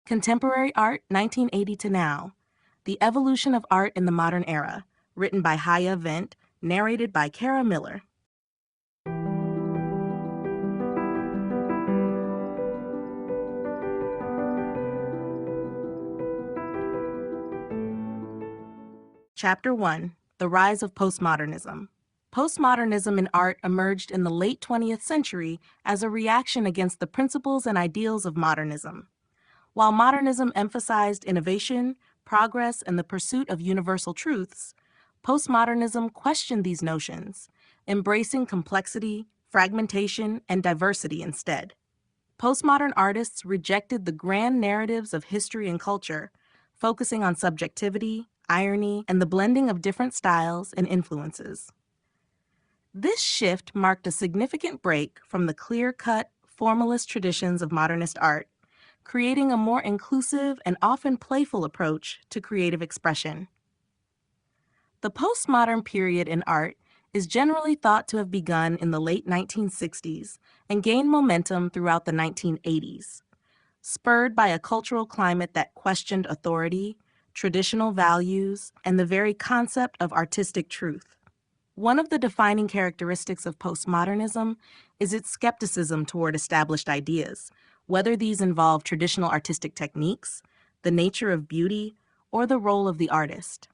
Contemporary Art, 1980 to Now. The Evolution of Art in the Modern Era, written by Haya Vent, narrated by Kara Miller. Chapter 1. The Rise of Postmodernism. Postmodernism in art emerged in the late 20th century as a reaction against the principles and ideals of modernism. While modernism emphasized innovation, progress, and the pursuit of universal truths, postmodernism questioned these notions, embracing complexity, fragmentation, and diversity instead. Postmodern artists rejected the grand narratives of history and culture, focusing on subjectivity, irony, and the blending of different styles and influences. This shift marked a significant break from the clear-cut, formalist traditions of modernist art, creating a more inclusive and often playful approach to creative expression. The postmodern period in art is generally thought to have begun in the late 1960s and gained momentum throughout the 1980s, spurred by a cultural climate that questioned authority, traditional values, and the very concept of artistic truth. One of the defining characteristics of postmodernism is its skepticism toward established ideas, whether these involve traditional artistic techniques, the nature of beauty, or the role of the artist.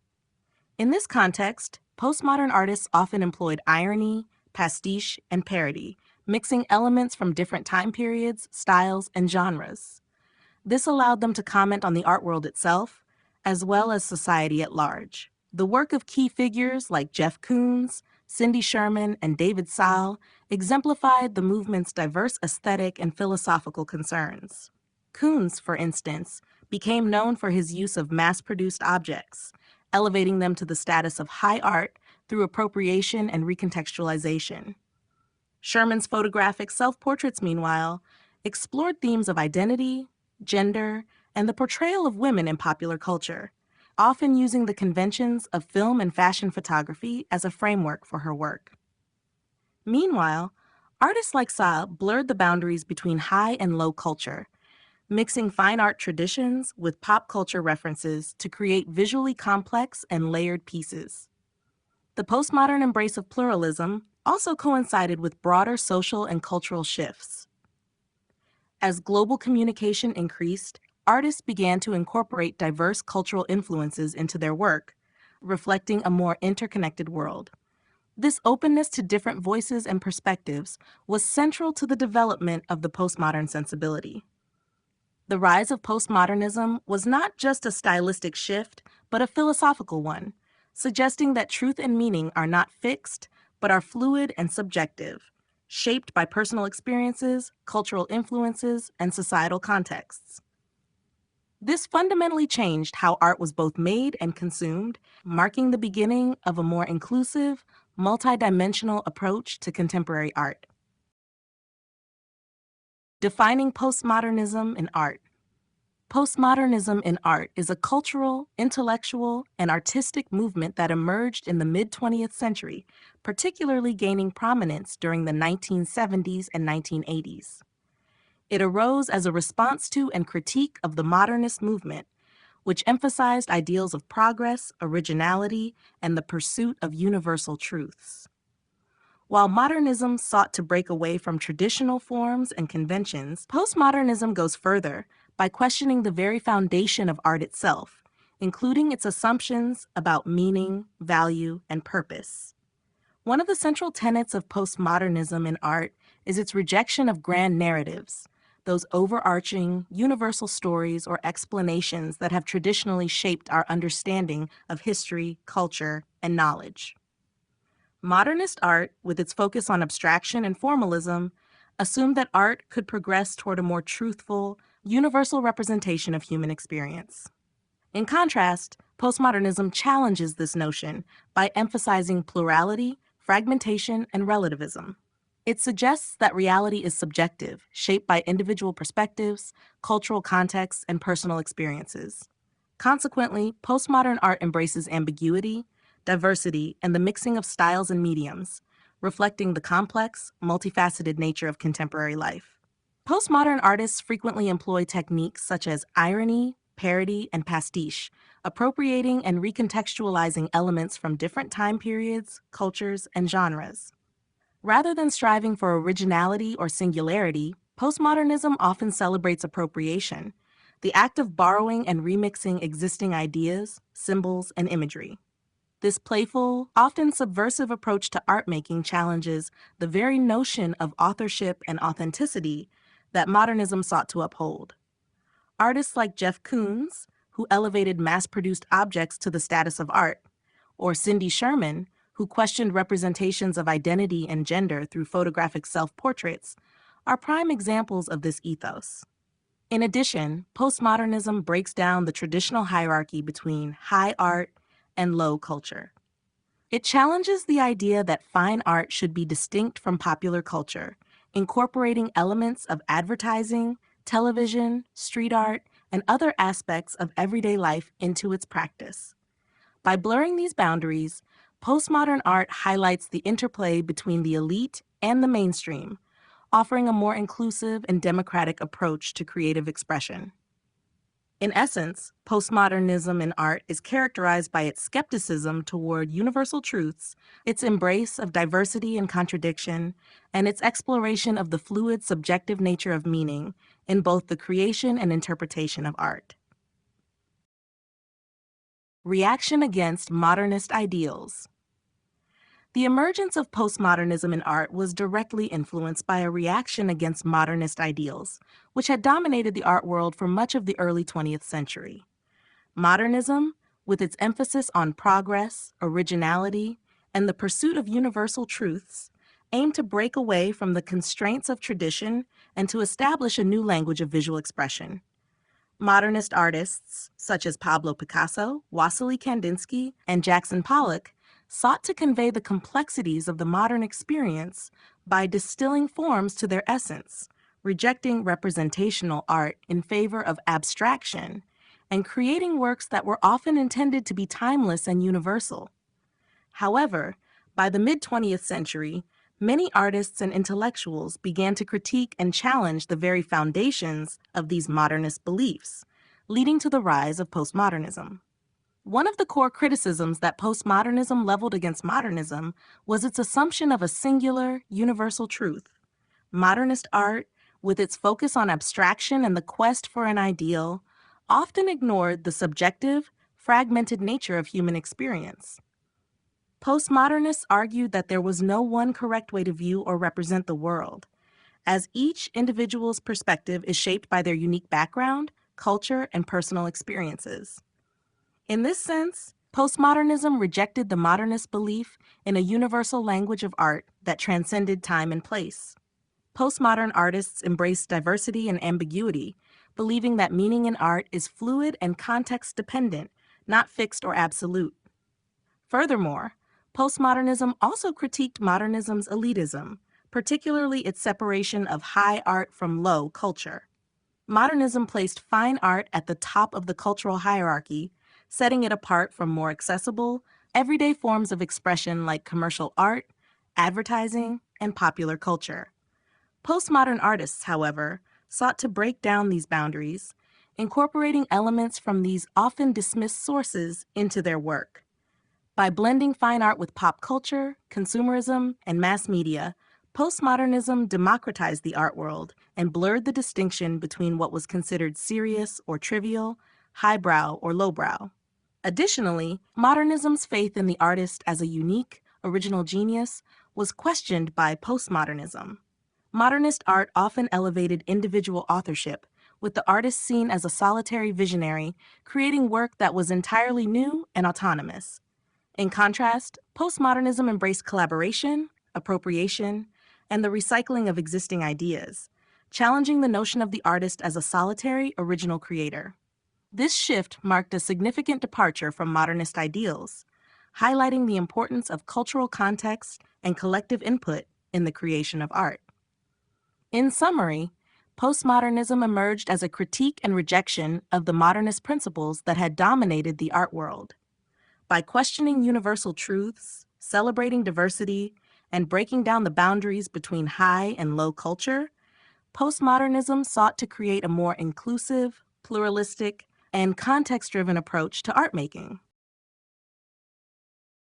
In this context, postmodern artists often employed irony, pastiche, and parody, mixing elements from different time periods, styles, and genres. This allowed them to comment on the art world itself, as well as society at large. The work of key figures like Jeff Koons, Cindy Sherman, and David Sall exemplified the movement's diverse aesthetic and philosophical concerns. Koons, for instance, became known for his use of mass-produced objects, elevating them to the status of high art through appropriation and recontextualization. Sherman's photographic self-portraits, meanwhile, explored themes of identity, gender, and the portrayal of women in popular culture, often using the conventions of film and fashion photography as a framework for her work. Meanwhile, artists like Sall blurred the boundaries between high and low culture, mixing fine art traditions with pop culture references to create visually complex and layered pieces. The postmodern embrace of pluralism also coincided with broader social and cultural shifts. As global communication increased, artists began to incorporate diverse cultural influences into their work, reflecting a more interconnected world. This openness to different voices and perspectives was central to the development of the postmodern sensibility. The rise of postmodernism was not just a stylistic shift, but a philosophical one, suggesting that truth and meaning are not fixed, but are fluid and subjective, shaped by personal experiences, cultural influences, and societal contexts. This fundamentally changed how art was both made and consumed, marking the beginning of a more inclusive, multidimensional approach to contemporary art. Defining postmodernism in art. Postmodernism in art is a cultural, intellectual, and artistic movement that emerged in the mid-20th century, particularly gaining prominence during the 1970s and 1980s. It arose as a response to and critique of the modernist movement, which emphasized ideals of progress, originality, and the pursuit of universal truths. While modernism sought to break away from traditional forms and conventions, postmodernism goes further by questioning the very foundation of art itself, including its assumptions about meaning, value, and purpose. One of the central tenets of postmodernism in art is its rejection of grand narratives, those overarching, universal stories or explanations that have traditionally shaped our understanding of history, culture, and knowledge. Modernist art, with its focus on abstraction and formalism, assumed that art could progress toward a more truthful, universal representation of human experience. In contrast, postmodernism challenges this notion by emphasizing plurality, fragmentation, and relativism. It suggests that reality is subjective, shaped by individual perspectives, cultural contexts, and personal experiences. Consequently, postmodern art embraces ambiguity, diversity, and the mixing of styles and mediums, reflecting the complex, multifaceted nature of contemporary life. Postmodern artists frequently employ techniques such as irony, parody, and pastiche, appropriating and recontextualizing elements from different time periods, cultures, and genres. Rather than striving for originality or singularity, postmodernism often celebrates appropriation, the act of borrowing and remixing existing ideas, symbols, and imagery. This playful, often subversive approach to art making challenges the very notion of authorship and authenticity that modernism sought to uphold. Artists like Jeff Koons, who elevated mass-produced objects to the status of art, or Cindy Sherman, who questioned representations of identity and gender through photographic self-portraits, are prime examples of this ethos. In addition, postmodernism breaks down the traditional hierarchy between high art and low culture. It challenges the idea that fine art should be distinct from popular culture, incorporating elements of advertising, television, street art, and other aspects of everyday life into its practice. By blurring these boundaries, postmodern art highlights the interplay between the elite and the mainstream, offering a more inclusive and democratic approach to creative expression. In essence, postmodernism in art is characterized by its skepticism toward universal truths, its embrace of diversity and contradiction, and its exploration of the fluid, subjective nature of meaning in both the creation and interpretation of art. Reaction against modernist ideals. The emergence of postmodernism in art was directly influenced by a reaction against modernist ideals, which had dominated the art world for much of the early 20th century. Modernism, with its emphasis on progress, originality, and the pursuit of universal truths, aimed to break away from the constraints of tradition and to establish a new language of visual expression. Modernist artists, such as Pablo Picasso, Wassily Kandinsky, and Jackson Pollock, sought to convey the complexities of the modern experience by distilling forms to their essence, rejecting representational art in favor of abstraction, and creating works that were often intended to be timeless and universal. However, by the mid-20th century, many artists and intellectuals began to critique and challenge the very foundations of these modernist beliefs, leading to the rise of postmodernism. One of the core criticisms that postmodernism leveled against modernism was its assumption of a singular, universal truth. Modernist art, with its focus on abstraction and the quest for an ideal, often ignored the subjective, fragmented nature of human experience. Postmodernists argued that there was no one correct way to view or represent the world, as each individual's perspective is shaped by their unique background, culture, and personal experiences. In this sense, postmodernism rejected the modernist belief in a universal language of art that transcended time and place. Postmodern artists embraced diversity and ambiguity, believing that meaning in art is fluid and context-dependent, not fixed or absolute. Furthermore, postmodernism also critiqued modernism's elitism, particularly its separation of high art from low culture. Modernism placed fine art at the top of the cultural hierarchy, setting it apart from more accessible, everyday forms of expression like commercial art, advertising, and popular culture. Postmodern artists, however, sought to break down these boundaries, incorporating elements from these often dismissed sources into their work. By blending fine art with pop culture, consumerism, and mass media, postmodernism democratized the art world and blurred the distinction between what was considered serious or trivial, highbrow or lowbrow. Additionally, modernism's faith in the artist as a unique, original genius was questioned by postmodernism. Modernist art often elevated individual authorship, with the artist seen as a solitary visionary, creating work that was entirely new and autonomous. In contrast, postmodernism embraced collaboration, appropriation, and the recycling of existing ideas, challenging the notion of the artist as a solitary, original creator. This shift marked a significant departure from modernist ideals, highlighting the importance of cultural context and collective input in the creation of art. In summary, postmodernism emerged as a critique and rejection of the modernist principles that had dominated the art world. By questioning universal truths, celebrating diversity, and breaking down the boundaries between high and low culture, postmodernism sought to create a more inclusive, pluralistic, and context-driven approach to art making.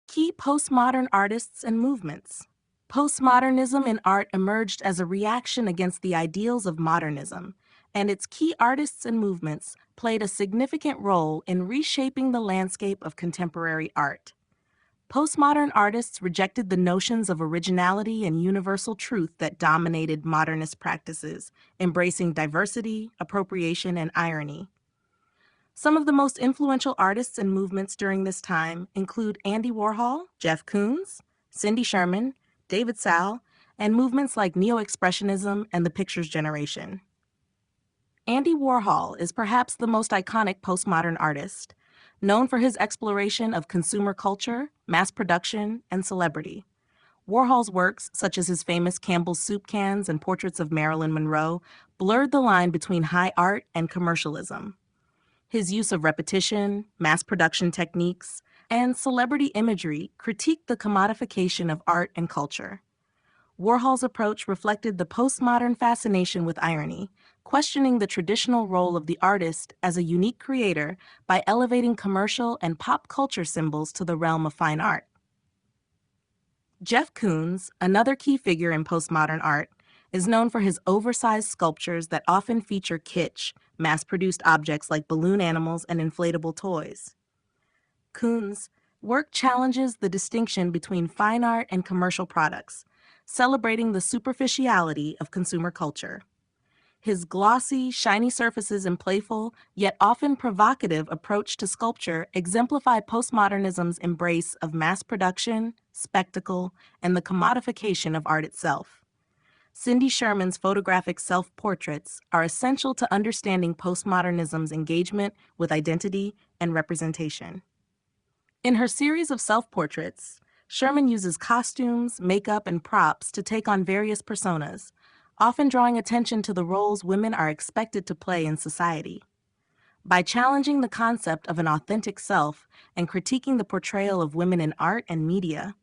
Key postmodern artists and movements. Postmodernism in art emerged as a reaction against the ideals of modernism, and its key artists and movements played a significant role in reshaping the landscape of contemporary art. Postmodern artists rejected the notions of originality and universal truth that dominated modernist practices, embracing diversity, appropriation, and irony. Some of the most influential artists and movements during this time include Andy Warhol, Jeff Koons, Cindy Sherman, David Sall, and movements like Neo-Expressionism and the Pictures Generation. Andy Warhol is perhaps the most iconic postmodern artist, known for his exploration of consumer culture, mass production, and celebrity. Warhol's works, such as his famous Campbell's soup cans and portraits of Marilyn Monroe, blurred the line between high art and commercialism. His use of repetition, mass production techniques, and celebrity imagery critiqued the commodification of art and culture. Warhol's approach reflected the postmodern fascination with irony, questioning the traditional role of the artist as a unique creator by elevating commercial and pop culture symbols to the realm of fine art. Jeff Koons, another key figure in postmodern art, is known for his oversized sculptures that often feature kitsch, mass-produced objects like balloon animals and inflatable toys. Koons' work challenges the distinction between fine art and commercial products, celebrating the superficiality of consumer culture. His glossy, shiny surfaces and playful, yet often provocative approach to sculpture exemplify postmodernism's embrace of mass production, spectacle, and the commodification of art itself. Cindy Sherman's photographic self-portraits are essential to understanding postmodernism's engagement with identity and representation. In her series of self-portraits, Sherman uses costumes, makeup, and props to take on various personas, often drawing attention to the roles women are expected to play in society. By challenging the concept of an authentic self and critiquing the portrayal of women in art and media,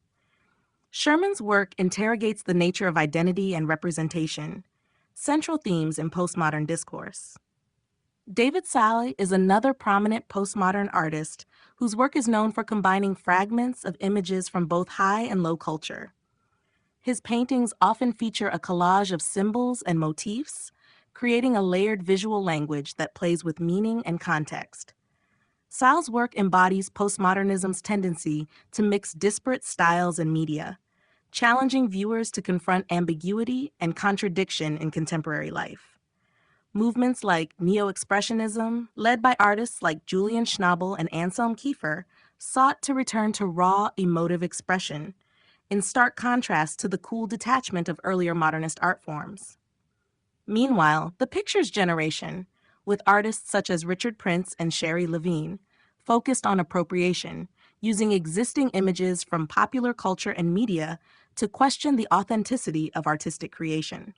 Sherman's work interrogates the nature of identity and representation, central themes in postmodern discourse. David Sall is another prominent postmodern artist whose work is known for combining fragments of images from both high and low culture. His paintings often feature a collage of symbols and motifs, creating a layered visual language that plays with meaning and context. Sall's work embodies postmodernism's tendency to mix disparate styles and media, challenging viewers to confront ambiguity and contradiction in contemporary life. Movements like Neo-Expressionism, led by artists like Julian Schnabel and Anselm Kiefer, sought to return to raw, emotive expression, in stark contrast to the cool detachment of earlier modernist art forms. Meanwhile, the Pictures Generation, with artists such as Richard Prince and Sherry Levine, focused on appropriation, using existing images from popular culture and media to question the authenticity of artistic creation.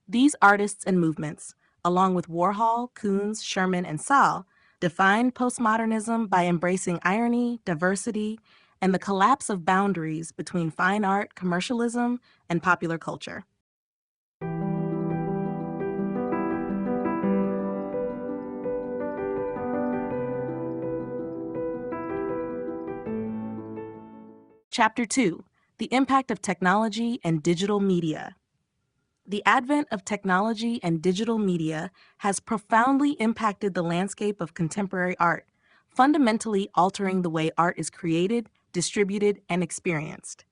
These artists and movements, along with Warhol, Koons, Sherman, and Sall, defined postmodernism by embracing irony, diversity, and the collapse of boundaries between fine art, commercialism, and popular culture. Chapter 2: The Impact of Technology and Digital Media. The advent of technology and digital media has profoundly impacted the landscape of contemporary art, fundamentally altering the way art is created, distributed, and experienced.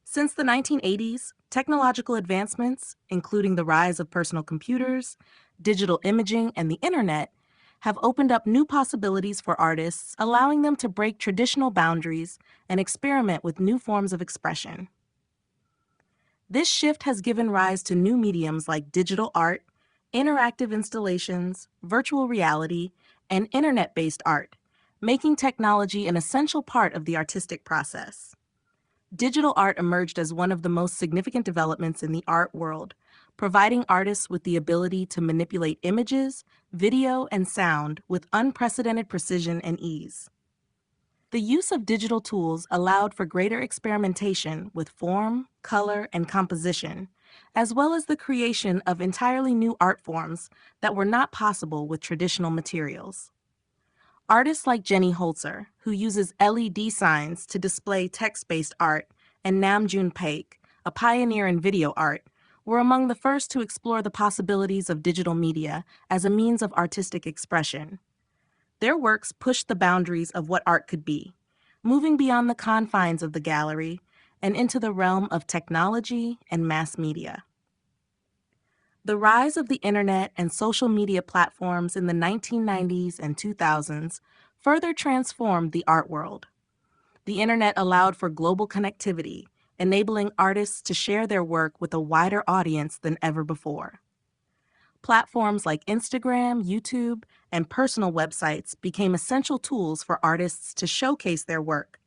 Since the 1980s, technological advancements, including the rise of personal computers, digital imaging, and the internet, have opened up new possibilities for artists, allowing them to break traditional boundaries and experiment with new forms of expression. This shift has given rise to new mediums like digital art, interactive installations, virtual reality, and internet-based art, making technology an essential part of the artistic process. Digital art emerged as one of the most significant developments in the art world, providing artists with the ability to manipulate images, video, and sound with unprecedented precision and ease. The use of digital tools allowed for greater experimentation with form, color, and composition, as well as the creation of entirely new art forms that were not possible with traditional materials. Artists like Jenny Holzer, who uses LED signs to display text-based art, and Namjoon Paik, a pioneer in video art, were among the first to explore the possibilities of digital media as a means of artistic expression. Their works pushed the boundaries of what art could be, moving beyond the confines of the gallery and into the realm of technology and mass media. The rise of the internet and social media platforms in the 1990s and 2000s further transformed the art world. The internet allowed for global connectivity, enabling artists to share their work with a wider audience than ever before. Platforms like Instagram, YouTube, and personal websites became essential tools for artists to showcase their work,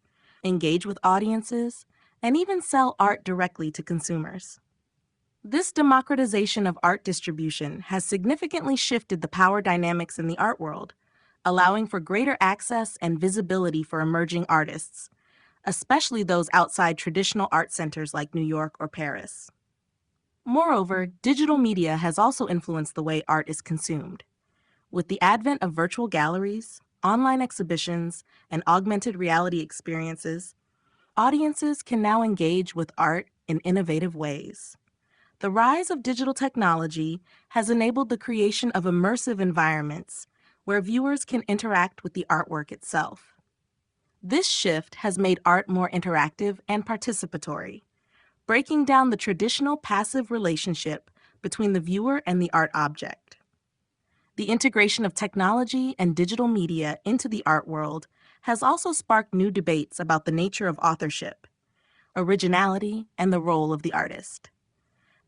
engage with audiences, and even sell art directly to consumers. This democratization of art distribution has significantly shifted the power dynamics in the art world, allowing for greater access and visibility for emerging artists, especially those outside traditional art centers like New York or Paris. Moreover, digital media has also influenced the way art is consumed. With the advent of virtual galleries, online exhibitions, and augmented reality experiences, audiences can now engage with art in innovative ways. The rise of digital technology has enabled the creation of immersive environments where viewers can interact with the artwork itself. This shift has made art more interactive and participatory, breaking down the traditional passive relationship between the viewer and the art object. The integration of technology and digital media into the art world has also sparked new debates about the nature of authorship, originality, and the role of the artist.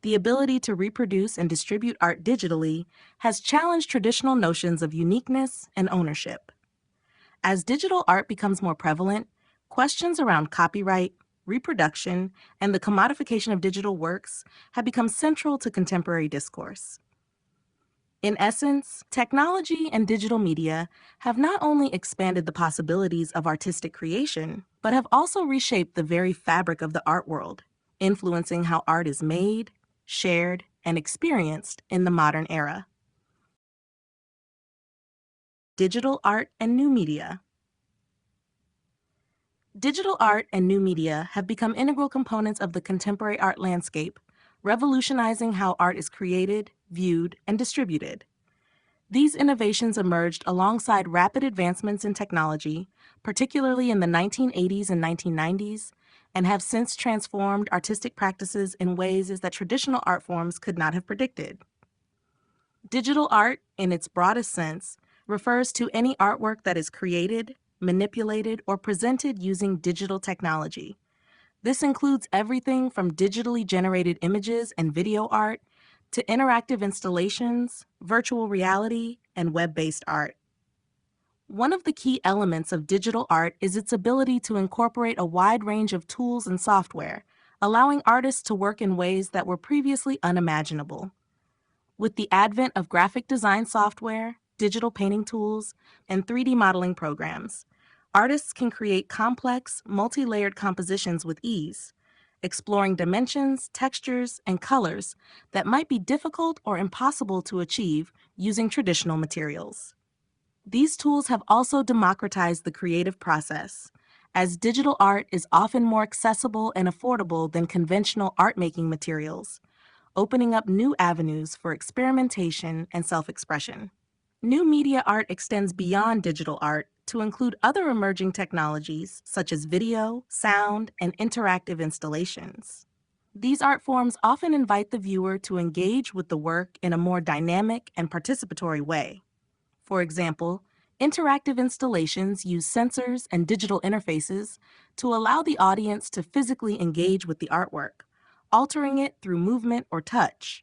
The ability to reproduce and distribute art digitally has challenged traditional notions of uniqueness and ownership. As digital art becomes more prevalent, questions around copyright, reproduction, and the commodification of digital works have become central to contemporary discourse. In essence, technology and digital media have not only expanded the possibilities of artistic creation, but have also reshaped the very fabric of the art world, influencing how art is made, shared, and experienced in the modern era. Digital art and new media. Digital art and new media have become integral components of the contemporary art landscape, revolutionizing how art is created, viewed, and distributed. These innovations emerged alongside rapid advancements in technology, particularly in the 1980s and 1990s, and have since transformed artistic practices in ways that traditional art forms could not have predicted. Digital art, in its broadest sense, refers to any artwork that is created, manipulated, or presented using digital technology. This includes everything from digitally generated images and video art to interactive installations, virtual reality, and web-based art. One of the key elements of digital art is its ability to incorporate a wide range of tools and software, allowing artists to work in ways that were previously unimaginable. With the advent of graphic design software, digital painting tools, and 3D modeling programs, artists can create complex, multi-layered compositions with ease, exploring dimensions, textures, and colors that might be difficult or impossible to achieve using traditional materials. These tools have also democratized the creative process, as digital art is often more accessible and affordable than conventional art-making materials, opening up new avenues for experimentation and self-expression. New media art extends beyond digital art to include other emerging technologies such as video, sound, and interactive installations. These art forms often invite the viewer to engage with the work in a more dynamic and participatory way. For example, interactive installations use sensors and digital interfaces to allow the audience to physically engage with the artwork, altering it through movement or touch.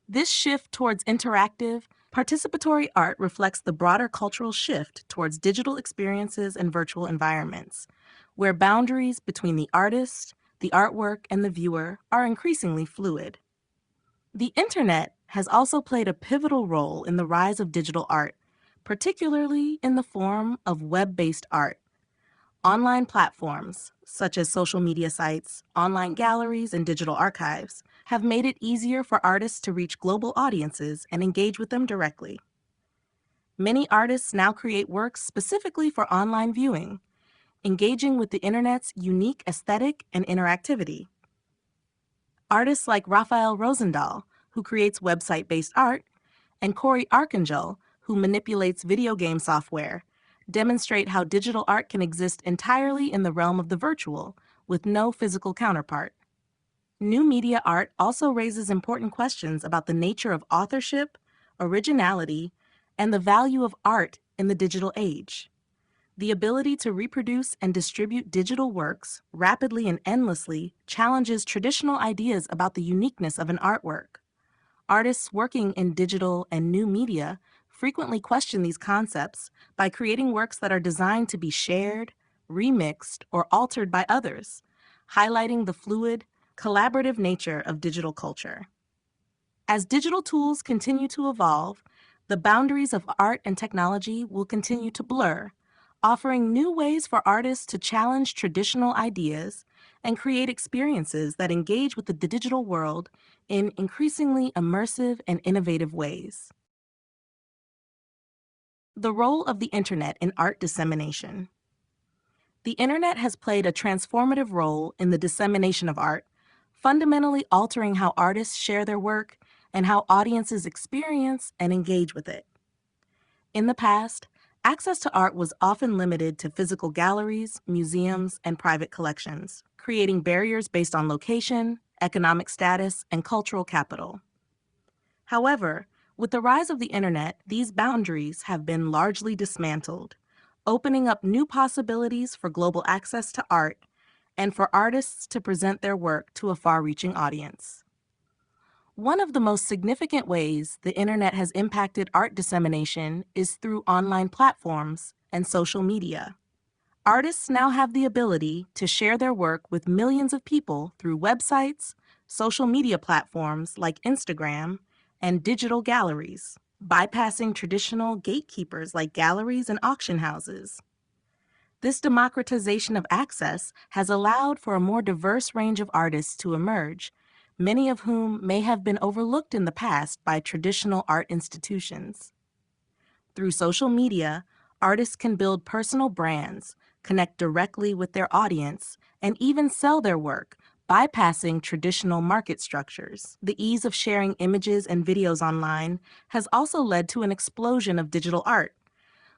This shift towards interactive, participatory art reflects the broader cultural shift towards digital experiences and virtual environments, where boundaries between the artist, the artwork, and the viewer are increasingly fluid. The internet has also played a pivotal role in the rise of digital art, particularly in the form of web-based art. Online platforms, such as social media sites, online galleries, and digital archives, have made it easier for artists to reach global audiences and engage with them directly. Many artists now create works specifically for online viewing, engaging with the internet's unique aesthetic and interactivity. Artists like Raphael Rosendahl, who creates website-based art, and Corey Archangel, who manipulates video game software, demonstrate how digital art can exist entirely in the realm of the virtual, with no physical counterpart. New media art also raises important questions about the nature of authorship, originality, and the value of art in the digital age. The ability to reproduce and distribute digital works rapidly and endlessly challenges traditional ideas about the uniqueness of an artwork. Artists working in digital and new media frequently question these concepts by creating works that are designed to be shared, remixed, or altered by others, highlighting the fluid, collaborative nature of digital culture. As digital tools continue to evolve, the boundaries of art and technology will continue to blur, offering new ways for artists to challenge traditional ideas and create experiences that engage with the digital world in increasingly immersive and innovative ways. The role of the Internet in art dissemination. The Internet has played a transformative role in the dissemination of art, fundamentally altering how artists share their work and how audiences experience and engage with it. In the past, access to art was often limited to physical galleries, museums, and private collections, creating barriers based on location, economic status, and cultural capital. However, with the rise of the Internet, these boundaries have been largely dismantled, opening up new possibilities for global access to art and for artists to present their work to a far-reaching audience. One of the most significant ways the Internet has impacted art dissemination is through online platforms and social media. Artists now have the ability to share their work with millions of people through websites, social media platforms like Instagram, and digital galleries, bypassing traditional gatekeepers like galleries and auction houses. This democratization of access has allowed for a more diverse range of artists to emerge, many of whom may have been overlooked in the past by traditional art institutions. Through social media, artists can build personal brands, connect directly with their audience, and even sell their work, bypassing traditional market structures. The ease of sharing images and videos online has also led to an explosion of digital art,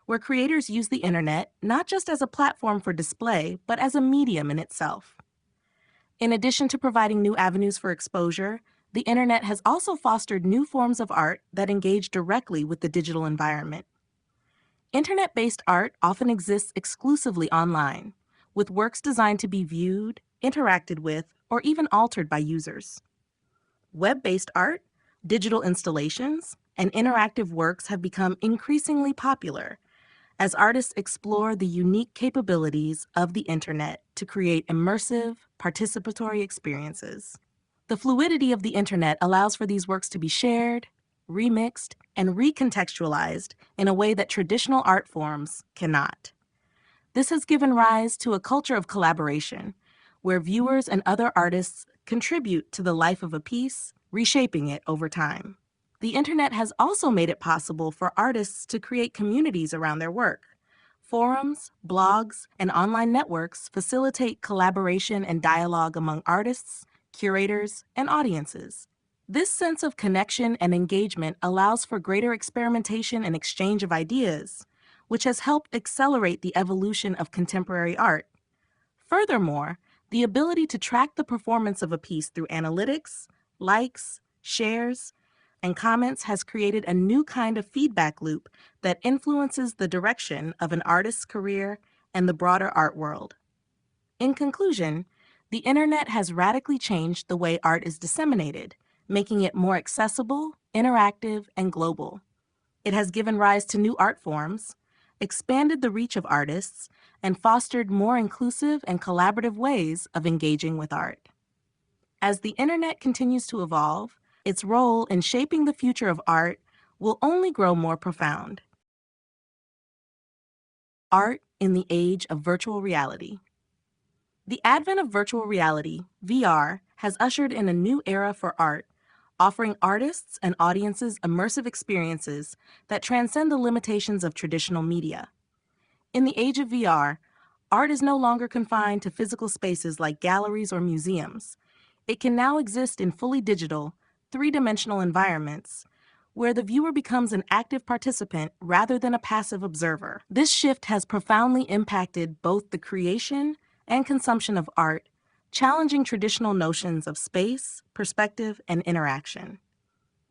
where creators use the internet not just as a platform for display, but as a medium in itself. In addition to providing new avenues for exposure, the internet has also fostered new forms of art that engage directly with the digital environment. Internet-based art often exists exclusively online, with works designed to be viewed, interacted with, or even altered by users. Web-based art, digital installations, and interactive works have become increasingly popular as artists explore the unique capabilities of the internet to create immersive, participatory experiences. The fluidity of the internet allows for these works to be shared, remixed, and recontextualized in a way that traditional art forms cannot. This has given rise to a culture of collaboration, where viewers and other artists contribute to the life of a piece, reshaping it over time. The internet has also made it possible for artists to create communities around their work. Forums, blogs, and online networks facilitate collaboration and dialogue among artists, curators, and audiences. This sense of connection and engagement allows for greater experimentation and exchange of ideas, which has helped accelerate the evolution of contemporary art. Furthermore, the ability to track the performance of a piece through analytics, likes, shares, and comments has created a new kind of feedback loop that influences the direction of an artist's career and the broader art world. In conclusion, the internet has radically changed the way art is disseminated, making it more accessible, interactive, and global. It has given rise to new art forms, expanded the reach of artists, and fostered more inclusive and collaborative ways of engaging with art. As the internet continues to evolve, its role in shaping the future of art will only grow more profound. Art in the age of virtual reality. The advent of virtual reality, VR, has ushered in a new era for art, offering artists and audiences immersive experiences that transcend the limitations of traditional media. In the age of VR, art is no longer confined to physical spaces like galleries or museums. It can now exist in fully digital, three-dimensional environments, where the viewer becomes an active participant rather than a passive observer. This shift has profoundly impacted both the creation and consumption of art, challenging traditional notions of space, perspective, and interaction.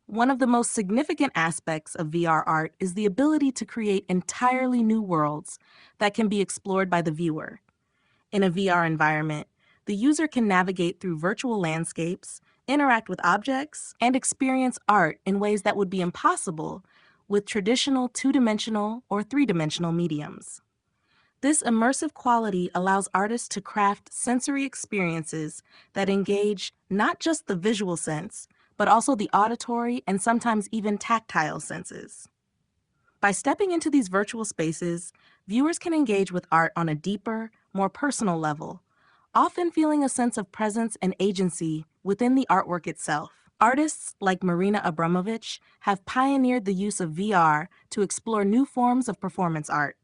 One of the most significant aspects of VR art is the ability to create entirely new worlds that can be explored by the viewer. In a VR environment, the user can navigate through virtual landscapes, interact with objects, and experience art in ways that would be impossible with traditional two-dimensional or three-dimensional mediums. This immersive quality allows artists to craft sensory experiences that engage not just the visual sense, but also the auditory and sometimes even tactile senses. By stepping into these virtual spaces, viewers can engage with art on a deeper, more personal level, often feeling a sense of presence and agency within the artwork itself. Artists like Marina Abramović have pioneered the use of VR to explore new forms of performance art.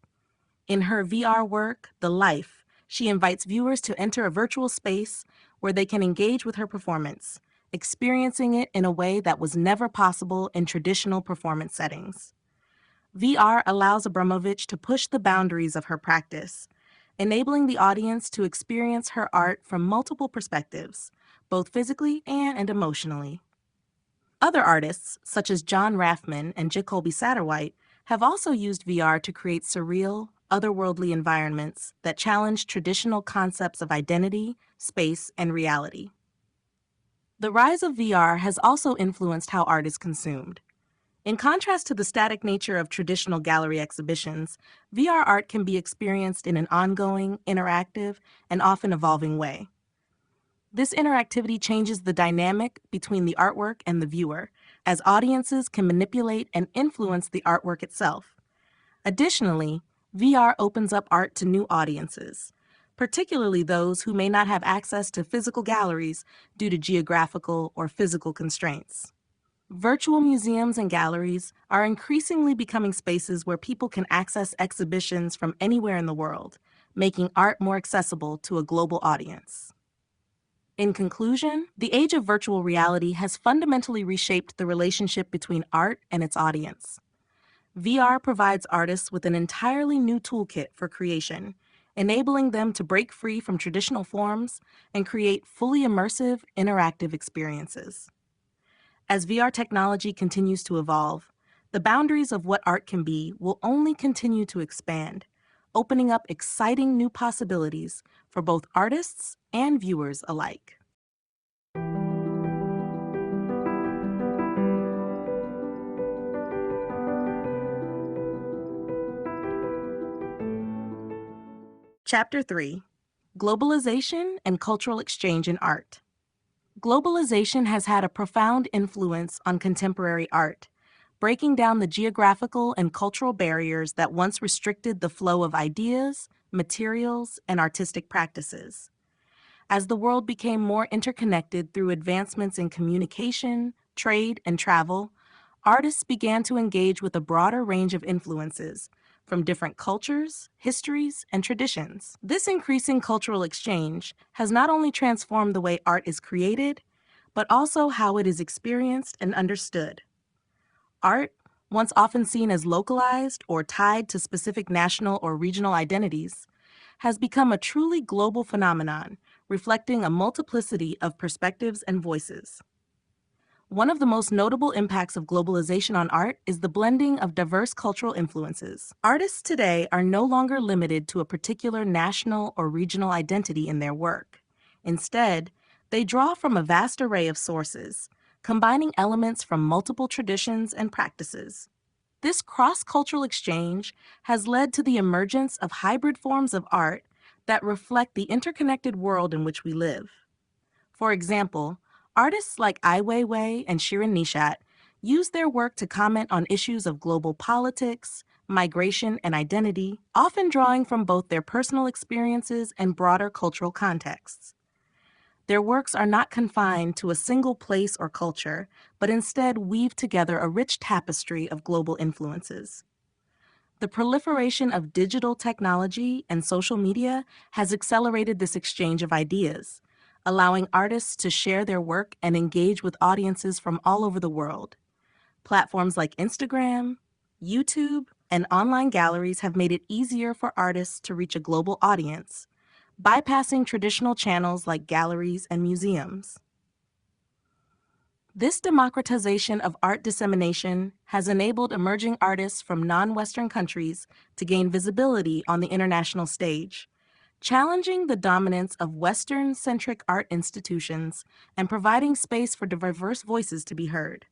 In her VR work, The Life, she invites viewers to enter a virtual space where they can engage with her performance, experiencing it in a way that was never possible in traditional performance settings. VR allows Abramović to push the boundaries of her practice, enabling the audience to experience her art from multiple perspectives, both physically and emotionally. Other artists, such as John Raffman and Jacoby Satterwhite, have also used VR to create surreal, otherworldly environments that challenge traditional concepts of identity, space, and reality. The rise of VR has also influenced how art is consumed. In contrast to the static nature of traditional gallery exhibitions, VR art can be experienced in an ongoing, interactive, and often evolving way. This interactivity changes the dynamic between the artwork and the viewer, as audiences can manipulate and influence the artwork itself. Additionally, VR opens up art to new audiences, particularly those who may not have access to physical galleries due to geographical or physical constraints. Virtual museums and galleries are increasingly becoming spaces where people can access exhibitions from anywhere in the world, making art more accessible to a global audience. In conclusion, the age of virtual reality has fundamentally reshaped the relationship between art and its audience. VR provides artists with an entirely new toolkit for creation, enabling them to break free from traditional forms and create fully immersive, interactive experiences. As VR technology continues to evolve, the boundaries of what art can be will only continue to expand, opening up exciting new possibilities for both artists and viewers alike. Chapter 3: Globalization and Cultural Exchange in Art. Globalization has had a profound influence on contemporary art, breaking down the geographical and cultural barriers that once restricted the flow of ideas, materials, and artistic practices. As the world became more interconnected through advancements in communication, trade, and travel, artists began to engage with a broader range of influences from different cultures, histories, and traditions. This increasing cultural exchange has not only transformed the way art is created, but also how it is experienced and understood. Art, once often seen as localized or tied to specific national or regional identities, has become a truly global phenomenon, reflecting a multiplicity of perspectives and voices. One of the most notable impacts of globalization on art is the blending of diverse cultural influences. Artists today are no longer limited to a particular national or regional identity in their work. Instead, they draw from a vast array of sources, combining elements from multiple traditions and practices. This cross-cultural exchange has led to the emergence of hybrid forms of art that reflect the interconnected world in which we live. For example, artists like Ai Weiwei and Shirin Nishat use their work to comment on issues of global politics, migration, and identity, often drawing from both their personal experiences and broader cultural contexts. Their works are not confined to a single place or culture, but instead weave together a rich tapestry of global influences. The proliferation of digital technology and social media has accelerated this exchange of ideas, allowing artists to share their work and engage with audiences from all over the world. Platforms like Instagram, YouTube, and online galleries have made it easier for artists to reach a global audience, bypassing traditional channels like galleries and museums. This democratization of art dissemination has enabled emerging artists from non-Western countries to gain visibility on the international stage, challenging the dominance of Western-centric art institutions and providing space for diverse voices to be heard.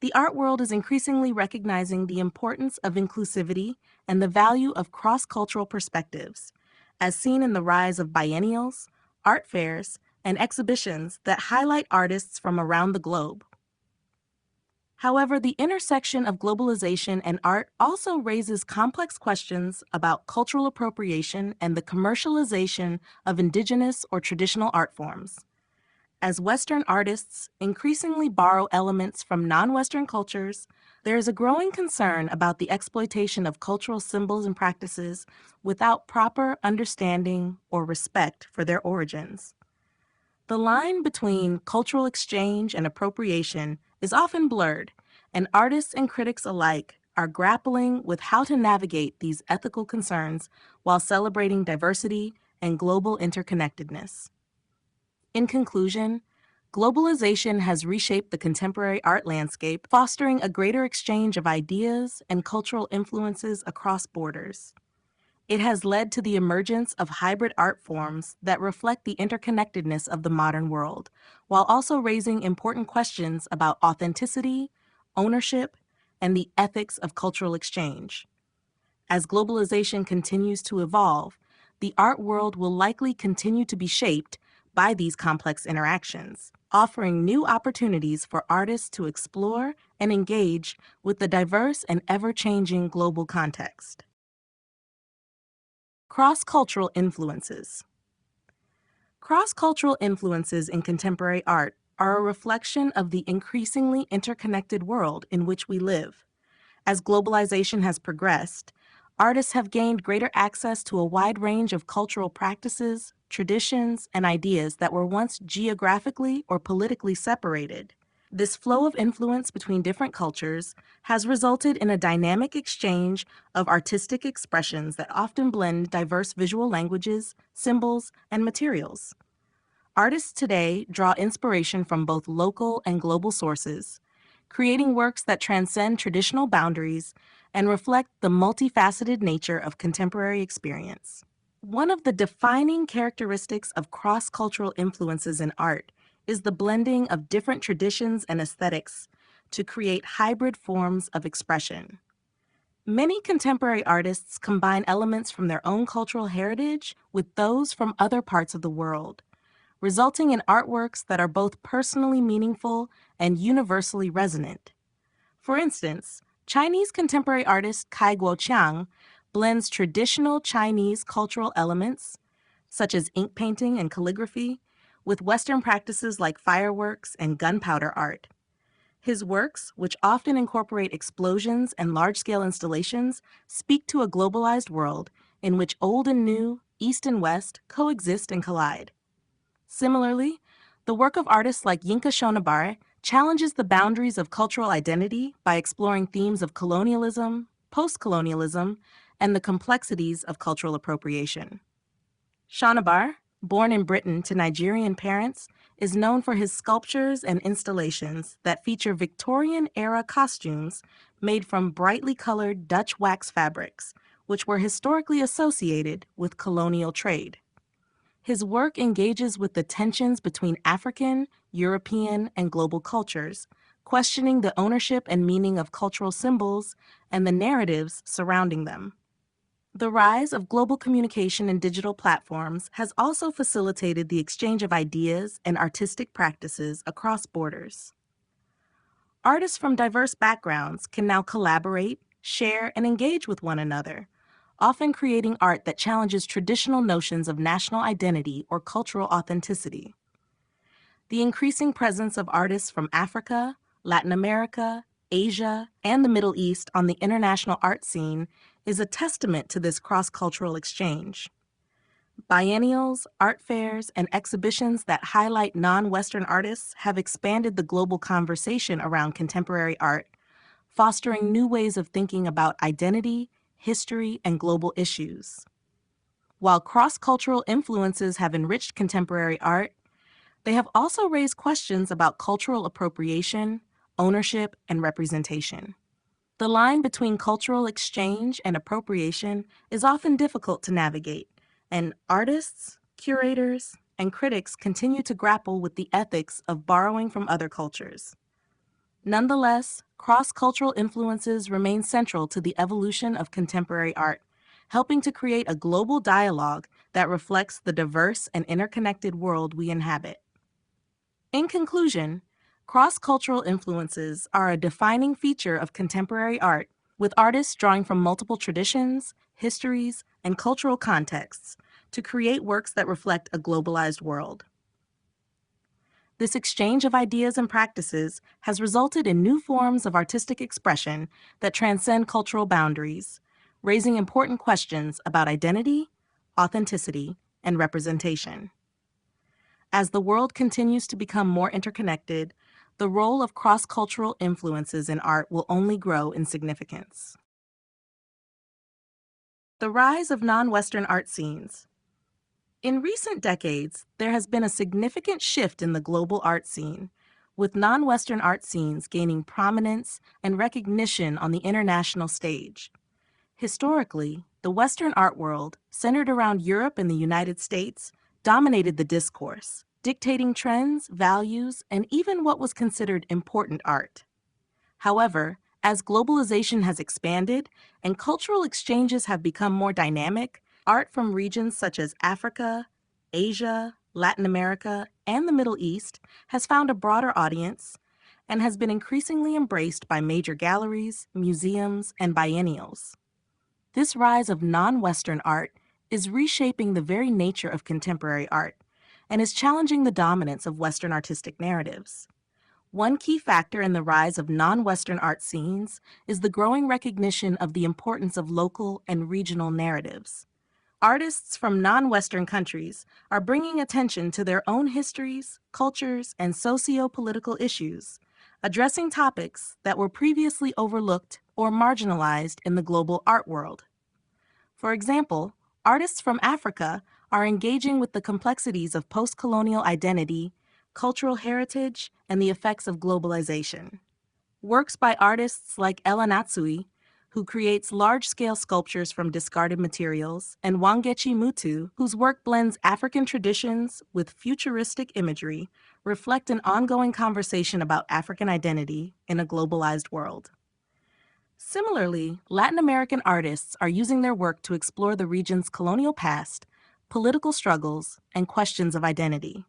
The art world is increasingly recognizing the importance of inclusivity and the value of cross-cultural perspectives, as seen in the rise of biennials, art fairs, and exhibitions that highlight artists from around the globe. However, the intersection of globalization and art also raises complex questions about cultural appropriation and the commercialization of indigenous or traditional art forms. As Western artists increasingly borrow elements from non-Western cultures, there is a growing concern about the exploitation of cultural symbols and practices without proper understanding or respect for their origins. The line between cultural exchange and appropriation is often blurred, and artists and critics alike are grappling with how to navigate these ethical concerns while celebrating diversity and global interconnectedness. In conclusion, globalization has reshaped the contemporary art landscape, fostering a greater exchange of ideas and cultural influences across borders. It has led to the emergence of hybrid art forms that reflect the interconnectedness of the modern world, while also raising important questions about authenticity, ownership, and the ethics of cultural exchange. As globalization continues to evolve, the art world will likely continue to be shaped by these complex interactions, offering new opportunities for artists to explore and engage with the diverse and ever-changing global context. Cross-cultural influences. Cross-cultural influences in contemporary art are a reflection of the increasingly interconnected world in which we live. As globalization has progressed, artists have gained greater access to a wide range of cultural practices, traditions, and ideas that were once geographically or politically separated. This flow of influence between different cultures has resulted in a dynamic exchange of artistic expressions that often blend diverse visual languages, symbols, and materials. Artists today draw inspiration from both local and global sources, creating works that transcend traditional boundaries and reflect the multifaceted nature of contemporary experience. One of the defining characteristics of cross-cultural influences in art is the blending of different traditions and aesthetics to create hybrid forms of expression. Many contemporary artists combine elements from their own cultural heritage with those from other parts of the world, resulting in artworks that are both personally meaningful and universally resonant. For instance, Chinese contemporary artist Kai Guoqiang blends traditional Chinese cultural elements, such as ink painting and calligraphy, with Western practices like fireworks and gunpowder art. His works, which often incorporate explosions and large-scale installations, speak to a globalized world in which old and new, East and West coexist and collide. Similarly, the work of artists like Yinka Shonibare challenges the boundaries of cultural identity by exploring themes of colonialism, post-colonialism, and the complexities of cultural appropriation. Shonibare, born in Britain to Nigerian parents, is known for his sculptures and installations that feature Victorian-era costumes made from brightly colored Dutch wax fabrics, which were historically associated with colonial trade. His work engages with the tensions between African, European, and global cultures, questioning the ownership and meaning of cultural symbols and the narratives surrounding them. The rise of global communication and digital platforms has also facilitated the exchange of ideas and artistic practices across borders. Artists from diverse backgrounds can now collaborate, share, and engage with one another, often creating art that challenges traditional notions of national identity or cultural authenticity. The increasing presence of artists from Africa, Latin America, Asia, and the Middle East on the international art scene is a testament to this cross-cultural exchange. Biennials, art fairs, and exhibitions that highlight non-Western artists have expanded the global conversation around contemporary art, fostering new ways of thinking about identity, history, and global issues. While cross-cultural influences have enriched contemporary art, they have also raised questions about cultural appropriation, ownership, and representation. The line between cultural exchange and appropriation is often difficult to navigate, and artists, curators, and critics continue to grapple with the ethics of borrowing from other cultures. Nonetheless, cross-cultural influences remain central to the evolution of contemporary art, helping to create a global dialogue that reflects the diverse and interconnected world we inhabit. In conclusion, cross-cultural influences are a defining feature of contemporary art, with artists drawing from multiple traditions, histories, and cultural contexts to create works that reflect a globalized world. This exchange of ideas and practices has resulted in new forms of artistic expression that transcend cultural boundaries, raising important questions about identity, authenticity, and representation. As the world continues to become more interconnected, the role of cross-cultural influences in art will only grow in significance. The rise of non-Western art scenes. In recent decades, there has been a significant shift in the global art scene, with non-Western art scenes gaining prominence and recognition on the international stage. Historically, the Western art world, centered around Europe and the United States, dominated the discourse, dictating trends, values, and even what was considered important art. However, as globalization has expanded and cultural exchanges have become more dynamic, art from regions such as Africa, Asia, Latin America, and the Middle East has found a broader audience and has been increasingly embraced by major galleries, museums, and biennials. This rise of non-Western art is reshaping the very nature of contemporary art and is challenging the dominance of Western artistic narratives. One key factor in the rise of non-Western art scenes is the growing recognition of the importance of local and regional narratives. Artists from non-Western countries are bringing attention to their own histories, cultures, and socio-political issues, addressing topics that were previously overlooked or marginalized in the global art world. For example, artists from Africa are engaging with the complexities of post-colonial identity, cultural heritage, and the effects of globalization. Works by artists like Ella Natsui, who creates large-scale sculptures from discarded materials, and Wangechi Mutu, whose work blends African traditions with futuristic imagery, reflect an ongoing conversation about African identity in a globalized world. Similarly, Latin American artists are using their work to explore the region's colonial past, political struggles, and questions of identity.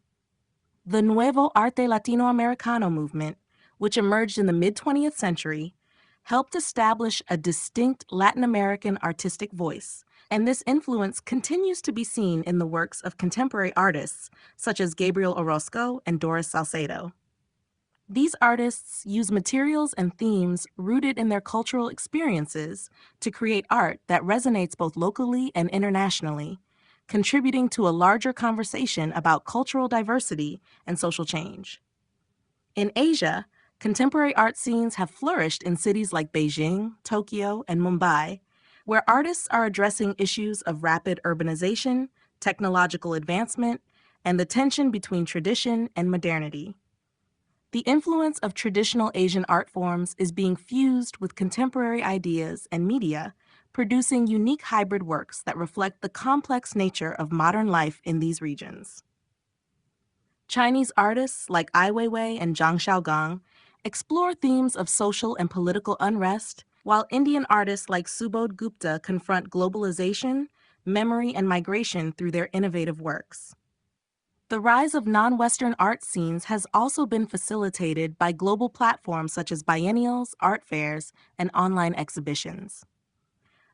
The Nuevo Arte Latinoamericano movement, which emerged in the mid-20th century, helped establish a distinct Latin American artistic voice, and this influence continues to be seen in the works of contemporary artists such as Gabriel Orozco and Doris Salcedo. These artists use materials and themes rooted in their cultural experiences to create art that resonates both locally and internationally, contributing to a larger conversation about cultural diversity and social change. In Asia, contemporary art scenes have flourished in cities like Beijing, Tokyo, and Mumbai, where artists are addressing issues of rapid urbanization, technological advancement, and the tension between tradition and modernity. The influence of traditional Asian art forms is being fused with contemporary ideas and media, producing unique hybrid works that reflect the complex nature of modern life in these regions. Chinese artists like Ai Weiwei and Zhang Xiaogang explore themes of social and political unrest, while Indian artists like Subodh Gupta confront globalization, memory, and migration through their innovative works. The rise of non-Western art scenes has also been facilitated by global platforms such as biennials, art fairs, and online exhibitions.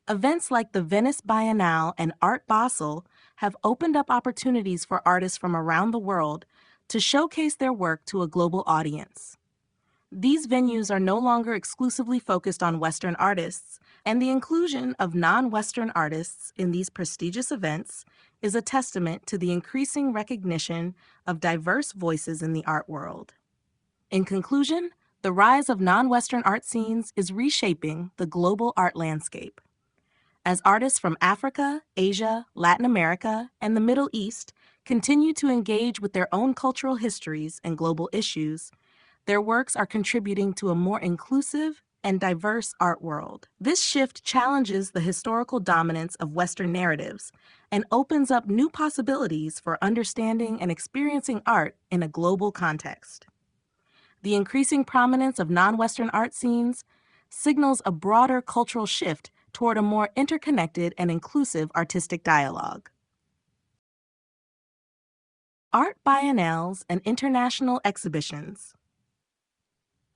Events like the Venice Biennale and Art Basel have opened up opportunities for artists from around the world to showcase their work to a global audience. These venues are no longer exclusively focused on Western artists, and the inclusion of non-Western artists in these prestigious events is a testament to the increasing recognition of diverse voices in the art world. In conclusion, the rise of non-Western art scenes is reshaping the global art landscape. As artists from Africa, Asia, Latin America, and the Middle East continue to engage with their own cultural histories and global issues, their works are contributing to a more inclusive and diverse art world. This shift challenges the historical dominance of Western narratives and opens up new possibilities for understanding and experiencing art in a global context. The increasing prominence of non-Western art scenes signals a broader cultural shift toward a more interconnected and inclusive artistic dialogue. Art biennales and international exhibitions.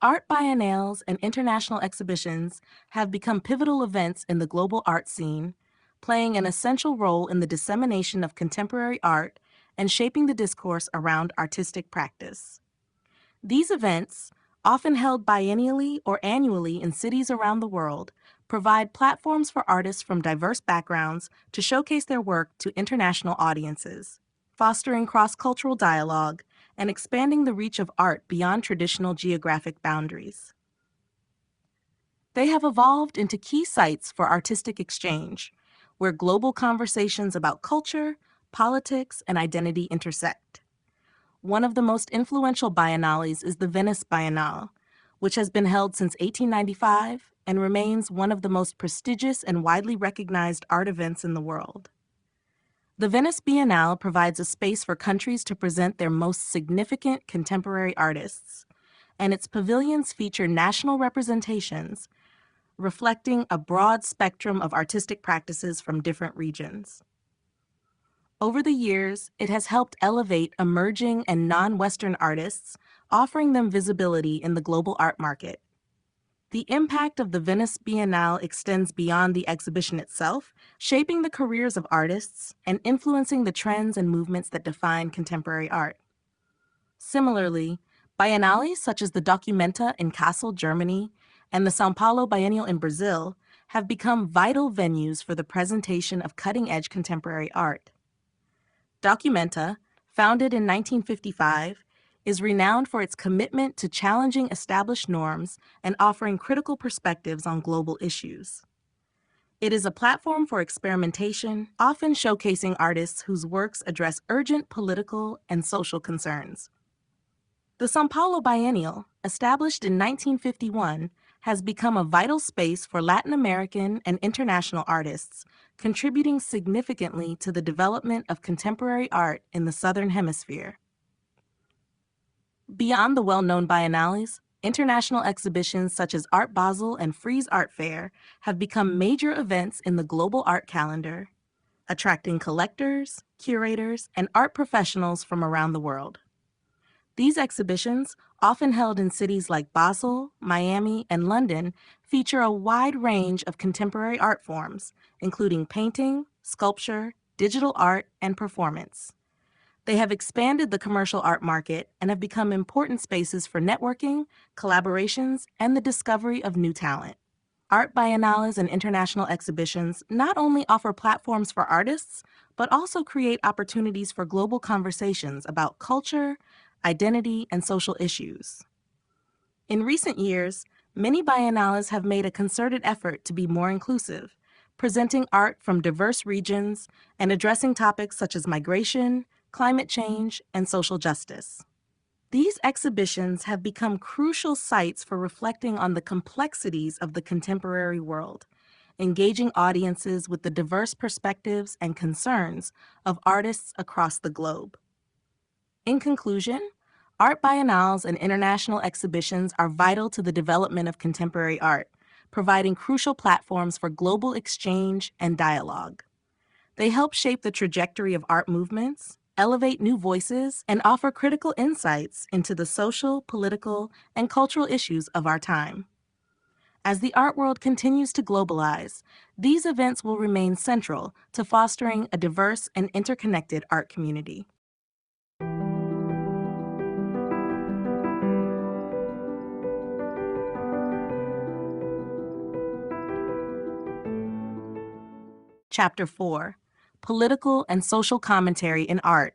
Art biennales and international exhibitions have become pivotal events in the global art scene, playing an essential role in the dissemination of contemporary art and shaping the discourse around artistic practice. These events, often held biennially or annually in cities around the world, provide platforms for artists from diverse backgrounds to showcase their work to international audiences, fostering cross-cultural dialogue and expanding the reach of art beyond traditional geographic boundaries. They have evolved into key sites for artistic exchange, where global conversations about culture, politics, and identity intersect. One of the most influential biennales is the Venice Biennale, which has been held since 1895 and remains one of the most prestigious and widely recognized art events in the world. The Venice Biennale provides a space for countries to present their most significant contemporary artists, and its pavilions feature national representations reflecting a broad spectrum of artistic practices from different regions. Over the years, it has helped elevate emerging and non-Western artists, offering them visibility in the global art market. The impact of the Venice Biennale extends beyond the exhibition itself, shaping the careers of artists and influencing the trends and movements that define contemporary art. Similarly, biennales such as the Documenta in Kassel, Germany, and the São Paulo Biennial in Brazil have become vital venues for the presentation of cutting-edge contemporary art. Documenta, founded in 1955, is renowned for its commitment to challenging established norms and offering critical perspectives on global issues. It is a platform for experimentation, often showcasing artists whose works address urgent political and social concerns. The São Paulo Biennial, established in 1951, has become a vital space for Latin American and international artists, contributing significantly to the development of contemporary art in the Southern Hemisphere. Beyond the well-known biennales, international exhibitions such as Art Basel and Frieze Art Fair have become major events in the global art calendar, attracting collectors, curators, and art professionals from around the world. These exhibitions, often held in cities like Basel, Miami, and London, feature a wide range of contemporary art forms, including painting, sculpture, digital art, and performance. They have expanded the commercial art market and have become important spaces for networking, collaborations, and the discovery of new talent. Art biennales and international exhibitions not only offer platforms for artists, but also create opportunities for global conversations about culture, identity, and social issues. In recent years, many biennales have made a concerted effort to be more inclusive, presenting art from diverse regions and addressing topics such as migration, climate change, and social justice. These exhibitions have become crucial sites for reflecting on the complexities of the contemporary world, engaging audiences with the diverse perspectives and concerns of artists across the globe. In conclusion, art biennales and international exhibitions are vital to the development of contemporary art, providing crucial platforms for global exchange and dialogue. They help shape the trajectory of art movements, elevate new voices, and offer critical insights into the social, political, and cultural issues of our time. As the art world continues to globalize, these events will remain central to fostering a diverse and interconnected art community. Chapter 4: Political and Social Commentary in Art.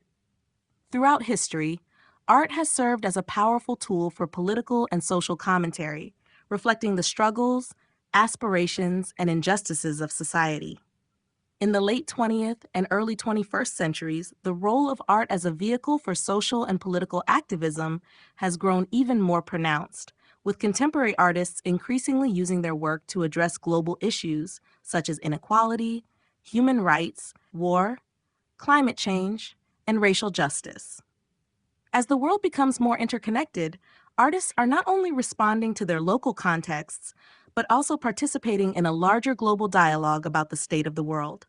Throughout history, art has served as a powerful tool for political and social commentary, reflecting the struggles, aspirations, and injustices of society. In the late 20th and early 21st centuries, the role of art as a vehicle for social and political activism has grown even more pronounced, with contemporary artists increasingly using their work to address global issues such as inequality, human rights, war, climate change, and racial justice. As the world becomes more interconnected, artists are not only responding to their local contexts, but also participating in a larger global dialogue about the state of the world.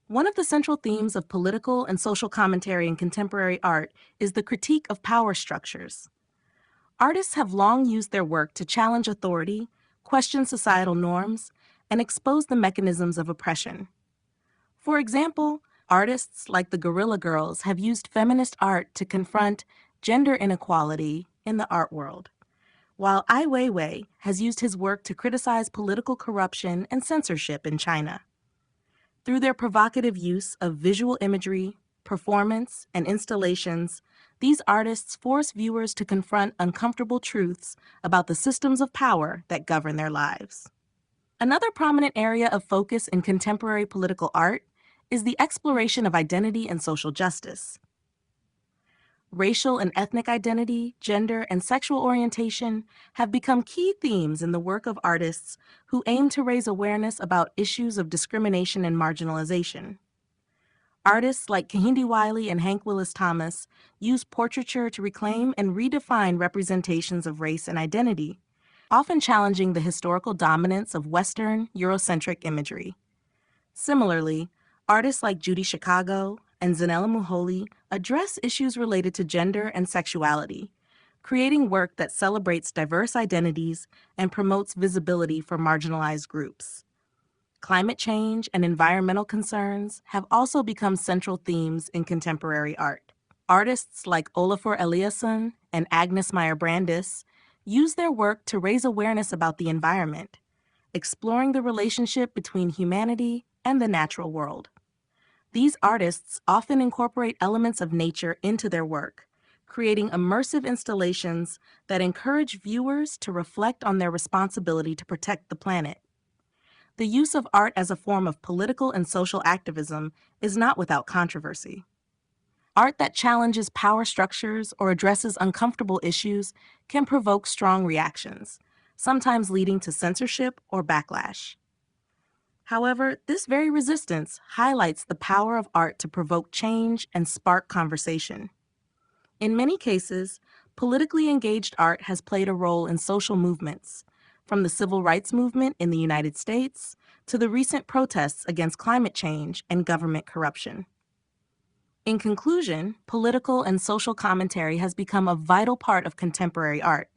One of the central themes of political and social commentary in contemporary art is the critique of power structures. Artists have long used their work to challenge authority, question societal norms, and expose the mechanisms of oppression. For example, artists like the Guerrilla Girls have used feminist art to confront gender inequality in the art world, while Ai Weiwei has used his work to criticize political corruption and censorship in China. Through their provocative use of visual imagery, performance, and installations, these artists force viewers to confront uncomfortable truths about the systems of power that govern their lives. Another prominent area of focus in contemporary political art is the exploration of identity and social justice. Racial and ethnic identity, gender, and sexual orientation have become key themes in the work of artists who aim to raise awareness about issues of discrimination and marginalization. Artists like Kehinde Wiley and Hank Willis Thomas use portraiture to reclaim and redefine representations of race and identity, often challenging the historical dominance of Western, Eurocentric imagery. Similarly, artists like Judy Chicago and Zanella Muholi address issues related to gender and sexuality, creating work that celebrates diverse identities and promotes visibility for marginalized groups. Climate change and environmental concerns have also become central themes in contemporary art. Artists like Olafur Eliasson and Agnes Meyer Brandis use their work to raise awareness about the environment, exploring the relationship between humanity and the natural world. These artists often incorporate elements of nature into their work, creating immersive installations that encourage viewers to reflect on their responsibility to protect the planet. The use of art as a form of political and social activism is not without controversy. Art that challenges power structures or addresses uncomfortable issues can provoke strong reactions, sometimes leading to censorship or backlash. However, this very resistance highlights the power of art to provoke change and spark conversation. In many cases, politically engaged art has played a role in social movements, from the civil rights movement in the United States to the recent protests against climate change and government corruption. In conclusion, political and social commentary has become a vital part of contemporary art,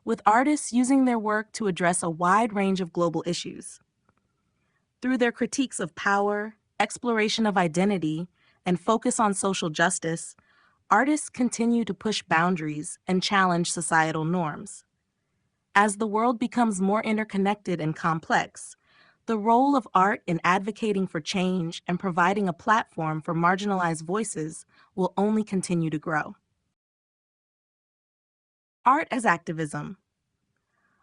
with artists using their work to address a wide range of global issues. Through their critiques of power, exploration of identity, and focus on social justice, artists continue to push boundaries and challenge societal norms. As the world becomes more interconnected and complex, the role of art in advocating for change and providing a platform for marginalized voices will only continue to grow. Art as activism.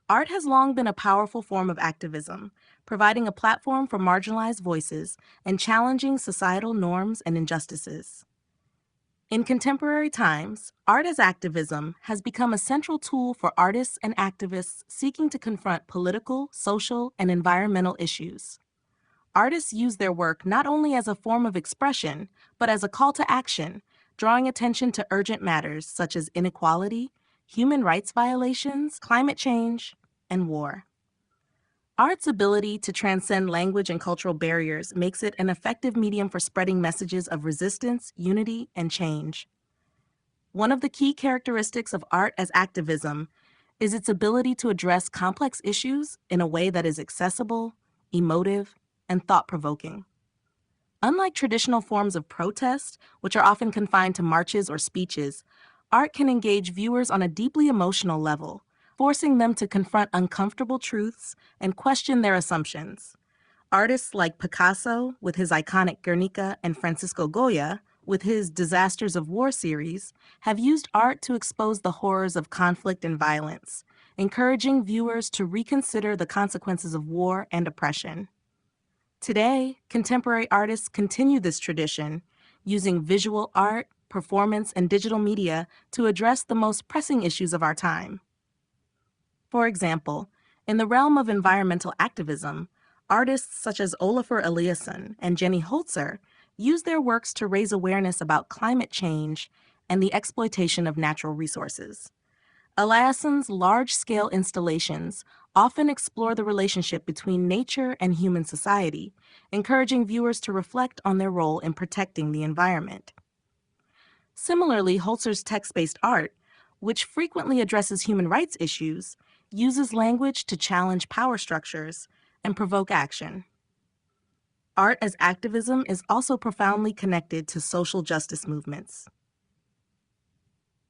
Art has long been a powerful form of activism, providing a platform for marginalized voices and challenging societal norms and injustices. In contemporary times, art as activism has become a central tool for artists and activists seeking to confront political, social, and environmental issues. Artists use their work not only as a form of expression, but as a call to action, drawing attention to urgent matters such as inequality, human rights violations, climate change, and war. Art's ability to transcend language and cultural barriers makes it an effective medium for spreading messages of resistance, unity, and change. One of the key characteristics of art as activism is its ability to address complex issues in a way that is accessible, emotive, and thought-provoking. Unlike traditional forms of protest, which are often confined to marches or speeches, art can engage viewers on a deeply emotional level, forcing them to confront uncomfortable truths and question their assumptions. Artists like Picasso, with his iconic Guernica, and Francisco Goya, with his Disasters of War series, have used art to expose the horrors of conflict and violence, encouraging viewers to reconsider the consequences of war and oppression. Today, contemporary artists continue this tradition, using visual art, performance, and digital media to address the most pressing issues of our time. For example, in the realm of environmental activism, artists such as Olafur Eliasson and Jenny Holzer use their works to raise awareness about climate change and the exploitation of natural resources. Eliasson's large-scale installations often explore the relationship between nature and human society, encouraging viewers to reflect on their role in protecting the environment. Similarly, Holzer's text-based art, which frequently addresses human rights issues, uses language to challenge power structures and provoke action. Art as activism is also profoundly connected to social justice movements.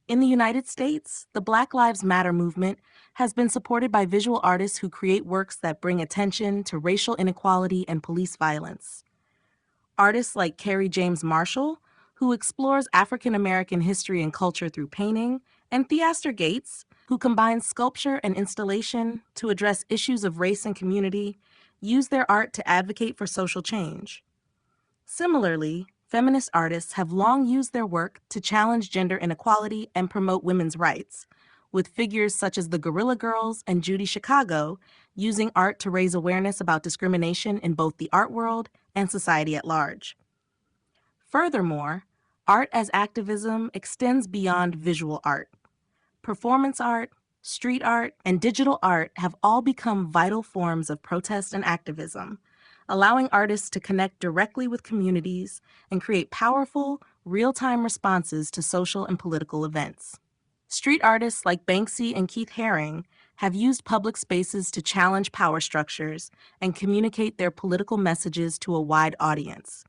In the United States, the Black Lives Matter movement has been supported by visual artists who create works that bring attention to racial inequality and police violence. Artists like Kerry James Marshall, who explores African American history and culture through painting, and Theaster Gates, who combines sculpture and installation to address issues of race and community, use their art to advocate for social change. Similarly, feminist artists have long used their work to challenge gender inequality and promote women's rights, with figures such as the Guerrilla Girls and Judy Chicago using art to raise awareness about discrimination in both the art world and society at large. Furthermore, art as activism extends beyond visual art. Performance art, street art, and digital art have all become vital forms of protest and activism, allowing artists to connect directly with communities and create powerful, real-time responses to social and political events. Street artists like Banksy and Keith Haring have used public spaces to challenge power structures and communicate their political messages to a wide audience,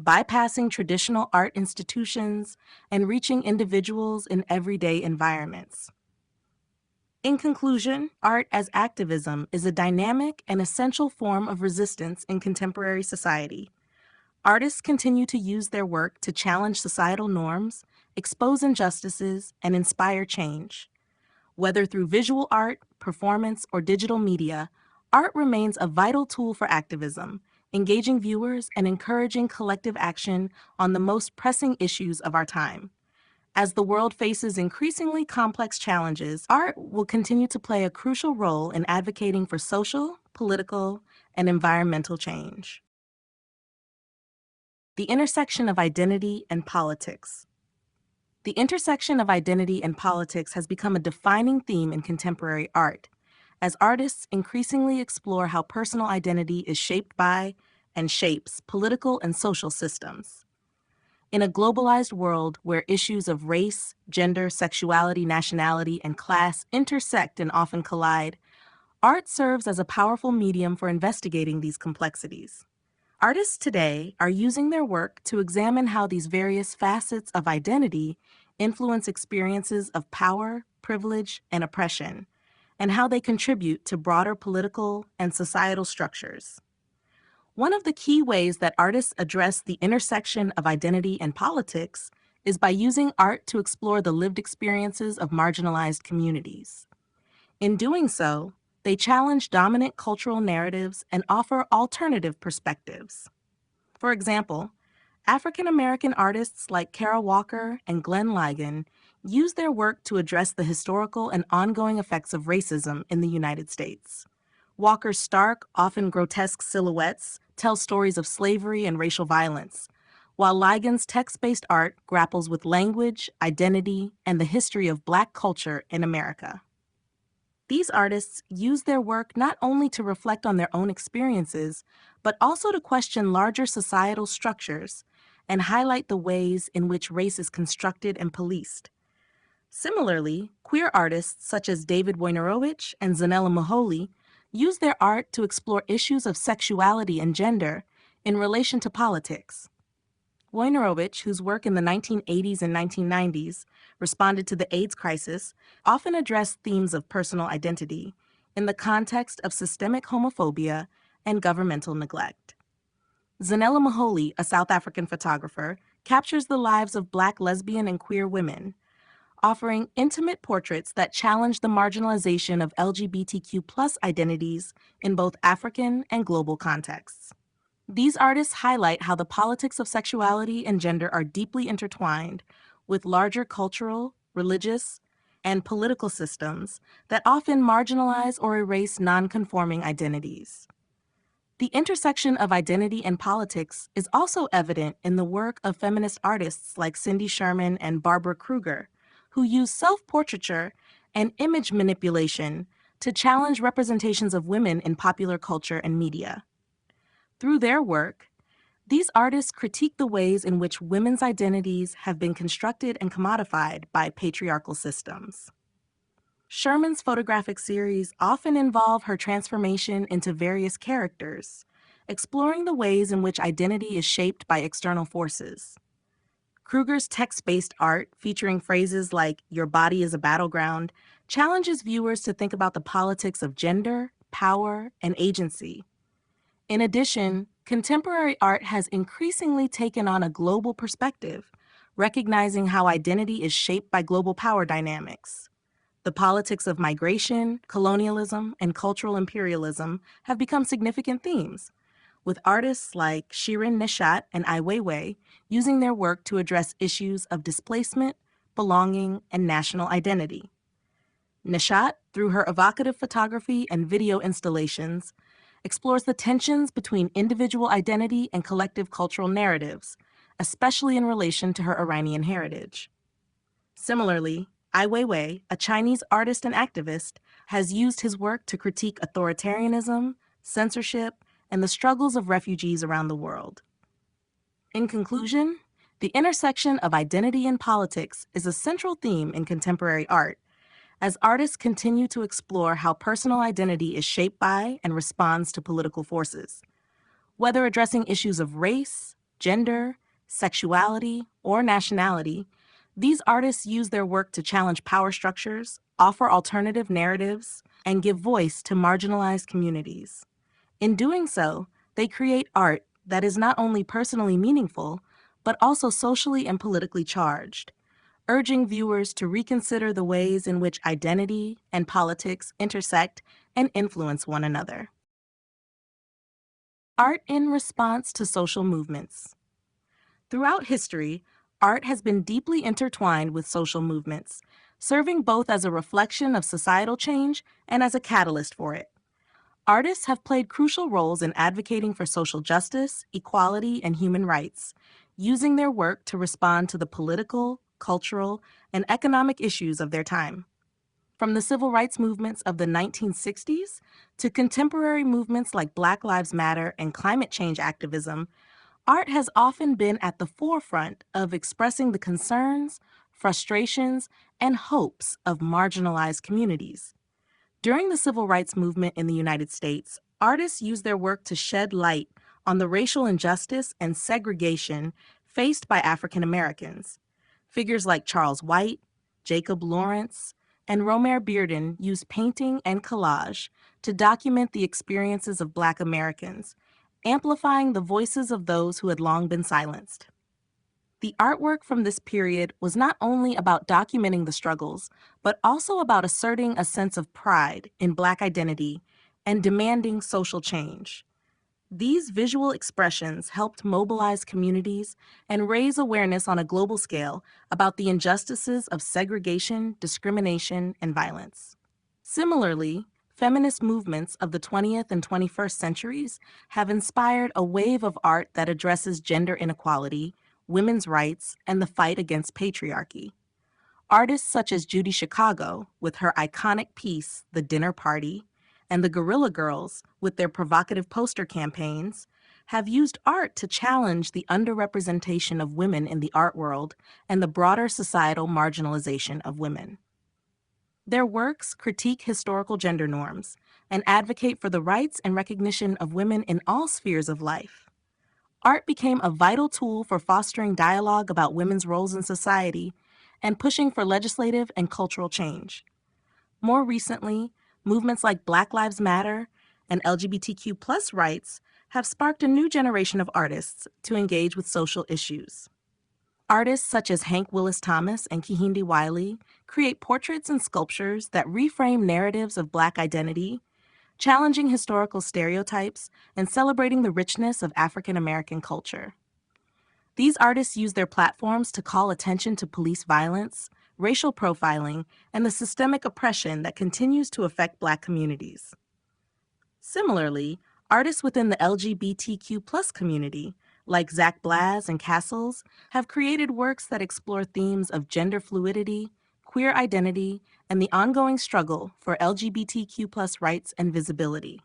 bypassing traditional art institutions and reaching individuals in everyday environments. In conclusion, art as activism is a dynamic and essential form of resistance in contemporary society. Artists continue to use their work to challenge societal norms, expose injustices, and inspire change. Whether through visual art, performance, or digital media, art remains a vital tool for activism, engaging viewers and encouraging collective action on the most pressing issues of our time. As the world faces increasingly complex challenges, art will continue to play a crucial role in advocating for social, political, and environmental change. The intersection of identity and politics. The intersection of identity and politics has become a defining theme in contemporary art, as artists increasingly explore how personal identity is shaped by and shapes political and social systems. In a globalized world where issues of race, gender, sexuality, nationality, and class intersect and often collide, art serves as a powerful medium for investigating these complexities. Artists today are using their work to examine how these various facets of identity influence experiences of power, privilege, and oppression, and how they contribute to broader political and societal structures. One of the key ways that artists address the intersection of identity and politics is by using art to explore the lived experiences of marginalized communities. In doing so, they challenge dominant cultural narratives and offer alternative perspectives. For example, African American artists like Kara Walker and Glenn Ligon use their work to address the historical and ongoing effects of racism in the United States. Walker's stark, often grotesque silhouettes tell stories of slavery and racial violence, while Ligon's text-based art grapples with language, identity, and the history of Black culture in America. These artists use their work not only to reflect on their own experiences, but also to question larger societal structures and highlight the ways in which race is constructed and policed. Similarly, queer artists such as David Wojnarowicz and Zanella Moholy use their art to explore issues of sexuality and gender in relation to politics. Wojnarowicz, whose work in the 1980s and 1990s responded to the AIDS crisis, often addressed themes of personal identity in the context of systemic homophobia and governmental neglect. Zanella Moholy, a South African photographer, captures the lives of Black lesbian and queer women, offering intimate portraits that challenge the marginalization of LGBTQ+ identities in both African and global contexts. These artists highlight how the politics of sexuality and gender are deeply intertwined with larger cultural, religious, and political systems that often marginalize or erase nonconforming identities. The intersection of identity and politics is also evident in the work of feminist artists like Cindy Sherman and Barbara Kruger, who use self-portraiture and image manipulation to challenge representations of women in popular culture and media. Through their work, these artists critique the ways in which women's identities have been constructed and commodified by patriarchal systems. Sherman's photographic series often involve her transformation into various characters, exploring the ways in which identity is shaped by external forces. Kruger's text-based art, featuring phrases like "your body is a battleground," challenges viewers to think about the politics of gender, power, and agency. In addition, contemporary art has increasingly taken on a global perspective, recognizing how identity is shaped by global power dynamics. The politics of migration, colonialism, and cultural imperialism have become significant themes, with artists like Shirin Neshat and Ai Weiwei using their work to address issues of displacement, belonging, and national identity. Neshat, through her evocative photography and video installations, explores the tensions between individual identity and collective cultural narratives, especially in relation to her Iranian heritage. Similarly, Ai Weiwei, a Chinese artist and activist, has used his work to critique authoritarianism, censorship, and the struggles of refugees around the world. In conclusion, the intersection of identity and politics is a central theme in contemporary art, as artists continue to explore how personal identity is shaped by and responds to political forces. Whether addressing issues of race, gender, sexuality, or nationality, these artists use their work to challenge power structures, offer alternative narratives, and give voice to marginalized communities. In doing so, they create art that is not only personally meaningful, but also socially and politically charged, urging viewers to reconsider the ways in which identity and politics intersect and influence one another. Art in response to social movements. Throughout history, art has been deeply intertwined with social movements, serving both as a reflection of societal change and as a catalyst for it. Artists have played crucial roles in advocating for social justice, equality, and human rights, using their work to respond to the political, cultural, and economic issues of their time. From the civil rights movements of the 1960s to contemporary movements like Black Lives Matter and climate change activism, art has often been at the forefront of expressing the concerns, frustrations, and hopes of marginalized communities. During the civil rights movement in the United States, artists used their work to shed light on the racial injustice and segregation faced by African Americans. Figures like Charles White, Jacob Lawrence, and Romare Bearden used painting and collage to document the experiences of Black Americans, amplifying the voices of those who had long been silenced. The artwork from this period was not only about documenting the struggles, but also about asserting a sense of pride in Black identity and demanding social change. These visual expressions helped mobilize communities and raise awareness on a global scale about the injustices of segregation, discrimination, and violence. Similarly, feminist movements of the 20th and 21st centuries have inspired a wave of art that addresses gender inequality, women's rights, and the fight against patriarchy. Artists such as Judy Chicago, with her iconic piece, The Dinner Party, and the Guerrilla Girls, with their provocative poster campaigns, have used art to challenge the underrepresentation of women in the art world and the broader societal marginalization of women. Their works critique historical gender norms and advocate for the rights and recognition of women in all spheres of life. Art became a vital tool for fostering dialogue about women's roles in society and pushing for legislative and cultural change. More recently, movements like Black Lives Matter and LGBTQ+ rights have sparked a new generation of artists to engage with social issues. Artists such as Hank Willis Thomas and Kehinde Wiley create portraits and sculptures that reframe narratives of Black identity, challenging historical stereotypes and celebrating the richness of African American culture. These artists use their platforms to call attention to police violence, racial profiling, and the systemic oppression that continues to affect Black communities. Similarly, artists within the LGBTQ+ community, like Zach Blaz and Castles, have created works that explore themes of gender fluidity, queer identity, and the ongoing struggle for LGBTQ+ rights and visibility.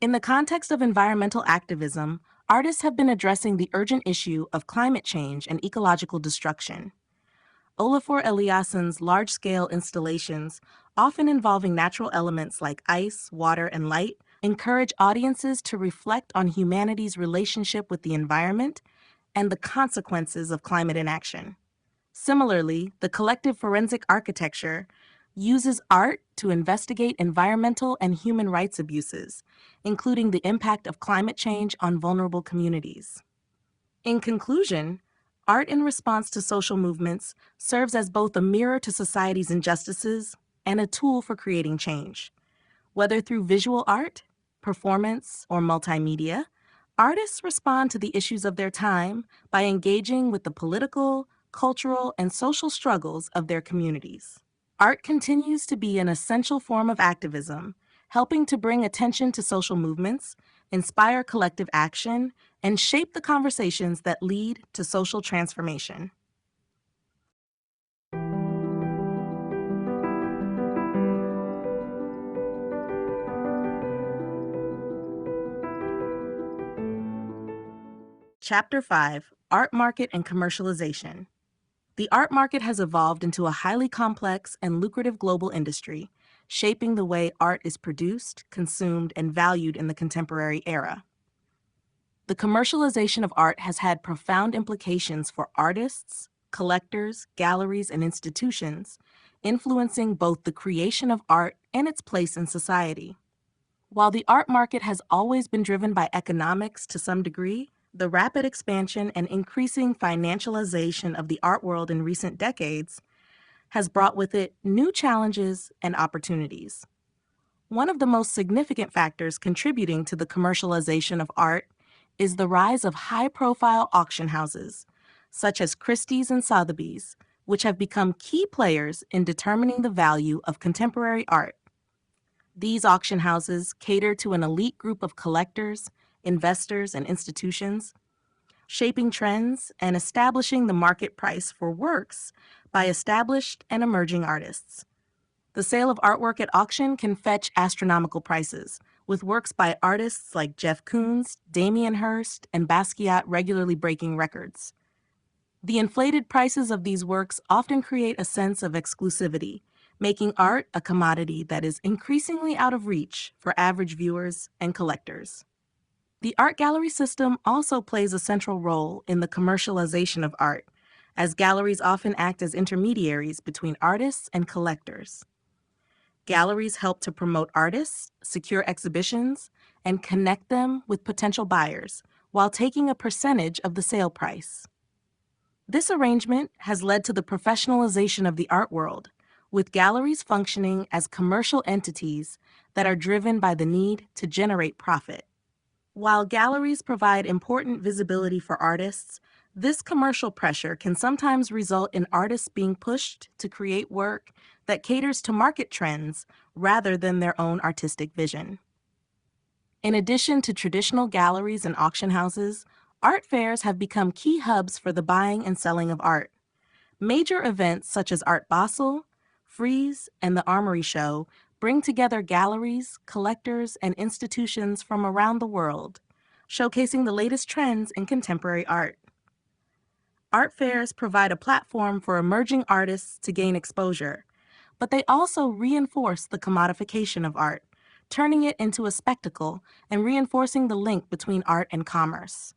In the context of environmental activism, artists have been addressing the urgent issue of climate change and ecological destruction. Olafur Eliasson's large-scale installations, often involving natural elements like ice, water, and light, encourage audiences to reflect on humanity's relationship with the environment and the consequences of climate inaction. Similarly, the collective forensic architecture uses art to investigate environmental and human rights abuses, including the impact of climate change on vulnerable communities. In conclusion, art in response to social movements serves as both a mirror to society's injustices and a tool for creating change. Whether through visual art, performance, or multimedia, artists respond to the issues of their time by engaging with the political, cultural, and social struggles of their communities. Art continues to be an essential form of activism, helping to bring attention to social movements, inspire collective action, and shape the conversations that lead to social transformation. Chapter 5: Art Market and Commercialization. The art market has evolved into a highly complex and lucrative global industry, shaping the way art is produced, consumed, and valued in the contemporary era. The commercialization of art has had profound implications for artists, collectors, galleries, and institutions, influencing both the creation of art and its place in society. While the art market has always been driven by economics to some degree, the rapid expansion and increasing financialization of the art world in recent decades has brought with it new challenges and opportunities. One of the most significant factors contributing to the commercialization of art is the rise of high-profile auction houses, such as Christie's and Sotheby's, which have become key players in determining the value of contemporary art. These auction houses cater to an elite group of collectors, investors, and institutions, shaping trends and establishing the market price for works by established and emerging artists. The sale of artwork at auction can fetch astronomical prices, with works by artists like Jeff Koons, Damien Hirst, and Basquiat regularly breaking records. The inflated prices of these works often create a sense of exclusivity, making art a commodity that is increasingly out of reach for average viewers and collectors. The art gallery system also plays a central role in the commercialization of art, as galleries often act as intermediaries between artists and collectors. Galleries help to promote artists, secure exhibitions, and connect them with potential buyers, while taking a percentage of the sale price. This arrangement has led to the professionalization of the art world, with galleries functioning as commercial entities that are driven by the need to generate profit. While galleries provide important visibility for artists, this commercial pressure can sometimes result in artists being pushed to create work that caters to market trends rather than their own artistic vision. In addition to traditional galleries and auction houses, art fairs have become key hubs for the buying and selling of art. Major events such as Art Basel, Frieze, and the Armory Show bring together galleries, collectors, and institutions from around the world, showcasing the latest trends in contemporary art. Art fairs provide a platform for emerging artists to gain exposure, but they also reinforce the commodification of art, turning it into a spectacle and reinforcing the link between art and commerce.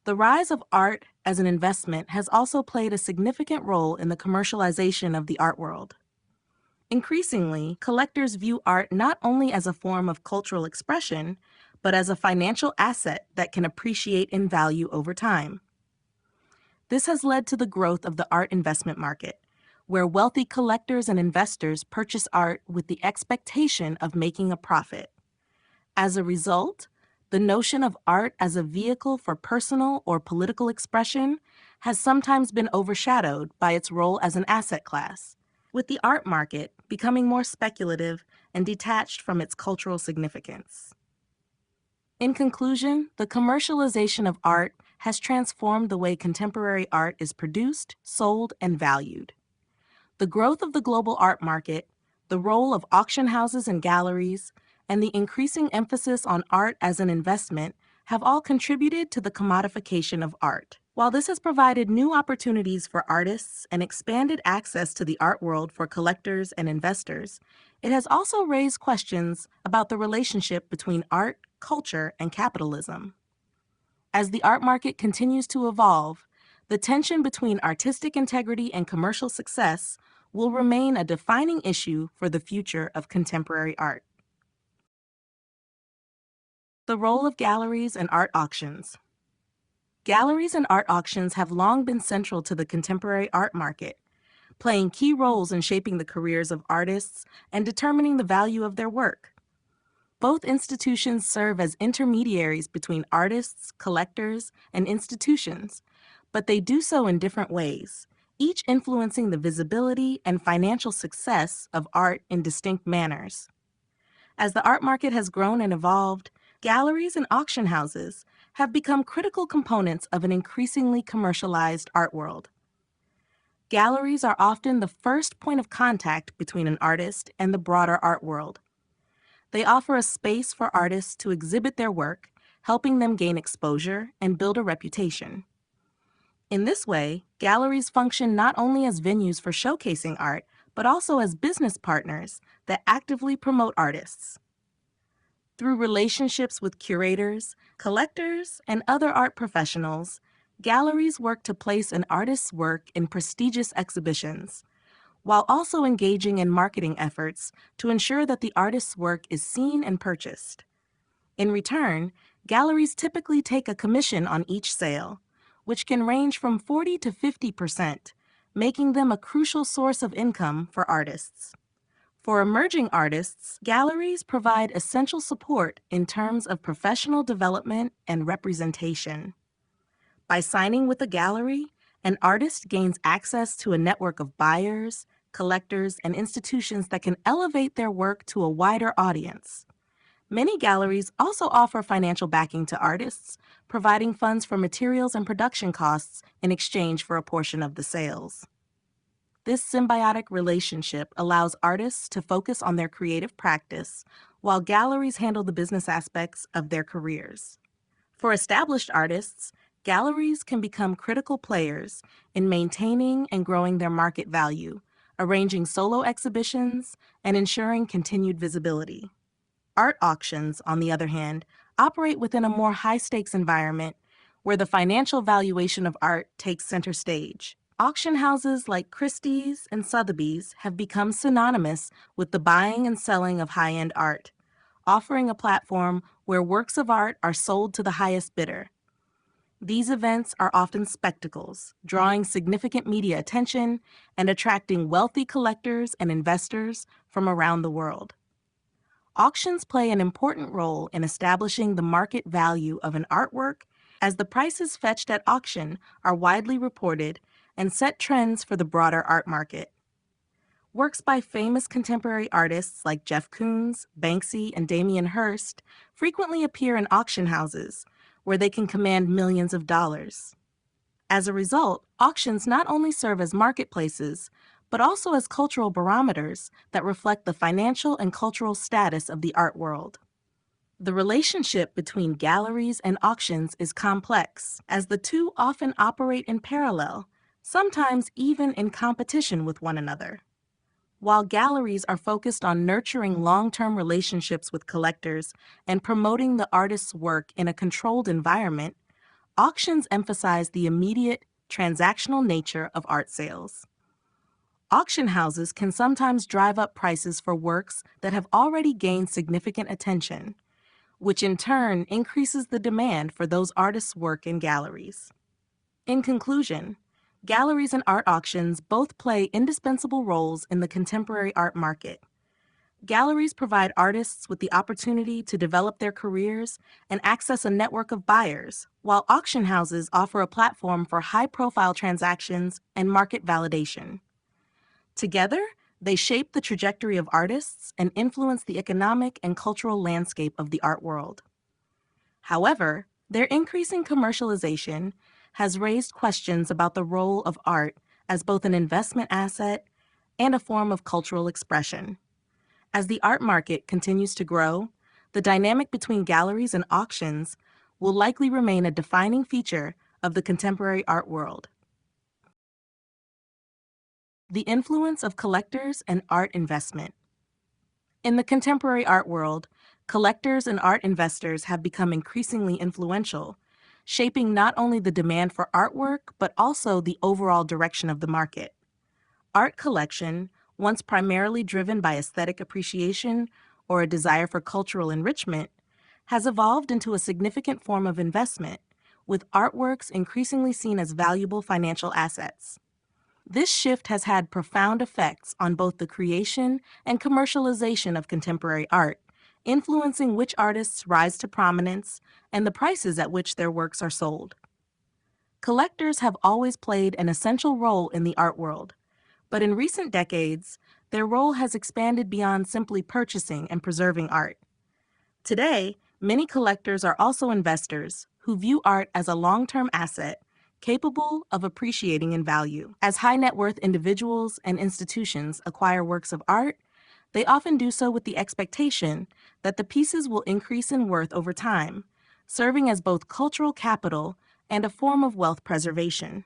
The rise of art as an investment has also played a significant role in the commercialization of the art world. Increasingly, collectors view art not only as a form of cultural expression, but as a financial asset that can appreciate in value over time. This has led to the growth of the art investment market, where wealthy collectors and investors purchase art with the expectation of making a profit. As a result, the notion of art as a vehicle for personal or political expression has sometimes been overshadowed by its role as an asset class, with the art market becoming more speculative and detached from its cultural significance. In conclusion, the commercialization of art has transformed the way contemporary art is produced, sold, and valued. The growth of the global art market, the role of auction houses and galleries, and the increasing emphasis on art as an investment have all contributed to the commodification of art. While this has provided new opportunities for artists and expanded access to the art world for collectors and investors, it has also raised questions about the relationship between art, culture, and capitalism. As the art market continues to evolve, the tension between artistic integrity and commercial success will remain a defining issue for the future of contemporary art. The role of galleries and art auctions. Galleries and art auctions have long been central to the contemporary art market, playing key roles in shaping the careers of artists and determining the value of their work. Both institutions serve as intermediaries between artists, collectors, and institutions, but they do so in different ways, each influencing the visibility and financial success of art in distinct manners. As the art market has grown and evolved, galleries and auction houses have become critical components of an increasingly commercialized art world. Galleries are often the first point of contact between an artist and the broader art world. They offer a space for artists to exhibit their work, helping them gain exposure and build a reputation. In this way, galleries function not only as venues for showcasing art, but also as business partners that actively promote artists. Through relationships with curators, collectors, and other art professionals, galleries work to place an artist's work in prestigious exhibitions, while also engaging in marketing efforts to ensure that the artist's work is seen and purchased. In return, galleries typically take a commission on each sale, which can range from 40 to 50%, making them a crucial source of income for artists. For emerging artists, galleries provide essential support in terms of professional development and representation. By signing with a gallery, an artist gains access to a network of buyers, collectors, and institutions that can elevate their work to a wider audience. Many galleries also offer financial backing to artists, providing funds for materials and production costs in exchange for a portion of the sales. This symbiotic relationship allows artists to focus on their creative practice, while galleries handle the business aspects of their careers. For established artists, galleries can become critical players in maintaining and growing their market value, arranging solo exhibitions, and ensuring continued visibility. Art auctions, on the other hand, operate within a more high-stakes environment where the financial valuation of art takes center stage. Auction houses like Christie's and Sotheby's have become synonymous with the buying and selling of high-end art, offering a platform where works of art are sold to the highest bidder. These events are often spectacles, drawing significant media attention and attracting wealthy collectors and investors from around the world. Auctions play an important role in establishing the market value of an artwork, as the prices fetched at auction are widely reported and set trends for the broader art market. Works by famous contemporary artists like Jeff Koons, Banksy, and Damien Hirst frequently appear in auction houses, where they can command millions of dollars. As a result, auctions not only serve as marketplaces, but also as cultural barometers that reflect the financial and cultural status of the art world. The relationship between galleries and auctions is complex, as the two often operate in parallel, sometimes even in competition with one another. While galleries are focused on nurturing long-term relationships with collectors and promoting the artist's work in a controlled environment, auctions emphasize the immediate, transactional nature of art sales. Auction houses can sometimes drive up prices for works that have already gained significant attention, which in turn increases the demand for those artists' work in galleries. In conclusion, galleries and art auctions both play indispensable roles in the contemporary art market. Galleries provide artists with the opportunity to develop their careers and access a network of buyers, while auction houses offer a platform for high-profile transactions and market validation. Together, they shape the trajectory of artists and influence the economic and cultural landscape of the art world. However, their increasing commercialization has raised questions about the role of art as both an investment asset and a form of cultural expression. As the art market continues to grow, the dynamic between galleries and auctions will likely remain a defining feature of the contemporary art world. The influence of collectors and art investment. In the contemporary art world, collectors and art investors have become increasingly influential, shaping not only the demand for artwork but also the overall direction of the market. Art collection, once primarily driven by aesthetic appreciation or a desire for cultural enrichment, has evolved into a significant form of investment, with artworks increasingly seen as valuable financial assets. This shift has had profound effects on both the creation and commercialization of contemporary art, influencing which artists rise to prominence and the prices at which their works are sold. Collectors have always played an essential role in the art world, but in recent decades, their role has expanded beyond simply purchasing and preserving art. Today, many collectors are also investors who view art as a long-term asset capable of appreciating in value. As high-net-worth individuals and institutions acquire works of art, they often do so with the expectation that the pieces will increase in worth over time, serving as both cultural capital and a form of wealth preservation.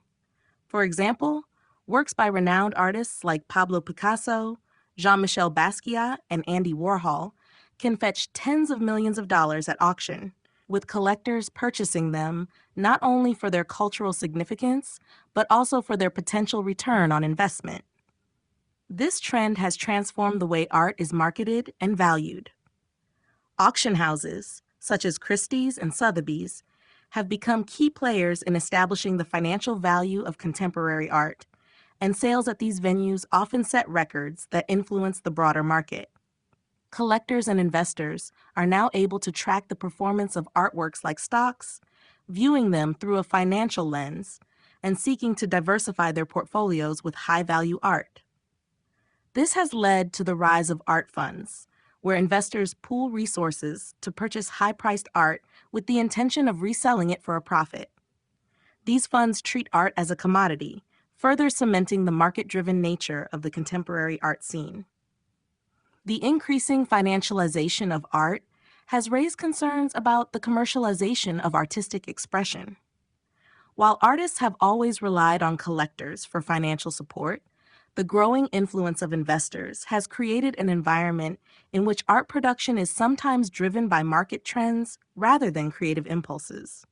For example, works by renowned artists like Pablo Picasso, Jean-Michel Basquiat, and Andy Warhol can fetch tens of millions of dollars at auction, with collectors purchasing them not only for their cultural significance, but also for their potential return on investment. This trend has transformed the way art is marketed and valued. Auction houses, such as Christie's and Sotheby's, have become key players in establishing the financial value of contemporary art, and sales at these venues often set records that influence the broader market. Collectors and investors are now able to track the performance of artworks like stocks, viewing them through a financial lens, and seeking to diversify their portfolios with high-value art. This has led to the rise of art funds, where investors pool resources to purchase high-priced art with the intention of reselling it for a profit. These funds treat art as a commodity, further cementing the market-driven nature of the contemporary art scene. The increasing financialization of art has raised concerns about the commercialization of artistic expression. While artists have always relied on collectors for financial support, the growing influence of investors has created an environment in which art production is sometimes driven by market trends rather than creative impulses.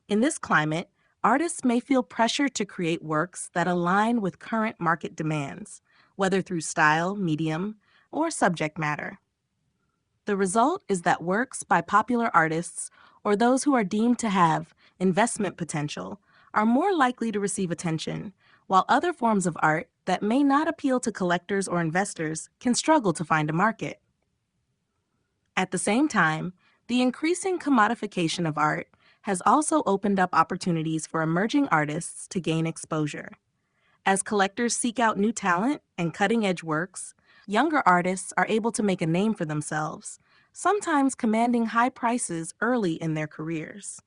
In this climate, artists may feel pressure to create works that align with current market demands, whether through style, medium, or subject matter. The result is that works by popular artists or those who are deemed to have investment potential are more likely to receive attention, while other forms of art that may not appeal to collectors or investors can struggle to find a market. At the same time, the increasing commodification of art has also opened up opportunities for emerging artists to gain exposure. As collectors seek out new talent and cutting-edge works, younger artists are able to make a name for themselves, sometimes commanding high prices early in their careers.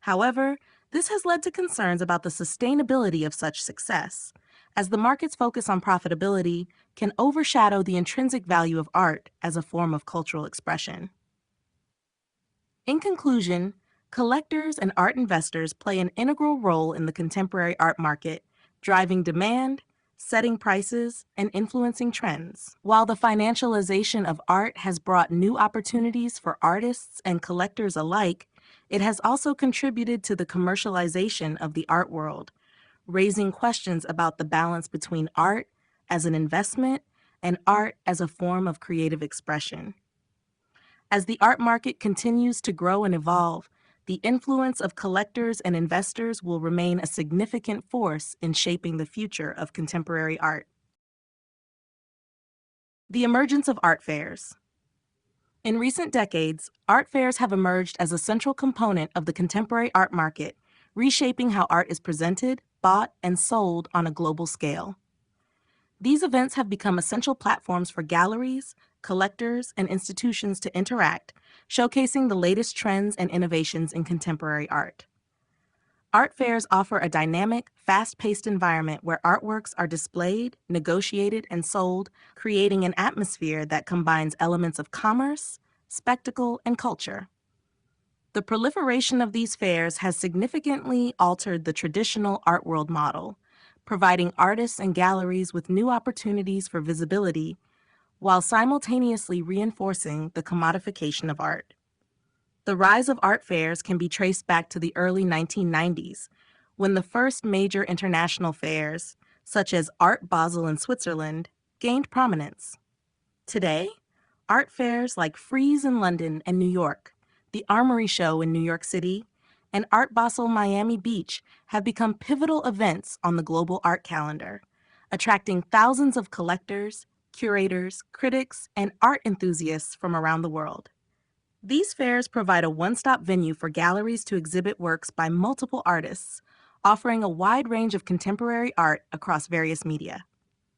However, This has led to concerns about the sustainability of such success, as the market's focus on profitability can overshadow the intrinsic value of art as a form of cultural expression. In conclusion, collectors and art investors play an integral role in the contemporary art market, driving demand, setting prices, and influencing trends. While the financialization of art has brought new opportunities for artists and collectors alike, it has also contributed to the commercialization of the art world, raising questions about the balance between art as an investment and art as a form of creative expression. As the art market continues to grow and evolve, the influence of collectors and investors will remain a significant force in shaping the future of contemporary art. The emergence of art fairs. In recent decades, art fairs have emerged as a central component of the contemporary art market, reshaping how art is presented, bought, and sold on a global scale. These events have become essential platforms for galleries, collectors, and institutions to interact, showcasing the latest trends and innovations in contemporary art. Art fairs offer a dynamic, fast-paced environment where artworks are displayed, negotiated, and sold, creating an atmosphere that combines elements of commerce, spectacle, and culture. The proliferation of these fairs has significantly altered the traditional art world model, providing artists and galleries with new opportunities for visibility while simultaneously reinforcing the commodification of art. The rise of art fairs can be traced back to the early 1990s, when the first major international fairs, such as Art Basel in Switzerland, gained prominence. Today, art fairs like Frieze in London and New York, the Armory Show in New York City, and Art Basel Miami Beach have become pivotal events on the global art calendar, attracting thousands of collectors, curators, critics, and art enthusiasts from around the world. These fairs provide a one-stop venue for galleries to exhibit works by multiple artists, offering a wide range of contemporary art across various media.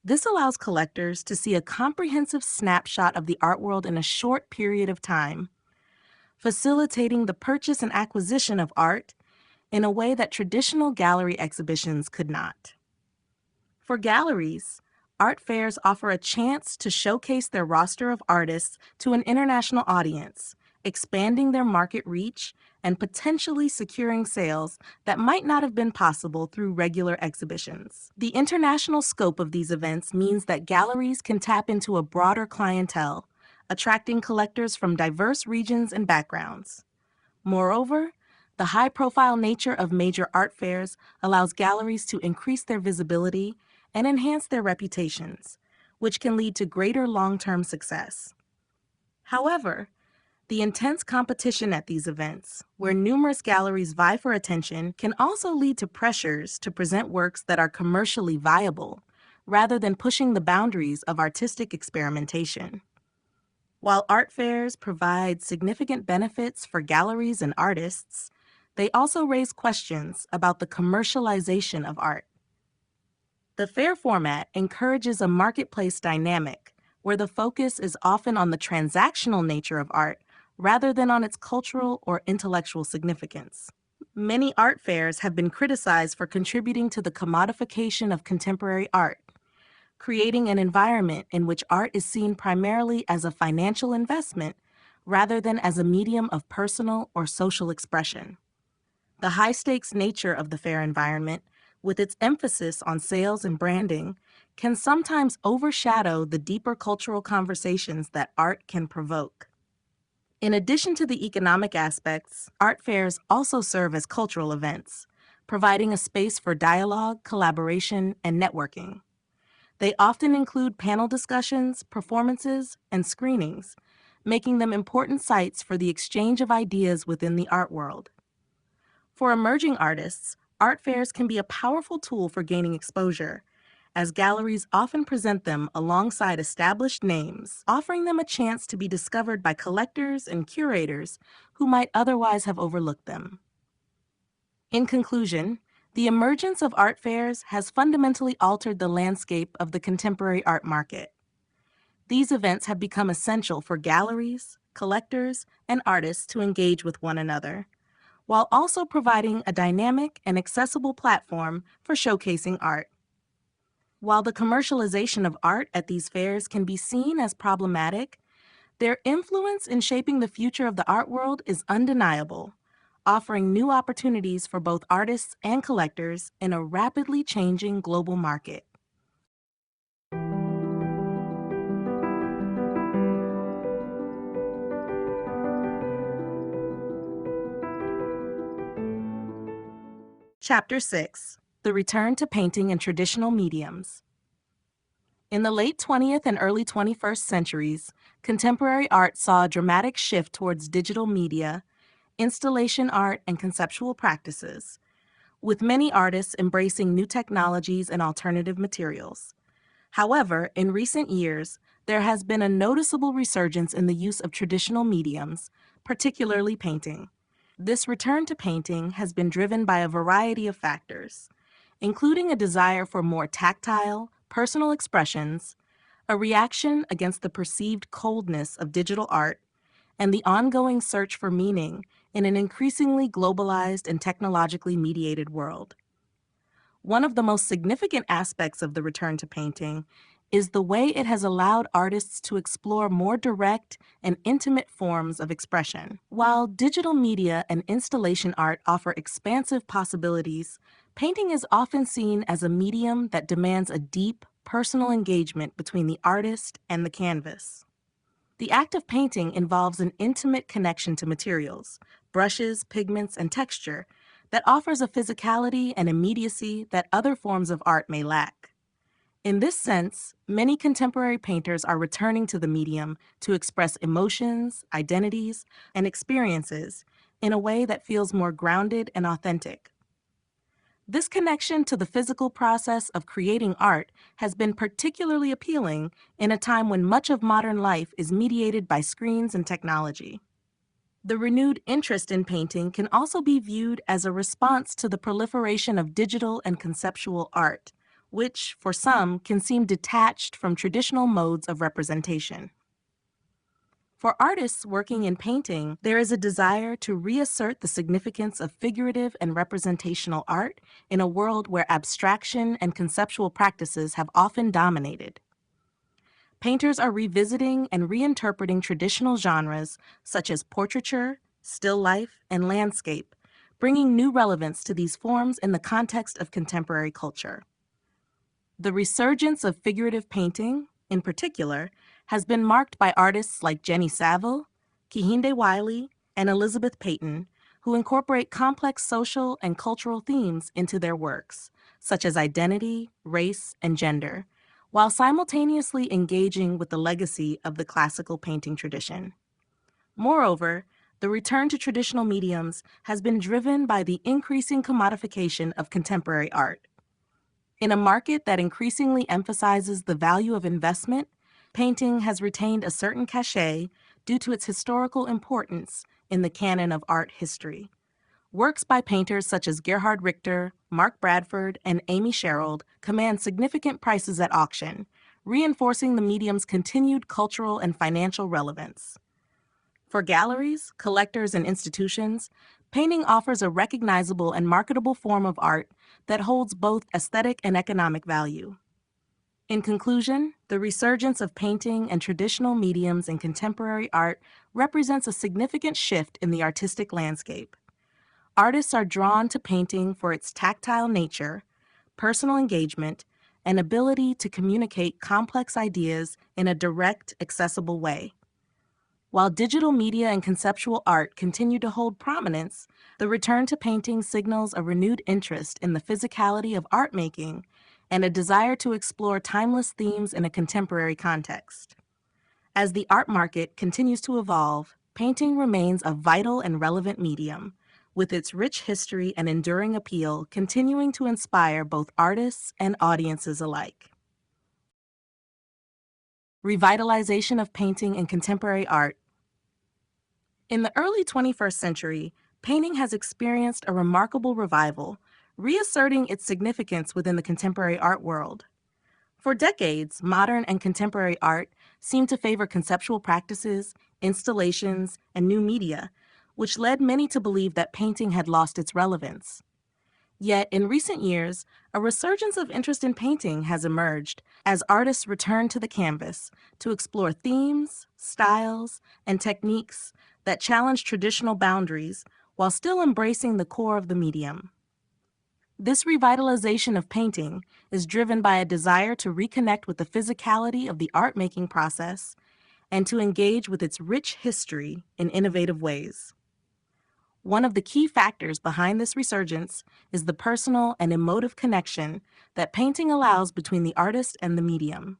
This allows collectors to see a comprehensive snapshot of the art world in a short period of time, facilitating the purchase and acquisition of art in a way that traditional gallery exhibitions could not. For galleries, art fairs offer a chance to showcase their roster of artists to an international audience, expanding their market reach and potentially securing sales that might not have been possible through regular exhibitions. The international scope of these events means that galleries can tap into a broader clientele, attracting collectors from diverse regions and backgrounds. Moreover, the high-profile nature of major art fairs allows galleries to increase their visibility and enhance their reputations, which can lead to greater long-term success. However, the intense competition at these events, where numerous galleries vie for attention, can also lead to pressures to present works that are commercially viable, rather than pushing the boundaries of artistic experimentation. While art fairs provide significant benefits for galleries and artists, they also raise questions about the commercialization of art. The fair format encourages a marketplace dynamic where the focus is often on the transactional nature of art rather than on its cultural or intellectual significance. Many art fairs have been criticized for contributing to the commodification of contemporary art, creating an environment in which art is seen primarily as a financial investment rather than as a medium of personal or social expression. The high-stakes nature of the fair environment, with its emphasis on sales and branding, can sometimes overshadow the deeper cultural conversations that art can provoke. In addition to the economic aspects, art fairs also serve as cultural events, providing a space for dialogue, collaboration, and networking. They often include panel discussions, performances, and screenings, making them important sites for the exchange of ideas within the art world. For emerging artists, art fairs can be a powerful tool for gaining exposure, as galleries often present them alongside established names, offering them a chance to be discovered by collectors and curators who might otherwise have overlooked them. In conclusion, the emergence of art fairs has fundamentally altered the landscape of the contemporary art market. These events have become essential for galleries, collectors, and artists to engage with one another, while also providing a dynamic and accessible platform for showcasing art. While the commercialization of art at these fairs can be seen as problematic, their influence in shaping the future of the art world is undeniable, offering new opportunities for both artists and collectors in a rapidly changing global market. Chapter 6: The Return to Painting and Traditional Mediums. In the late 20th and early 21st centuries, contemporary art saw a dramatic shift towards digital media, installation art, and conceptual practices, with many artists embracing new technologies and alternative materials. However, in recent years, there has been a noticeable resurgence in the use of traditional mediums, particularly painting. This return to painting has been driven by a variety of factors, including a desire for more tactile, personal expressions, a reaction against the perceived coldness of digital art, and the ongoing search for meaning in an increasingly globalized and technologically mediated world. One of the most significant aspects of the return to painting is the way it has allowed artists to explore more direct and intimate forms of expression. While digital media and installation art offer expansive possibilities, painting is often seen as a medium that demands a deep, personal engagement between the artist and the canvas. The act of painting involves an intimate connection to materials, brushes, pigments, and texture that offers a physicality and immediacy that other forms of art may lack. In this sense, many contemporary painters are returning to the medium to express emotions, identities, and experiences in a way that feels more grounded and authentic. This connection to the physical process of creating art has been particularly appealing in a time when much of modern life is mediated by screens and technology. The renewed interest in painting can also be viewed as a response to the proliferation of digital and conceptual art, which, for some, can seem detached from traditional modes of representation. For artists working in painting, there is a desire to reassert the significance of figurative and representational art in a world where abstraction and conceptual practices have often dominated. Painters are revisiting and reinterpreting traditional genres such as portraiture, still life, and landscape, bringing new relevance to these forms in the context of contemporary culture. The resurgence of figurative painting, in particular, has been marked by artists like Jenny Saville, Kehinde Wiley, and Elizabeth Peyton, who incorporate complex social and cultural themes into their works, such as identity, race, and gender, while simultaneously engaging with the legacy of the classical painting tradition. Moreover, the return to traditional mediums has been driven by the increasing commodification of contemporary art. In a market that increasingly emphasizes the value of investment, painting has retained a certain cachet due to its historical importance in the canon of art history. Works by painters such as Gerhard Richter, Mark Bradford, and Amy Sherald command significant prices at auction, reinforcing the medium's continued cultural and financial relevance. For galleries, collectors, and institutions, painting offers a recognizable and marketable form of art that holds both aesthetic and economic value. In conclusion, the resurgence of painting and traditional mediums in contemporary art represents a significant shift in the artistic landscape. Artists are drawn to painting for its tactile nature, personal engagement, and ability to communicate complex ideas in a direct, accessible way. While digital media and conceptual art continue to hold prominence, the return to painting signals a renewed interest in the physicality of art making and a desire to explore timeless themes in a contemporary context. As the art market continues to evolve, painting remains a vital and relevant medium, with its rich history and enduring appeal continuing to inspire both artists and audiences alike. Revitalization of painting in contemporary art. In the early 21st century, painting has experienced a remarkable revival, reasserting its significance within the contemporary art world. For decades, modern and contemporary art seemed to favor conceptual practices, installations, and new media, which led many to believe that painting had lost its relevance. Yet, in recent years, a resurgence of interest in painting has emerged as artists return to the canvas to explore themes, styles, and techniques that challenge traditional boundaries while still embracing the core of the medium. This revitalization of painting is driven by a desire to reconnect with the physicality of the art-making process and to engage with its rich history in innovative ways. One of the key factors behind this resurgence is the personal and emotive connection that painting allows between the artist and the medium.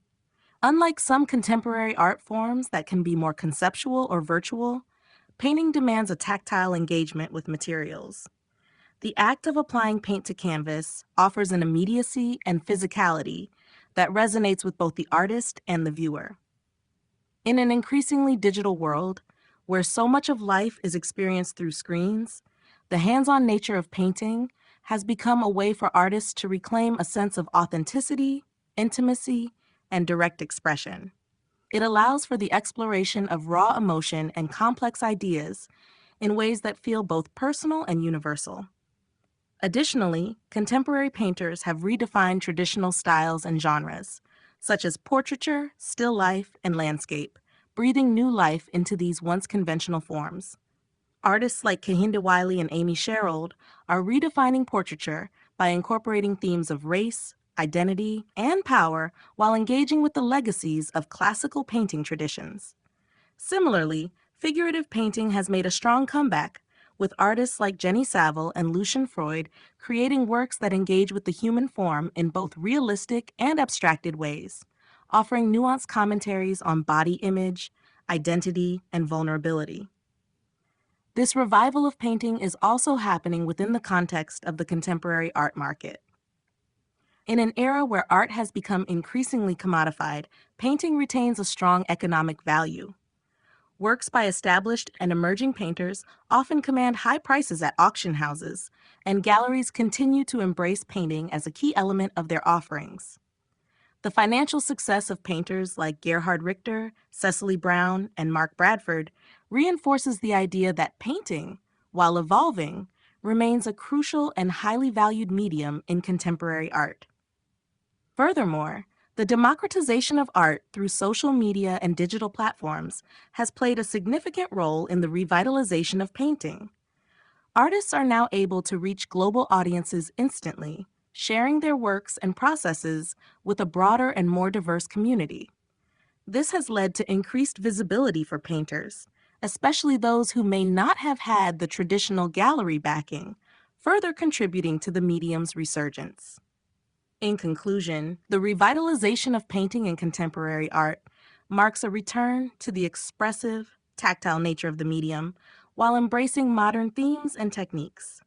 Unlike some contemporary art forms that can be more conceptual or virtual, painting demands a tactile engagement with materials. The act of applying paint to canvas offers an immediacy and physicality that resonates with both the artist and the viewer. In an increasingly digital world, where so much of life is experienced through screens, the hands-on nature of painting has become a way for artists to reclaim a sense of authenticity, intimacy, and direct expression. It allows for the exploration of raw emotion and complex ideas in ways that feel both personal and universal. Additionally, contemporary painters have redefined traditional styles and genres, such as portraiture, still life, and landscape, breathing new life into these once conventional forms. Artists like Kehinde Wiley and Amy Sherald are redefining portraiture by incorporating themes of race, identity, and power while engaging with the legacies of classical painting traditions. Similarly, figurative painting has made a strong comeback, with artists like Jenny Saville and Lucian Freud creating works that engage with the human form in both realistic and abstracted ways, offering nuanced commentaries on body image, identity, and vulnerability. This revival of painting is also happening within the context of the contemporary art market. In an era where art has become increasingly commodified, painting retains a strong economic value. Works by established and emerging painters often command high prices at auction houses, and galleries continue to embrace painting as a key element of their offerings. The financial success of painters like Gerhard Richter, Cecily Brown, and Mark Bradford reinforces the idea that painting, while evolving, remains a crucial and highly valued medium in contemporary art. Furthermore, the democratization of art through social media and digital platforms has played a significant role in the revitalization of painting. Artists are now able to reach global audiences instantly, sharing their works and processes with a broader and more diverse community. This has led to increased visibility for painters, especially those who may not have had the traditional gallery backing, further contributing to the medium's resurgence. In conclusion, the revitalization of painting in contemporary art marks a return to the expressive, tactile nature of the medium while embracing modern themes and techniques.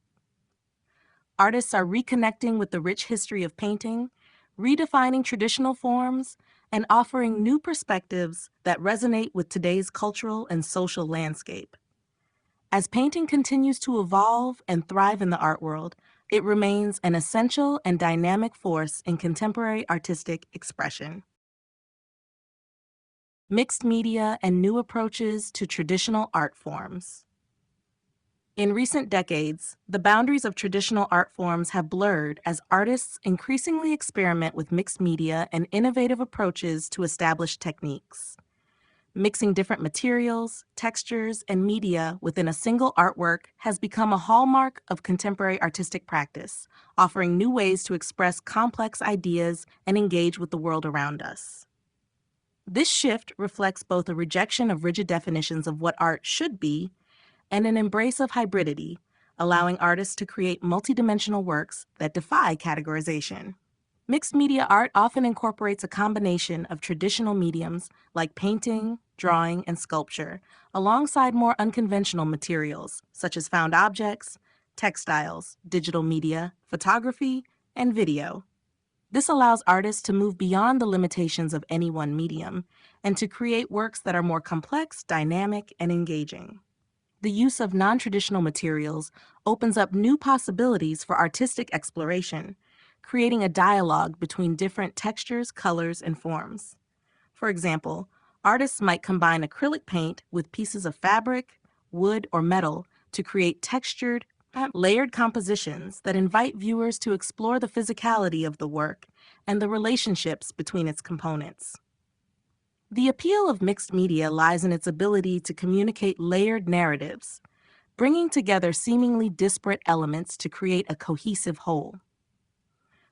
Artists are reconnecting with the rich history of painting, redefining traditional forms, and offering new perspectives that resonate with today's cultural and social landscape. As painting continues to evolve and thrive in the art world, it remains an essential and dynamic force in contemporary artistic expression. Mixed media and new approaches to traditional art forms. In recent decades, the boundaries of traditional art forms have blurred as artists increasingly experiment with mixed media and innovative approaches to established techniques. Mixing different materials, textures, and media within a single artwork has become a hallmark of contemporary artistic practice, offering new ways to express complex ideas and engage with the world around us. This shift reflects both a rejection of rigid definitions of what art should be and an embrace of hybridity, allowing artists to create multidimensional works that defy categorization. Mixed media art often incorporates a combination of traditional mediums like painting, drawing, and sculpture, alongside more unconventional materials such as found objects, textiles, digital media, photography, and video. This allows artists to move beyond the limitations of any one medium and to create works that are more complex, dynamic, and engaging. The use of non-traditional materials opens up new possibilities for artistic exploration, creating a dialogue between different textures, colors, and forms. For example, artists might combine acrylic paint with pieces of fabric, wood, or metal to create textured, layered compositions that invite viewers to explore the physicality of the work and the relationships between its components. The appeal of mixed media lies in its ability to communicate layered narratives, bringing together seemingly disparate elements to create a cohesive whole.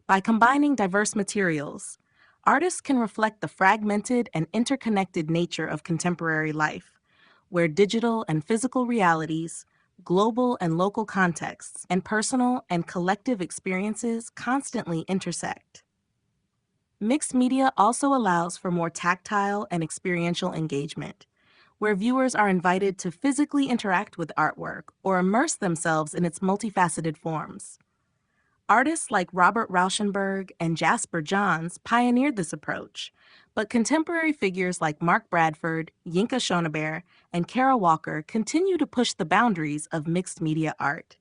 By combining diverse materials, artists can reflect the fragmented and interconnected nature of contemporary life, where digital and physical realities, global and local contexts, and personal and collective experiences constantly intersect. Mixed media also allows for more tactile and experiential engagement, where viewers are invited to physically interact with artwork or immerse themselves in its multifaceted forms. Artists like Robert Rauschenberg and Jasper Johns pioneered this approach, but contemporary figures like Mark Bradford, Yinka Shonibare, and Kara Walker continue to push the boundaries of mixed media art,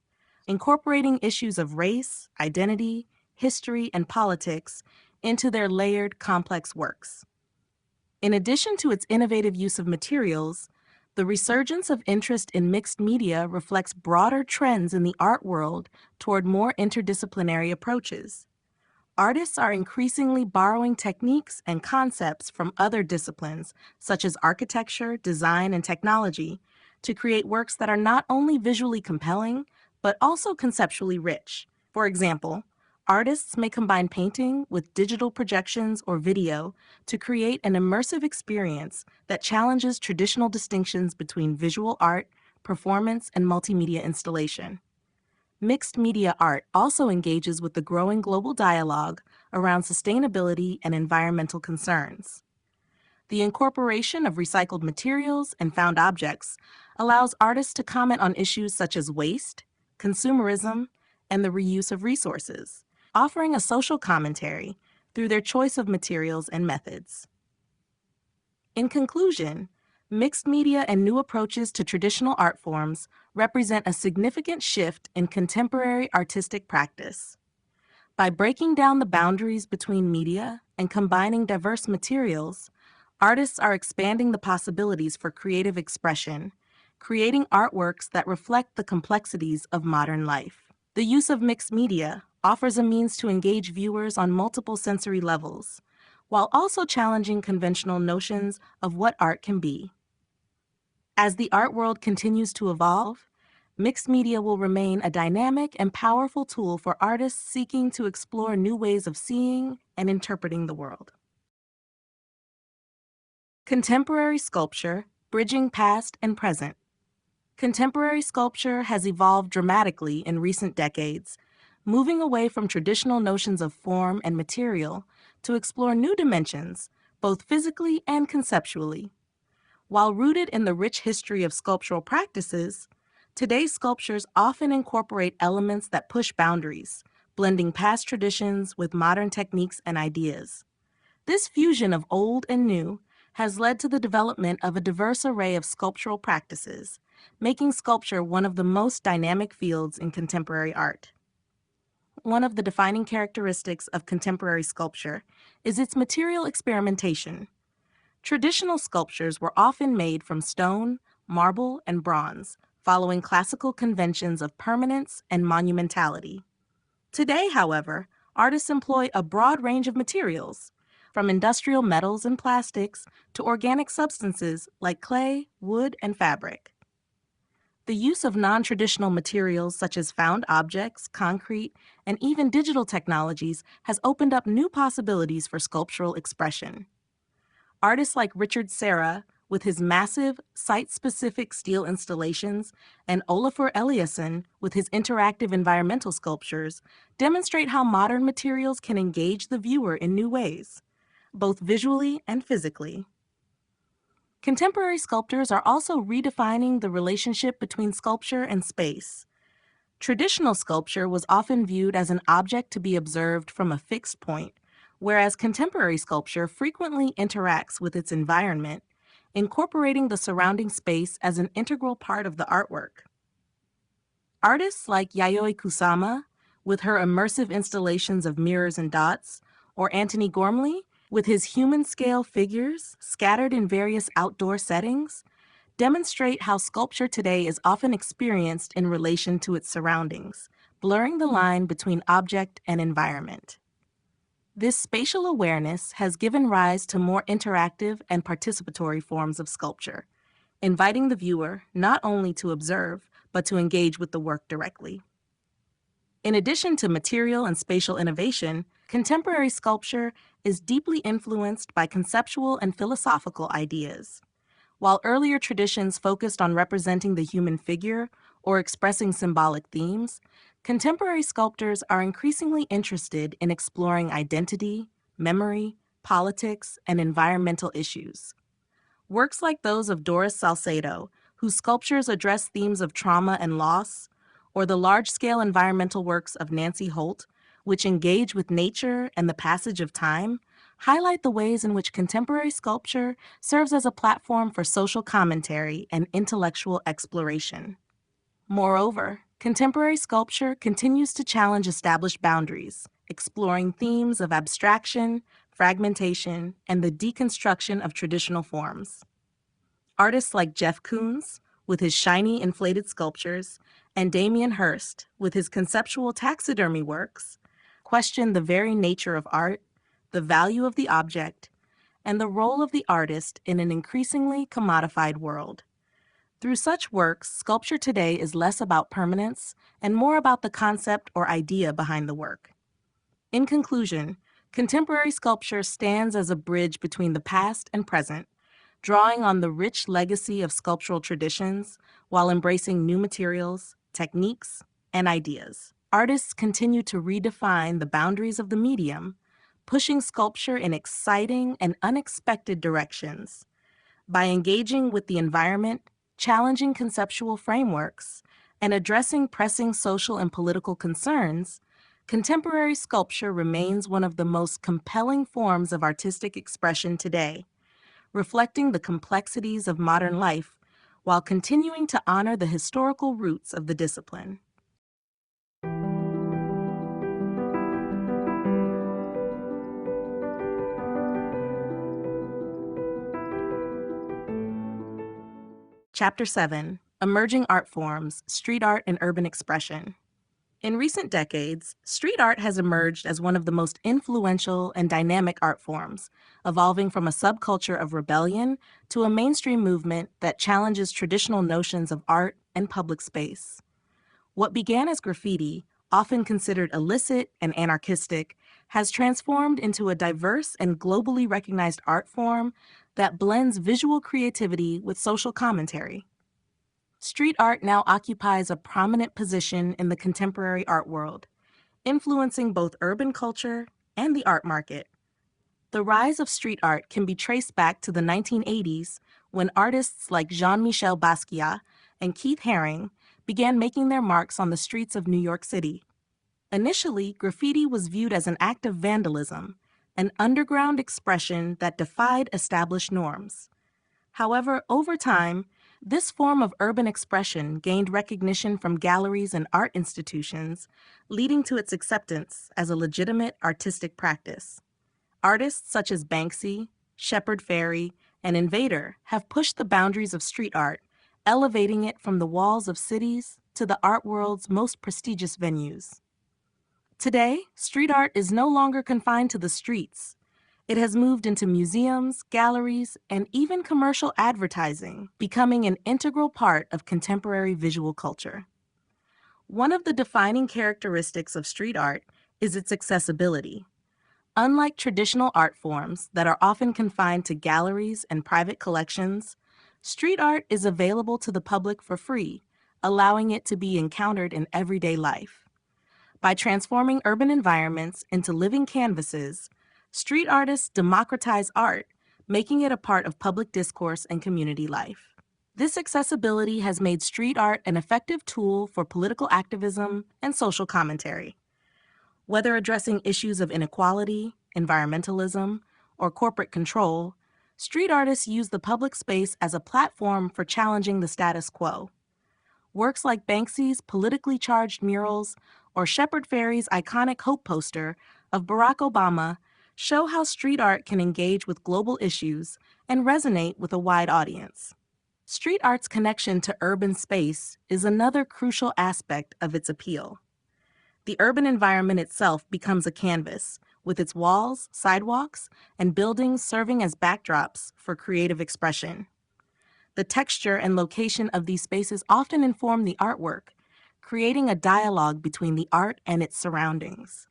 incorporating issues of race, identity, history, and politics into their layered, complex works. In addition to its innovative use of materials, the resurgence of interest in mixed media reflects broader trends in the art world toward more interdisciplinary approaches. Artists are increasingly borrowing techniques and concepts from other disciplines, such as architecture, design, and technology, to create works that are not only visually compelling, but also conceptually rich. For example, artists may combine painting with digital projections or video to create an immersive experience that challenges traditional distinctions between visual art, performance, and multimedia installation. Mixed media art also engages with the growing global dialogue around sustainability and environmental concerns. The incorporation of recycled materials and found objects allows artists to comment on issues such as waste, consumerism, and the reuse of resources, offering a social commentary through their choice of materials and methods. In conclusion, mixed media and new approaches to traditional art forms represent a significant shift in contemporary artistic practice. By breaking down the boundaries between media and combining diverse materials, artists are expanding the possibilities for creative expression, creating artworks that reflect the complexities of modern life. The use of mixed media offers a means to engage viewers on multiple sensory levels, while also challenging conventional notions of what art can be. As the art world continues to evolve, mixed media will remain a dynamic and powerful tool for artists seeking to explore new ways of seeing and interpreting the world. Contemporary sculpture, bridging past and present. Contemporary sculpture has evolved dramatically in recent decades, moving away from traditional notions of form and material to explore new dimensions, both physically and conceptually. While rooted in the rich history of sculptural practices, today's sculptures often incorporate elements that push boundaries, blending past traditions with modern techniques and ideas. This fusion of old and new has led to the development of a diverse array of sculptural practices, making sculpture one of the most dynamic fields in contemporary art. One of the defining characteristics of contemporary sculpture is its material experimentation. Traditional sculptures were often made from stone, marble, and bronze, following classical conventions of permanence and monumentality. Today, however, artists employ a broad range of materials, from industrial metals and plastics to organic substances like clay, wood, and fabric. The use of non-traditional materials such as found objects, concrete, and even digital technologies has opened up new possibilities for sculptural expression. Artists like Richard Serra, with his massive, site-specific steel installations, and Olafur Eliasson, with his interactive environmental sculptures, demonstrate how modern materials can engage the viewer in new ways, both visually and physically. Contemporary sculptors are also redefining the relationship between sculpture and space. Traditional sculpture was often viewed as an object to be observed from a fixed point, whereas contemporary sculpture frequently interacts with its environment, incorporating the surrounding space as an integral part of the artwork. Artists like Yayoi Kusama, with her immersive installations of mirrors and dots, or Antony Gormley, with his human-scale figures scattered in various outdoor settings, demonstrate how sculpture today is often experienced in relation to its surroundings, blurring the line between object and environment. This spatial awareness has given rise to more interactive and participatory forms of sculpture, inviting the viewer not only to observe, but to engage with the work directly. In addition to material and spatial innovation, contemporary sculpture is deeply influenced by conceptual and philosophical ideas. While earlier traditions focused on representing the human figure or expressing symbolic themes, contemporary sculptors are increasingly interested in exploring identity, memory, politics, and environmental issues. Works like those of Doris Salcedo, whose sculptures address themes of trauma and loss, or the large-scale environmental works of Nancy Holt, which engage with nature and the passage of time, highlight the ways in which contemporary sculpture serves as a platform for social commentary and intellectual exploration. Moreover, contemporary sculpture continues to challenge established boundaries, exploring themes of abstraction, fragmentation, and the deconstruction of traditional forms. Artists like Jeff Koons, with his shiny inflated sculptures, and Damien Hirst, with his conceptual taxidermy works, question the very nature of art, the value of the object, and the role of the artist in an increasingly commodified world. Through such works, sculpture today is less about permanence and more about the concept or idea behind the work. In conclusion, contemporary sculpture stands as a bridge between the past and present, drawing on the rich legacy of sculptural traditions while embracing new materials, techniques, and ideas. Artists continue to redefine the boundaries of the medium, pushing sculpture in exciting and unexpected directions. By engaging with the environment, challenging conceptual frameworks, and addressing pressing social and political concerns, contemporary sculpture remains one of the most compelling forms of artistic expression today, reflecting the complexities of modern life while continuing to honor the historical roots of the discipline. Chapter 7: Emerging Art Forms, Street Art and Urban Expression. In recent decades, street art has emerged as one of the most influential and dynamic art forms, evolving from a subculture of rebellion to a mainstream movement that challenges traditional notions of art and public space. What began as graffiti, often considered illicit and anarchistic, has transformed into a diverse and globally recognized art form that blends visual creativity with social commentary. Street art now occupies a prominent position in the contemporary art world, influencing both urban culture and the art market. The rise of street art can be traced back to the 1980s when artists like Jean-Michel Basquiat and Keith Haring began making their marks on the streets of New York City. Initially, graffiti was viewed as an act of vandalism, an underground expression that defied established norms. However, over time, this form of urban expression gained recognition from galleries and art institutions, leading to its acceptance as a legitimate artistic practice. Artists such as Banksy, Shepard Fairey, and Invader have pushed the boundaries of street art, elevating it from the walls of cities to the art world's most prestigious venues. Today, street art is no longer confined to the streets. It has moved into museums, galleries, and even commercial advertising, becoming an integral part of contemporary visual culture. One of the defining characteristics of street art is its accessibility. Unlike traditional art forms that are often confined to galleries and private collections, street art is available to the public for free, allowing it to be encountered in everyday life. By transforming urban environments into living canvases, street artists democratize art, making it a part of public discourse and community life. This accessibility has made street art an effective tool for political activism and social commentary. Whether addressing issues of inequality, environmentalism, or corporate control, street artists use the public space as a platform for challenging the status quo. Works like Banksy's politically charged murals or Shepard Fairey's iconic Hope poster of Barack Obama show how street art can engage with global issues and resonate with a wide audience. Street art's connection to urban space is another crucial aspect of its appeal. The urban environment itself becomes a canvas, with its walls, sidewalks, and buildings serving as backdrops for creative expression. The texture and location of these spaces often inform the artwork, creating a dialogue between the art and its surroundings.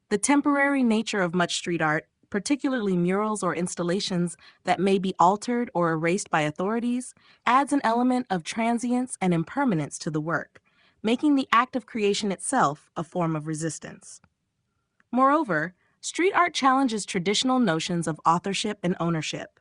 The temporary nature of much street art, particularly murals or installations that may be altered or erased by authorities, adds an element of transience and impermanence to the work, making the act of creation itself a form of resistance. Moreover, street art challenges traditional notions of authorship and ownership.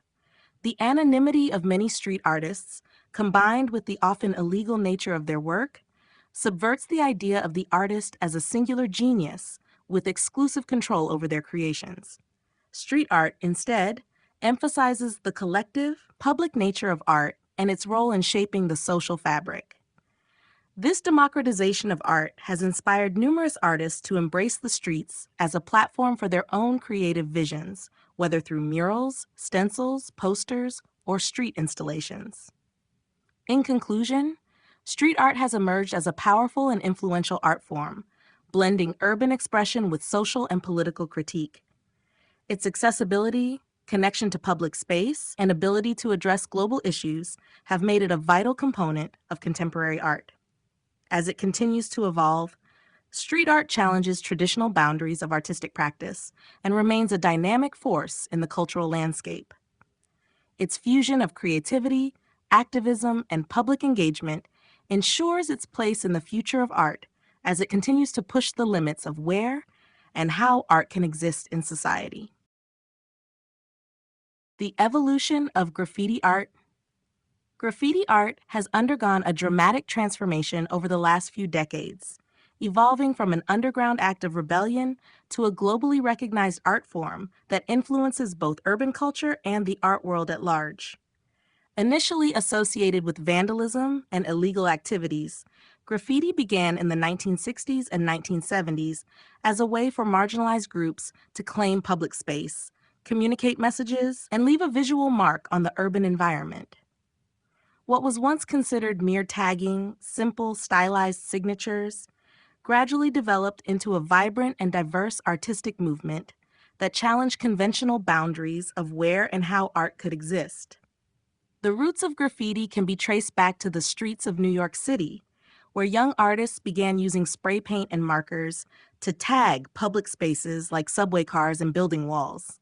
The anonymity of many street artists, combined with the often illegal nature of their work, subverts the idea of the artist as a singular genius with exclusive control over their creations. Street art, instead, emphasizes the collective, public nature of art and its role in shaping the social fabric. This democratization of art has inspired numerous artists to embrace the streets as a platform for their own creative visions, whether through murals, stencils, posters, or street installations. In conclusion, street art has emerged as a powerful and influential art form, blending urban expression with social and political critique. Its accessibility, connection to public space, and ability to address global issues have made it a vital component of contemporary art. As it continues to evolve, street art challenges traditional boundaries of artistic practice and remains a dynamic force in the cultural landscape. Its fusion of creativity, activism, and public engagement ensures its place in the future of art as it continues to push the limits of where and how art can exist in society. The evolution of graffiti art. Graffiti art has undergone a dramatic transformation over the last few decades, evolving from an underground act of rebellion to a globally recognized art form that influences both urban culture and the art world at large. Initially associated with vandalism and illegal activities, graffiti began in the 1960s and 1970s as a way for marginalized groups to claim public space, communicate messages, and leave a visual mark on the urban environment. What was once considered mere tagging, simple, stylized signatures, gradually developed into a vibrant and diverse artistic movement that challenged conventional boundaries of where and how art could exist. The roots of graffiti can be traced back to the streets of New York City, where young artists began using spray paint and markers to tag public spaces like subway cars and building walls.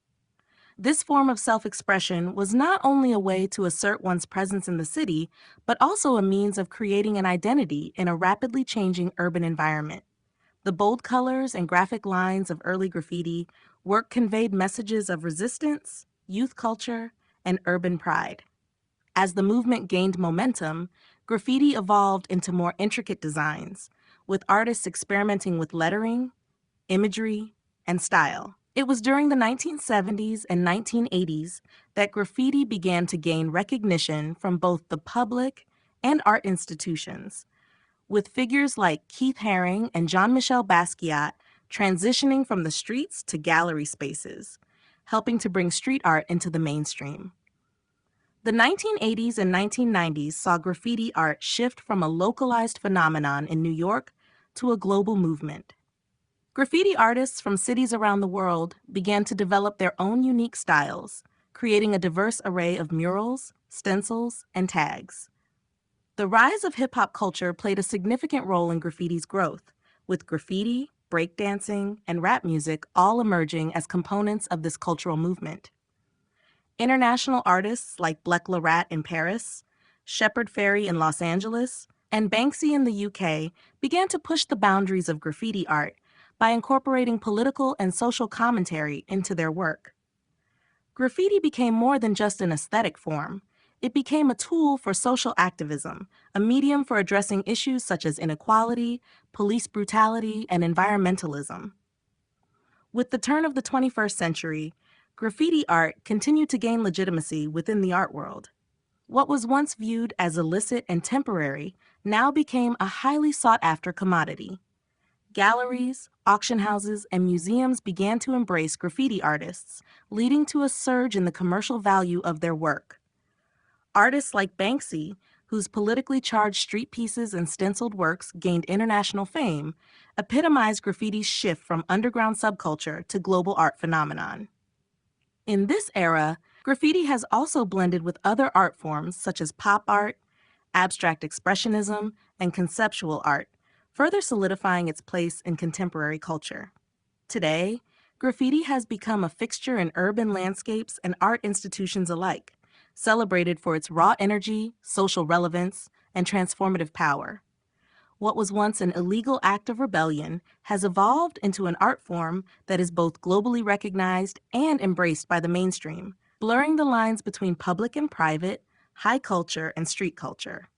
This form of self-expression was not only a way to assert one's presence in the city, but also a means of creating an identity in a rapidly changing urban environment. The bold colors and graphic lines of early graffiti work conveyed messages of resistance, youth culture, and urban pride. As the movement gained momentum, graffiti evolved into more intricate designs, with artists experimenting with lettering, imagery, and style. It was during the 1970s and 1980s that graffiti began to gain recognition from both the public and art institutions, with figures like Keith Haring and Jean-Michel Basquiat transitioning from the streets to gallery spaces, helping to bring street art into the mainstream. The 1980s and 1990s saw graffiti art shift from a localized phenomenon in New York to a global movement. Graffiti artists from cities around the world began to develop their own unique styles, creating a diverse array of murals, stencils, and tags. The rise of hip-hop culture played a significant role in graffiti's growth, with graffiti, breakdancing, and rap music all emerging as components of this cultural movement. International artists like Black Larat in Paris, Shepard Fairey in Los Angeles, and Banksy in the UK began to push the boundaries of graffiti art by incorporating political and social commentary into their work. Graffiti became more than just an aesthetic form. It became a tool for social activism, a medium for addressing issues such as inequality, police brutality, and environmentalism. With the turn of the 21st century, graffiti art continued to gain legitimacy within the art world. What was once viewed as illicit and temporary now became a highly sought-after commodity. Galleries, auction houses, and museums began to embrace graffiti artists, leading to a surge in the commercial value of their work. Artists like Banksy, whose politically charged street pieces and stenciled works gained international fame, epitomize graffiti's shift from underground subculture to global art phenomenon. In this era, graffiti has also blended with other art forms such as pop art, abstract expressionism, and conceptual art, further solidifying its place in contemporary culture. Today, graffiti has become a fixture in urban landscapes and art institutions alike, celebrated for its raw energy, social relevance, and transformative power. What was once an illegal act of rebellion has evolved into an art form that is both globally recognized and embraced by the mainstream, blurring the lines between public and private, high culture and street culture.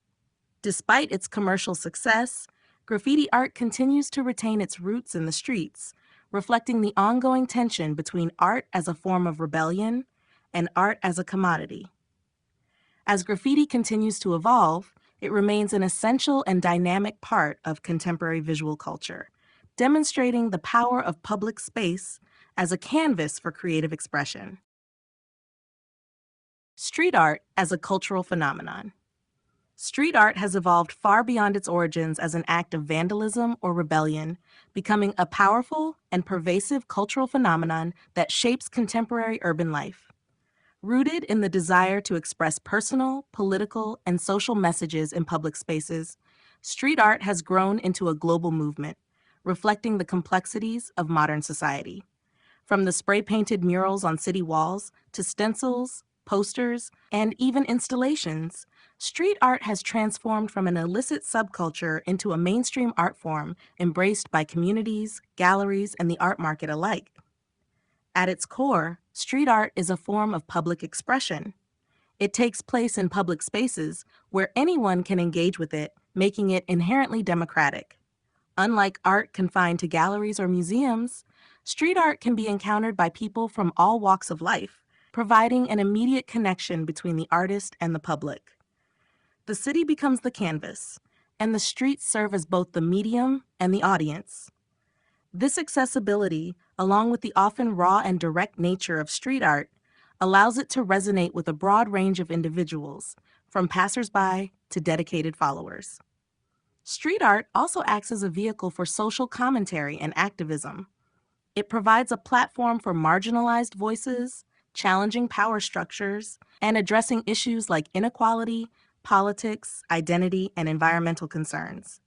Despite its commercial success, graffiti art continues to retain its roots in the streets, reflecting the ongoing tension between art as a form of rebellion and art as a commodity. As graffiti continues to evolve, it remains an essential and dynamic part of contemporary visual culture, demonstrating the power of public space as a canvas for creative expression. Street art as a cultural phenomenon. Street art has evolved far beyond its origins as an act of vandalism or rebellion, becoming a powerful and pervasive cultural phenomenon that shapes contemporary urban life. Rooted in the desire to express personal, political, and social messages in public spaces, street art has grown into a global movement, reflecting the complexities of modern society. From the spray-painted murals on city walls to stencils, posters, and even installations, street art has transformed from an illicit subculture into a mainstream art form embraced by communities, galleries, and the art market alike. At its core, street art is a form of public expression. It takes place in public spaces where anyone can engage with it, making it inherently democratic. Unlike art confined to galleries or museums, street art can be encountered by people from all walks of life, providing an immediate connection between the artist and the public. The city becomes the canvas, and the streets serve as both the medium and the audience. This accessibility, along with the often raw and direct nature of street art, allows it to resonate with a broad range of individuals, from passersby to dedicated followers. Street art also acts as a vehicle for social commentary and activism. It provides a platform for marginalized voices, challenging power structures, and addressing issues like inequality, politics, identity, and environmental concerns.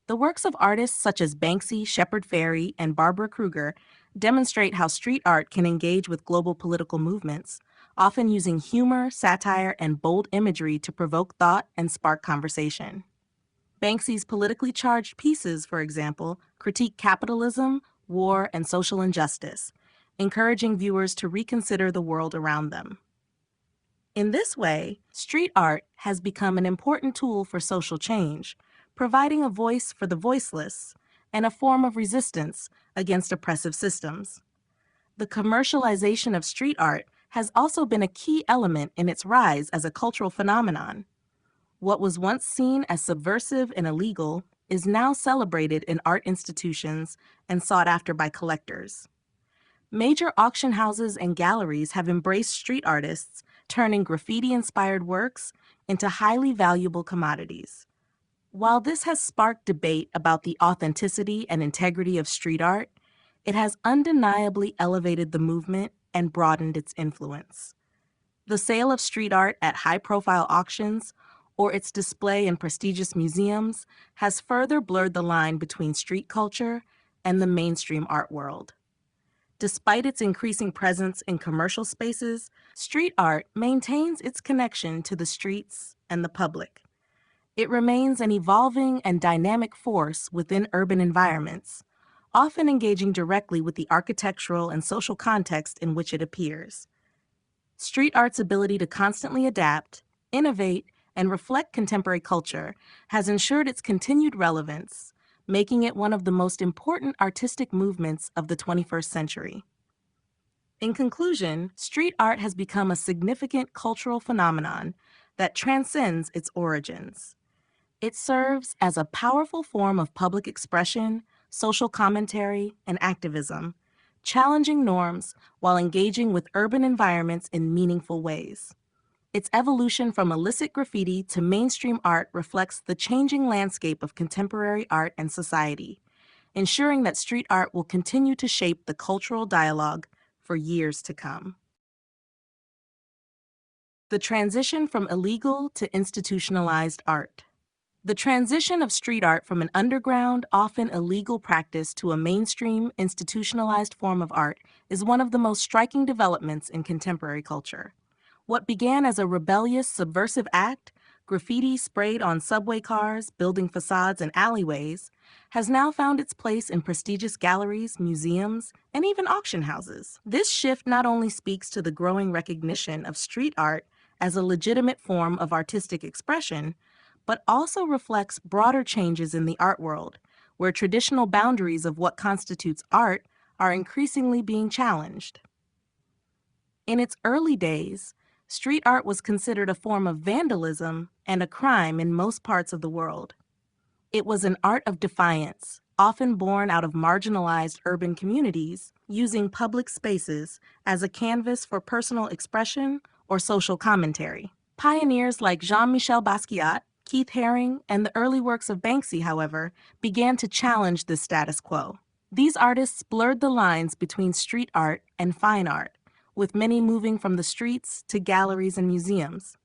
The works of artists such as Banksy, Shepard Fairey, and Barbara Kruger demonstrate how street art can engage with global political movements, often using humor, satire, and bold imagery to provoke thought and spark conversation. Banksy's politically charged pieces, for example, critique capitalism, war, and social injustice, encouraging viewers to reconsider the world around them. In this way, street art has become an important tool for social change, providing a voice for the voiceless and a form of resistance against oppressive systems. The commercialization of street art has also been a key element in its rise as a cultural phenomenon. What was once seen as subversive and illegal is now celebrated in art institutions and sought after by collectors. Major auction houses and galleries have embraced street artists, turning graffiti-inspired works into highly valuable commodities. While this has sparked debate about the authenticity and integrity of street art, it has undeniably elevated the movement and broadened its influence. The sale of street art at high-profile auctions or its display in prestigious museums has further blurred the line between street culture and the mainstream art world. Despite its increasing presence in commercial spaces, street art maintains its connection to the streets and the public. It remains an evolving and dynamic force within urban environments, often engaging directly with the architectural and social context in which it appears. Street art's ability to constantly adapt, innovate, and reflect contemporary culture has ensured its continued relevance, making it one of the most important artistic movements of the 21st century. In conclusion, street art has become a significant cultural phenomenon that transcends its origins. It serves as a powerful form of public expression, social commentary, and activism, challenging norms while engaging with urban environments in meaningful ways. Its evolution from illicit graffiti to mainstream art reflects the changing landscape of contemporary art and society, ensuring that street art will continue to shape the cultural dialogue for years to come. The transition from illegal to institutionalized art. The transition of street art from an underground, often illegal practice to a mainstream, institutionalized form of art is one of the most striking developments in contemporary culture. What began as a rebellious, subversive act, graffiti sprayed on subway cars, building facades and alleyways, has now found its place in prestigious galleries, museums, and even auction houses. This shift not only speaks to the growing recognition of street art as a legitimate form of artistic expression, but also reflects broader changes in the art world, where traditional boundaries of what constitutes art are increasingly being challenged. In its early days, street art was considered a form of vandalism and a crime in most parts of the world. It was an art of defiance, often born out of marginalized urban communities, using public spaces as a canvas for personal expression or social commentary. Pioneers like Jean-Michel Basquiat, Keith Haring, and the early works of Banksy, however, began to challenge this status quo. These artists blurred the lines between street art and fine art, with many moving from the streets to galleries and museums.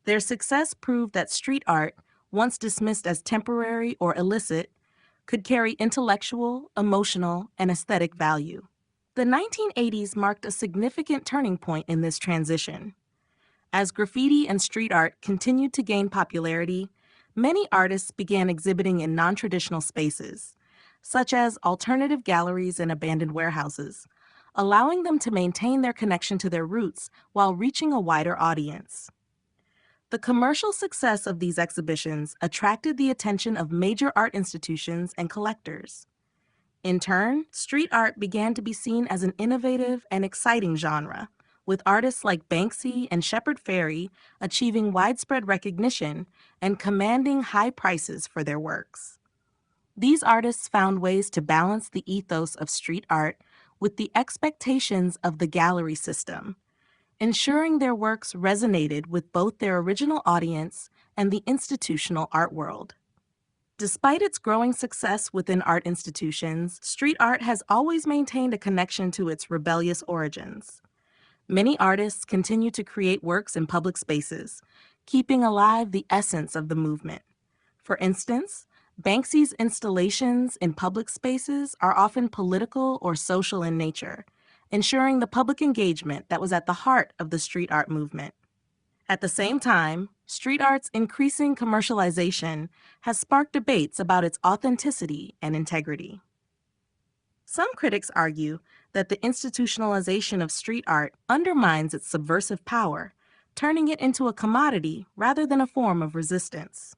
Their success proved that street art, once dismissed as temporary or illicit, could carry intellectual, emotional, and aesthetic value. The 1980s marked a significant turning point in this transition. As graffiti and street art continued to gain popularity, many artists began exhibiting in non-traditional spaces, such as alternative galleries and abandoned warehouses, allowing them to maintain their connection to their roots while reaching a wider audience. The commercial success of these exhibitions attracted the attention of major art institutions and collectors. In turn, street art began to be seen as an innovative and exciting genre, with artists like Banksy and Shepard Fairey achieving widespread recognition and commanding high prices for their works. These artists found ways to balance the ethos of street art with the expectations of the gallery system, ensuring their works resonated with both their original audience and the institutional art world. Despite its growing success within art institutions, street art has always maintained a connection to its rebellious origins. Many artists continue to create works in public spaces, keeping alive the essence of the movement. For instance, Banksy's installations in public spaces are often political or social in nature, ensuring the public engagement that was at the heart of the street art movement. At the same time, street art's increasing commercialization has sparked debates about its authenticity and integrity. Some critics argue that the institutionalization of street art undermines its subversive power, turning it into a commodity rather than a form of resistance.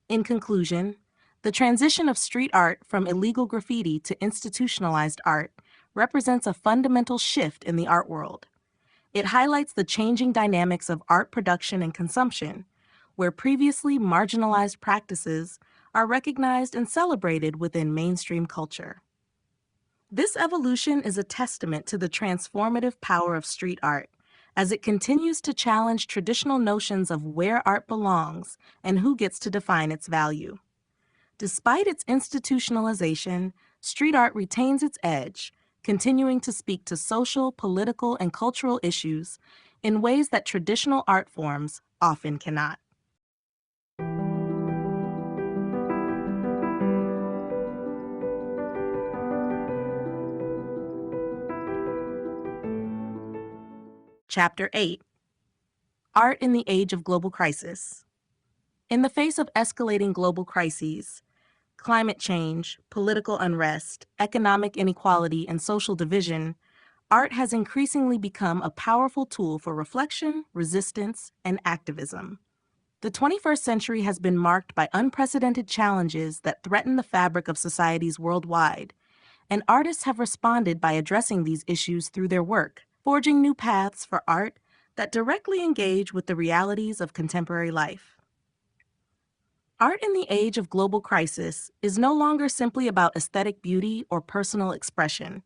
In conclusion, the transition of street art from illegal graffiti to institutionalized art represents a fundamental shift in the art world. It highlights the changing dynamics of art production and consumption, where previously marginalized practices are recognized and celebrated within mainstream culture. This evolution is a testament to the transformative power of street art, as it continues to challenge traditional notions of where art belongs and who gets to define its value. Despite its institutionalization, street art retains its edge, continuing to speak to social, political, and cultural issues in ways that traditional art forms often cannot. Chapter 8: Art in the Age of Global Crisis. In the face of escalating global crises, climate change, political unrest, economic inequality, and social division, art has increasingly become a powerful tool for reflection, resistance, and activism. The 21st century has been marked by unprecedented challenges that threaten the fabric of societies worldwide, and artists have responded by addressing these issues through their work, forging new paths for art that directly engage with the realities of contemporary life. Art in the age of global crisis is no longer simply about aesthetic beauty or personal expression.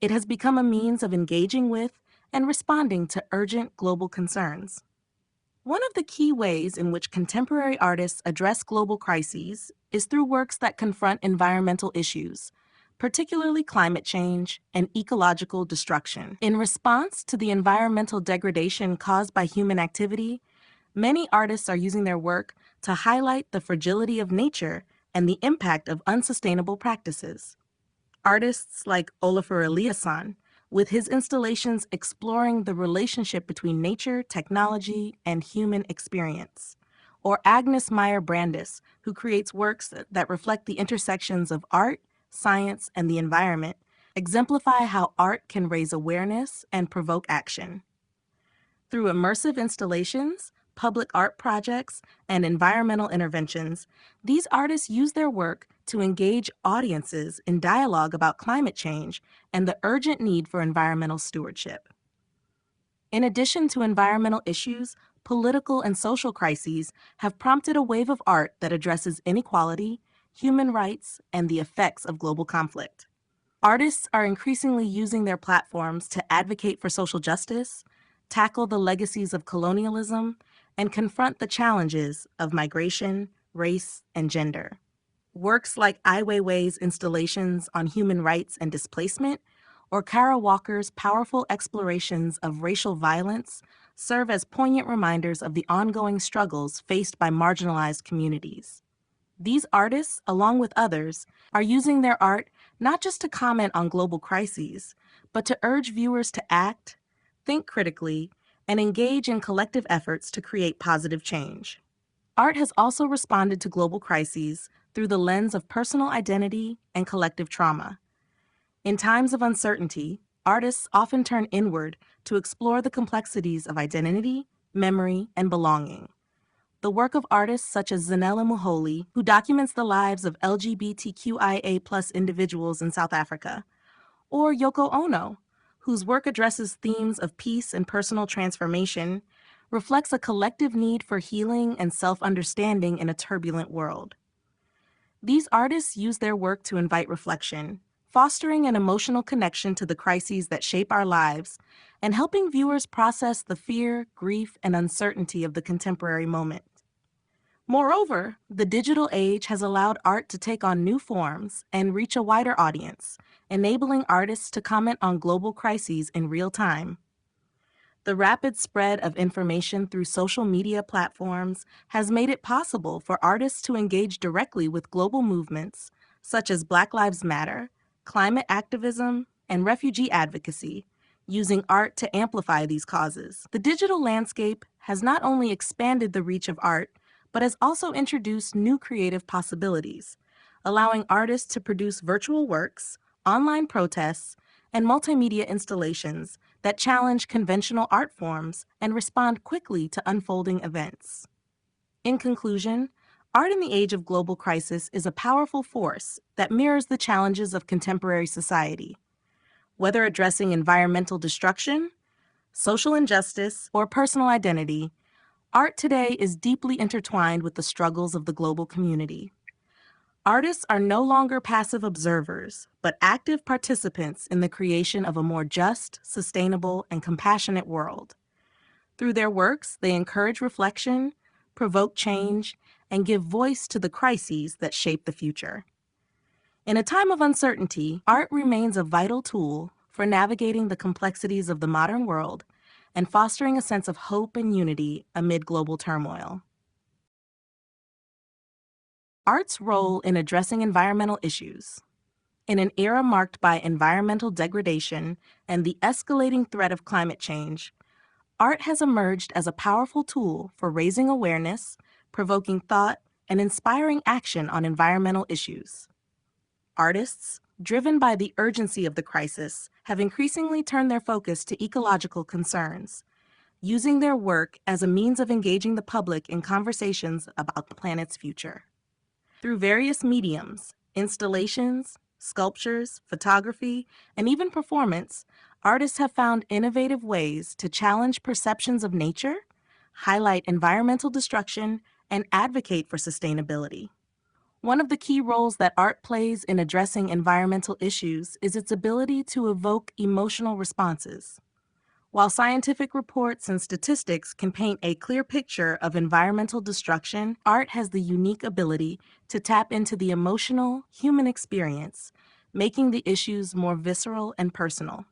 It has become a means of engaging with and responding to urgent global concerns. One of the key ways in which contemporary artists address global crises is through works that confront environmental issues, particularly climate change and ecological destruction. In response to the environmental degradation caused by human activity, many artists are using their work to highlight the fragility of nature and the impact of unsustainable practices. Artists like Olafur Eliasson, with his installations exploring the relationship between nature, technology, and human experience. Or Agnes Meyer Brandis, who creates works that reflect the intersections of art, science, and the environment, exemplify how art can raise awareness and provoke action. Through immersive installations, public art projects, and environmental interventions, these artists use their work to engage audiences in dialogue about climate change and the urgent need for environmental stewardship. In addition to environmental issues, political and social crises have prompted a wave of art that addresses inequality, human rights, and the effects of global conflict. Artists are increasingly using their platforms to advocate for social justice, tackle the legacies of colonialism, and confront the challenges of migration, race, and gender. Works like Ai Weiwei's installations on human rights and displacement, or Kara Walker's powerful explorations of racial violence, serve as poignant reminders of the ongoing struggles faced by marginalized communities. These artists, along with others, are using their art not just to comment on global crises, but to urge viewers to act, think critically, and engage in collective efforts to create positive change. Art has also responded to global crises through the lens of personal identity and collective trauma. In times of uncertainty, artists often turn inward to explore the complexities of identity, memory, and belonging. The work of artists such as Zanele Muholi, who documents the lives of LGBTQIA+ individuals in South Africa, or Yoko Ono, whose work addresses themes of peace and personal transformation, reflects a collective need for healing and self-understanding in a turbulent world. These artists use their work to invite reflection, fostering an emotional connection to the crises that shape our lives and helping viewers process the fear, grief, and uncertainty of the contemporary moment. Moreover, the digital age has allowed art to take on new forms and reach a wider audience, enabling artists to comment on global crises in real time. The rapid spread of information through social media platforms has made it possible for artists to engage directly with global movements such as Black Lives Matter, climate activism, and refugee advocacy, using art to amplify these causes. The digital landscape has not only expanded the reach of art, but has also introduced new creative possibilities, allowing artists to produce virtual works, online protests, and multimedia installations that challenge conventional art forms and respond quickly to unfolding events. In conclusion, art in the age of global crisis is a powerful force that mirrors the challenges of contemporary society. Whether addressing environmental destruction, social injustice, or personal identity, art today is deeply intertwined with the struggles of the global community. Artists are no longer passive observers, but active participants in the creation of a more just, sustainable, and compassionate world. Through their works, they encourage reflection, provoke change, and give voice to the crises that shape the future. In a time of uncertainty, art remains a vital tool for navigating the complexities of the modern world and fostering a sense of hope and unity amid global turmoil. Art's role in addressing environmental issues. In an era marked by environmental degradation and the escalating threat of climate change, art has emerged as a powerful tool for raising awareness, provoking thought, and inspiring action on environmental issues. Artists, driven by the urgency of the crisis, have increasingly turned their focus to ecological concerns, using their work as a means of engaging the public in conversations about the planet's future. Through various mediums, installations, sculptures, photography, and even performance, artists have found innovative ways to challenge perceptions of nature, highlight environmental destruction, and advocate for sustainability. One of the key roles that art plays in addressing environmental issues is its ability to evoke emotional responses. While scientific reports and statistics can paint a clear picture of environmental destruction, art has the unique ability to tap into the emotional, human experience, making the issues more visceral and personal.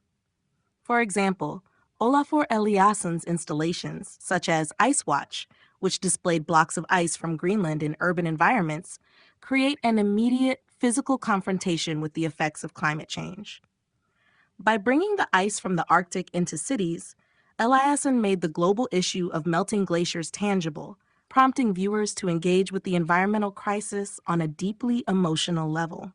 For example, Olafur Eliasson's installations, such as Ice Watch, which displayed blocks of ice from Greenland in urban environments, create an immediate physical confrontation with the effects of climate change. By bringing the ice from the Arctic into cities, Eliasson made the global issue of melting glaciers tangible, prompting viewers to engage with the environmental crisis on a deeply emotional level.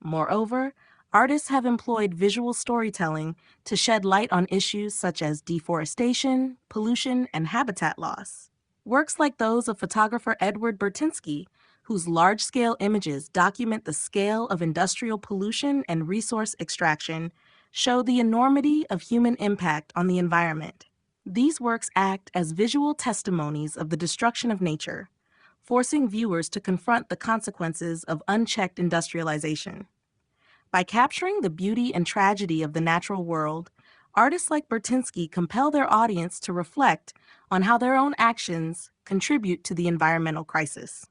Moreover, artists have employed visual storytelling to shed light on issues such as deforestation, pollution, and habitat loss. Works like those of photographer Edward Burtynsky, whose large-scale images document the scale of industrial pollution and resource extraction, show the enormity of human impact on the environment. These works act as visual testimonies of the destruction of nature, forcing viewers to confront the consequences of unchecked industrialization. By capturing the beauty and tragedy of the natural world, artists like Burtynsky compel their audience to reflect on how their own actions contribute to the environmental crisis.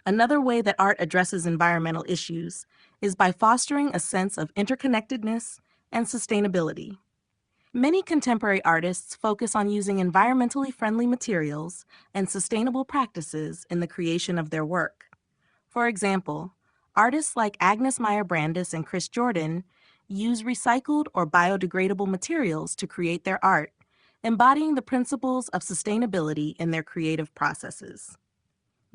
Another way that art addresses environmental issues is by fostering a sense of interconnectedness and sustainability. Many contemporary artists focus on using environmentally friendly materials and sustainable practices in the creation of their work. For example, artists like Agnes Meyer-Brandis and Chris Jordan use recycled or biodegradable materials to create their art, embodying the principles of sustainability in their creative processes.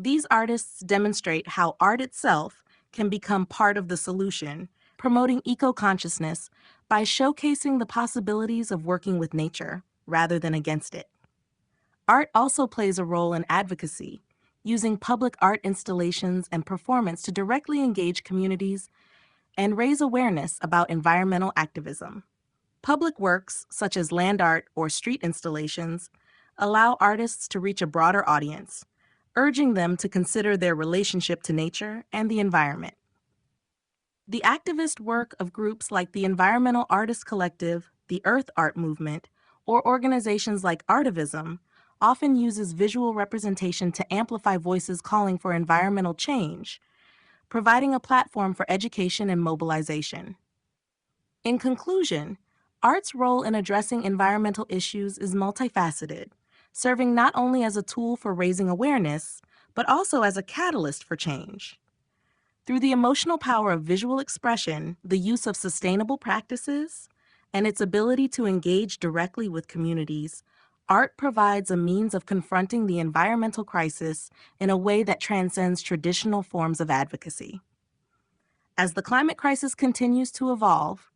These artists demonstrate how art itself can become part of the solution, promoting eco-consciousness by showcasing the possibilities of working with nature rather than against it. Art also plays a role in advocacy, using public art installations and performance to directly engage communities and raise awareness about environmental activism. Public works, such as land art or street installations, allow artists to reach a broader audience, urging them to consider their relationship to nature and the environment. The activist work of groups like the Environmental Artists Collective, the Earth Art Movement, or organizations like Artivism often uses visual representation to amplify voices calling for environmental change, providing a platform for education and mobilization. In conclusion, art's role in addressing environmental issues is multifaceted, serving not only as a tool for raising awareness, but also as a catalyst for change. Through the emotional power of visual expression, the use of sustainable practices, and its ability to engage directly with communities, art provides a means of confronting the environmental crisis in a way that transcends traditional forms of advocacy. As the climate crisis continues to evolve,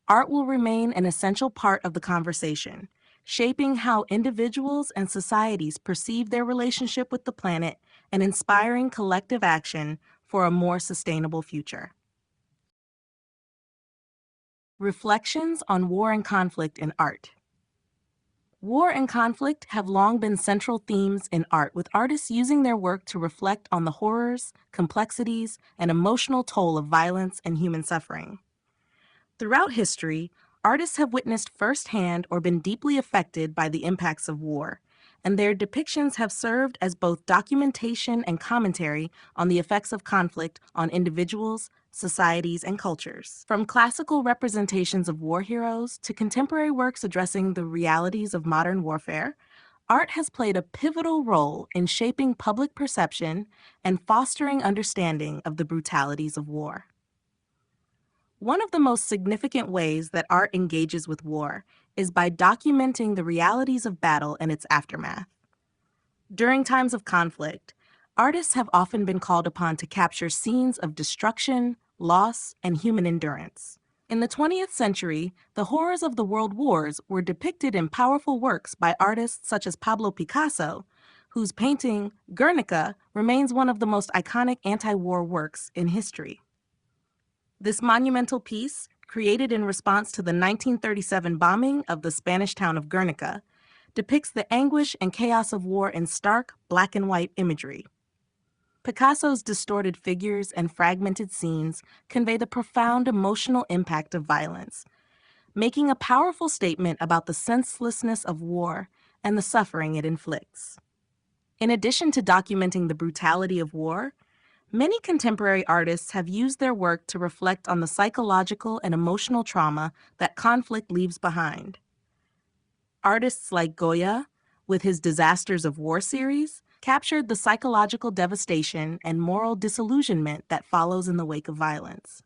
art will remain an essential part of the conversation, shaping how individuals and societies perceive their relationship with the planet and inspiring collective action for a more sustainable future. Reflections on war and conflict in art. War and conflict have long been central themes in art, with artists using their work to reflect on the horrors, complexities, and emotional toll of violence and human suffering. Throughout history, artists have witnessed firsthand or been deeply affected by the impacts of war, and their depictions have served as both documentation and commentary on the effects of conflict on individuals, societies, and cultures. From classical representations of war heroes to contemporary works addressing the realities of modern warfare, art has played a pivotal role in shaping public perception and fostering understanding of the brutalities of war. One of the most significant ways that art engages with war is by documenting the realities of battle and its aftermath. During times of conflict, artists have often been called upon to capture scenes of destruction, loss, and human endurance. In the 20th century, the horrors of the world wars were depicted in powerful works by artists such as Pablo Picasso, whose painting Guernica remains one of the most iconic anti-war works in history. This monumental piece, created in response to the 1937 bombing of the Spanish town of Guernica, depicts the anguish and chaos of war in stark, black and white imagery. Picasso's distorted figures and fragmented scenes convey the profound emotional impact of violence, making a powerful statement about the senselessness of war and the suffering it inflicts. In addition to documenting the brutality of war, many contemporary artists have used their work to reflect on the psychological and emotional trauma that conflict leaves behind. Artists like Goya, with his Disasters of War series, captured the psychological devastation and moral disillusionment that follows in the wake of violence.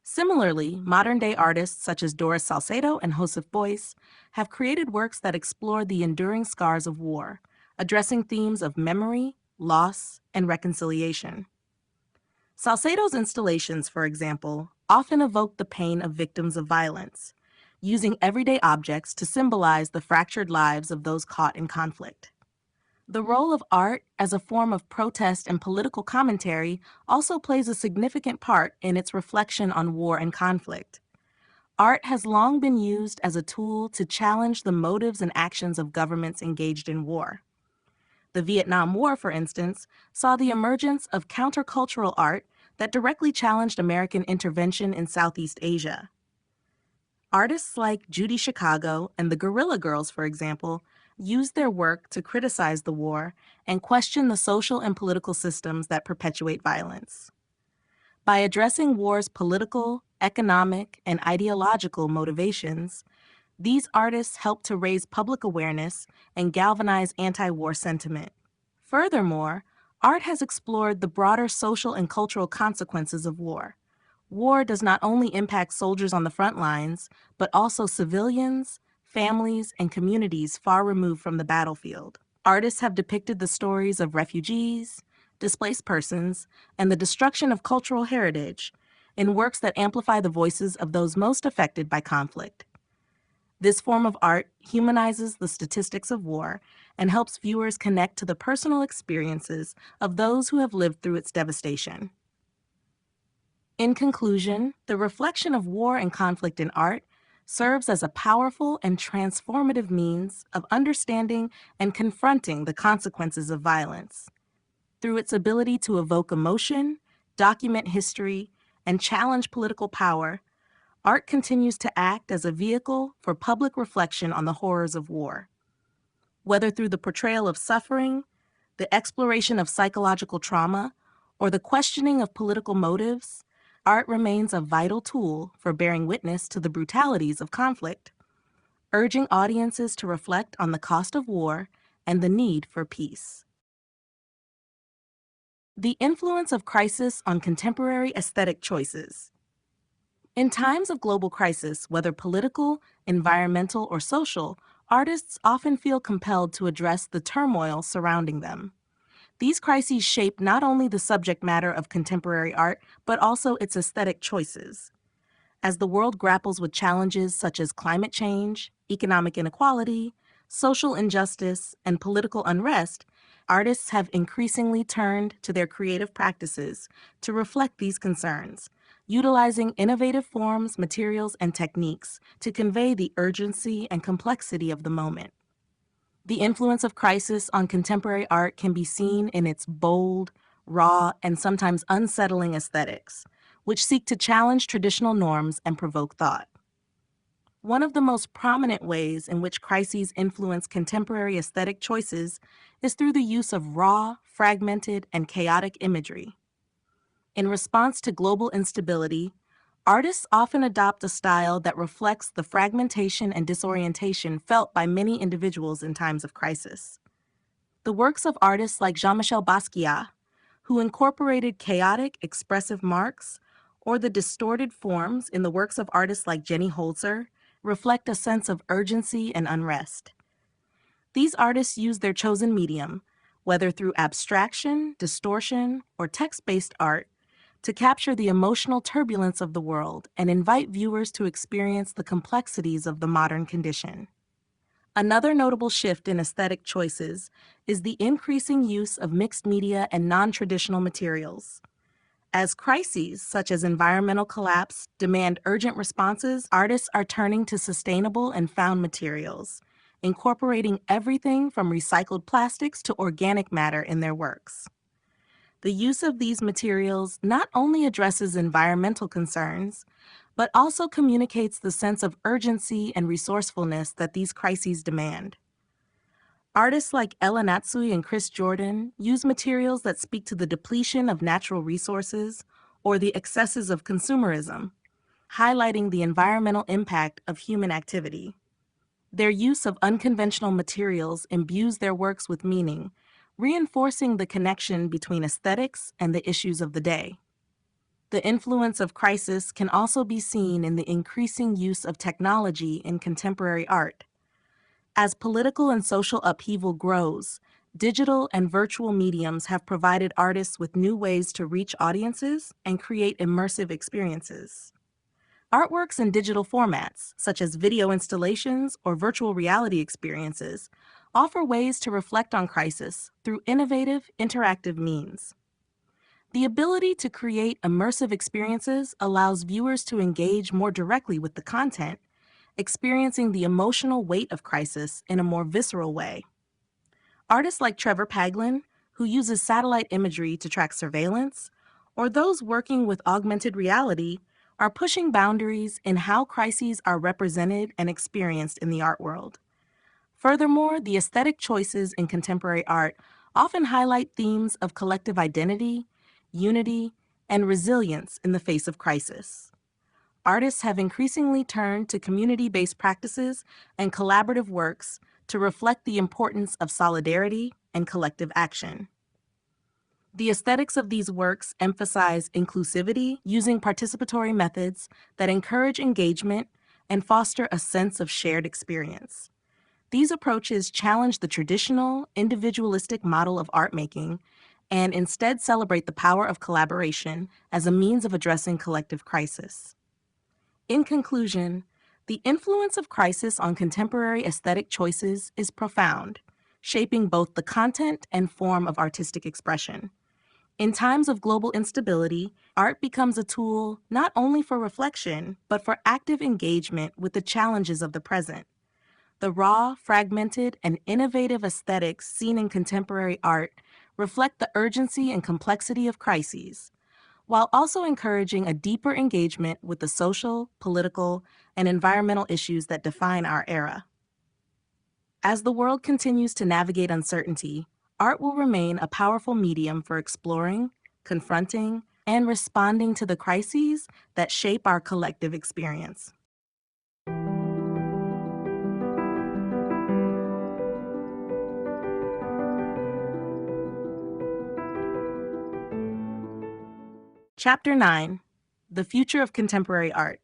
Similarly, modern-day artists such as Doris Salcedo and Joseph Beuys have created works that explore the enduring scars of war, addressing themes of memory, loss, and reconciliation. Salcedo's installations, for example, often evoke the pain of victims of violence, using everyday objects to symbolize the fractured lives of those caught in conflict. The role of art as a form of protest and political commentary also plays a significant part in its reflection on war and conflict. Art has long been used as a tool to challenge the motives and actions of governments engaged in war. The Vietnam War, for instance, saw the emergence of countercultural art that directly challenged American intervention in Southeast Asia. Artists like Judy Chicago and the Guerrilla Girls, for example, used their work to criticize the war and question the social and political systems that perpetuate violence. By addressing war's political, economic, and ideological motivations, these artists help to raise public awareness and galvanize anti-war sentiment. Furthermore, art has explored the broader social and cultural consequences of war. War does not only impact soldiers on the front lines, but also civilians, families, and communities far removed from the battlefield. Artists have depicted the stories of refugees, displaced persons, and the destruction of cultural heritage in works that amplify the voices of those most affected by conflict. This form of art humanizes the statistics of war and helps viewers connect to the personal experiences of those who have lived through its devastation. In conclusion, the reflection of war and conflict in art serves as a powerful and transformative means of understanding and confronting the consequences of violence. Through its ability to evoke emotion, document history, and challenge political power, art continues to act as a vehicle for public reflection on the horrors of war. Whether through the portrayal of suffering, the exploration of psychological trauma, or the questioning of political motives, art remains a vital tool for bearing witness to the brutalities of conflict, urging audiences to reflect on the cost of war and the need for peace. The influence of crisis on contemporary aesthetic choices. In times of global crisis, whether political, environmental, or social, artists often feel compelled to address the turmoil surrounding them. These crises shape not only the subject matter of contemporary art, but also its aesthetic choices. As the world grapples with challenges such as climate change, economic inequality, social injustice, and political unrest, artists have increasingly turned to their creative practices to reflect these concerns, utilizing innovative forms, materials, and techniques to convey the urgency and complexity of the moment. The influence of crisis on contemporary art can be seen in its bold, raw, and sometimes unsettling aesthetics, which seek to challenge traditional norms and provoke thought. One of the most prominent ways in which crises influence contemporary aesthetic choices is through the use of raw, fragmented, and chaotic imagery. In response to global instability, artists often adopt a style that reflects the fragmentation and disorientation felt by many individuals in times of crisis. The works of artists like Jean-Michel Basquiat, who incorporated chaotic, expressive marks, or the distorted forms in the works of artists like Jenny Holzer, reflect a sense of urgency and unrest. These artists use their chosen medium, whether through abstraction, distortion, or text-based art, to capture the emotional turbulence of the world and invite viewers to experience the complexities of the modern condition. Another notable shift in aesthetic choices is the increasing use of mixed media and non-traditional materials. As crises such as environmental collapse demand urgent responses, artists are turning to sustainable and found materials, incorporating everything from recycled plastics to organic matter in their works. The use of these materials not only addresses environmental concerns, but also communicates the sense of urgency and resourcefulness that these crises demand. Artists like Ella Natsui and Chris Jordan use materials that speak to the depletion of natural resources or the excesses of consumerism, highlighting the environmental impact of human activity. Their use of unconventional materials imbues their works with meaning, reinforcing the connection between aesthetics and the issues of the day. The influence of crisis can also be seen in the increasing use of technology in contemporary art. As political and social upheaval grows, digital and virtual mediums have provided artists with new ways to reach audiences and create immersive experiences. Artworks in digital formats, such as video installations or virtual reality experiences, offer ways to reflect on crisis through innovative, interactive means. The ability to create immersive experiences allows viewers to engage more directly with the content, experiencing the emotional weight of crisis in a more visceral way. Artists like Trevor Paglen, who uses satellite imagery to track surveillance, or those working with augmented reality, are pushing boundaries in how crises are represented and experienced in the art world. Furthermore, the aesthetic choices in contemporary art often highlight themes of collective identity, unity, and resilience in the face of crisis. Artists have increasingly turned to community-based practices and collaborative works to reflect the importance of solidarity and collective action. The aesthetics of these works emphasize inclusivity using participatory methods that encourage engagement and foster a sense of shared experience. These approaches challenge the traditional, individualistic model of art making and instead celebrate the power of collaboration as a means of addressing collective crisis. In conclusion, the influence of crisis on contemporary aesthetic choices is profound, shaping both the content and form of artistic expression. In times of global instability, art becomes a tool not only for reflection, but for active engagement with the challenges of the present. The raw, fragmented, and innovative aesthetics seen in contemporary art reflect the urgency and complexity of crises, while also encouraging a deeper engagement with the social, political, and environmental issues that define our era. As the world continues to navigate uncertainty, art will remain a powerful medium for exploring, confronting, and responding to the crises that shape our collective experience. Chapter 9: The Future of Contemporary Art.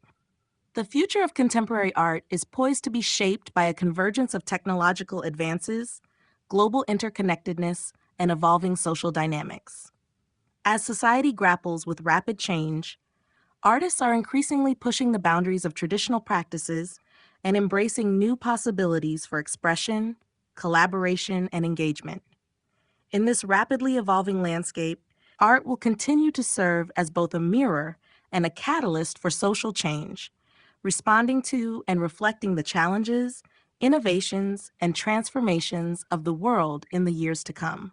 The future of contemporary art is poised to be shaped by a convergence of technological advances, global interconnectedness, and evolving social dynamics. As society grapples with rapid change, artists are increasingly pushing the boundaries of traditional practices and embracing new possibilities for expression, collaboration, and engagement. In this rapidly evolving landscape, art will continue to serve as both a mirror and a catalyst for social change, responding to and reflecting the challenges, innovations, and transformations of the world in the years to come.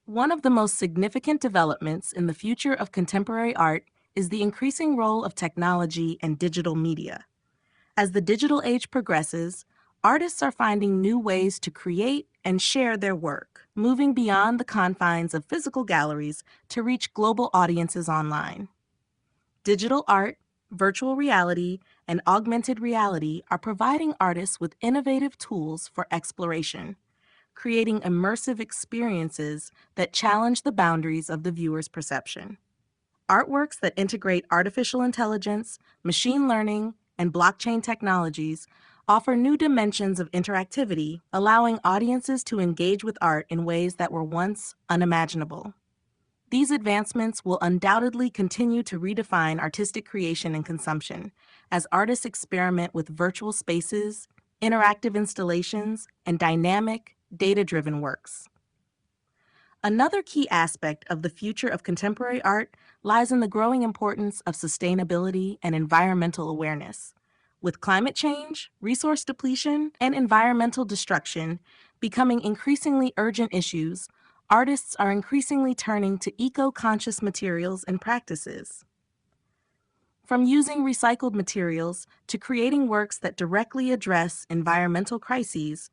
One of the most significant developments in the future of contemporary art is the increasing role of technology and digital media. As the digital age progresses, artists are finding new ways to create and share their work, moving beyond the confines of physical galleries to reach global audiences online. Digital art, virtual reality, and augmented reality are providing artists with innovative tools for exploration, creating immersive experiences that challenge the boundaries of the viewer's perception. Artworks that integrate artificial intelligence, machine learning, and blockchain technologies offer new dimensions of interactivity, allowing audiences to engage with art in ways that were once unimaginable. These advancements will undoubtedly continue to redefine artistic creation and consumption as artists experiment with virtual spaces, interactive installations, and dynamic, data-driven works. Another key aspect of the future of contemporary art lies in the growing importance of sustainability and environmental awareness. With climate change, resource depletion, and environmental destruction becoming increasingly urgent issues, artists are increasingly turning to eco-conscious materials and practices. From using recycled materials to creating works that directly address environmental crises,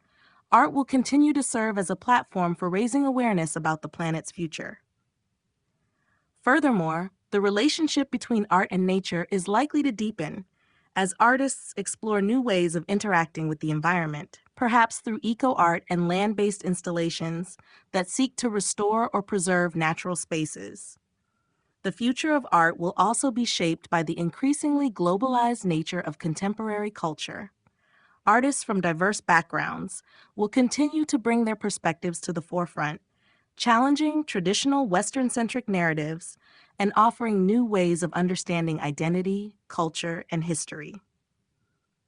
art will continue to serve as a platform for raising awareness about the planet's future. Furthermore, the relationship between art and nature is likely to deepen as artists explore new ways of interacting with the environment, perhaps through eco-art and land-based installations that seek to restore or preserve natural spaces. The future of art will also be shaped by the increasingly globalized nature of contemporary culture. Artists from diverse backgrounds will continue to bring their perspectives to the forefront, challenging traditional Western-centric narratives and offering new ways of understanding identity, culture, and history.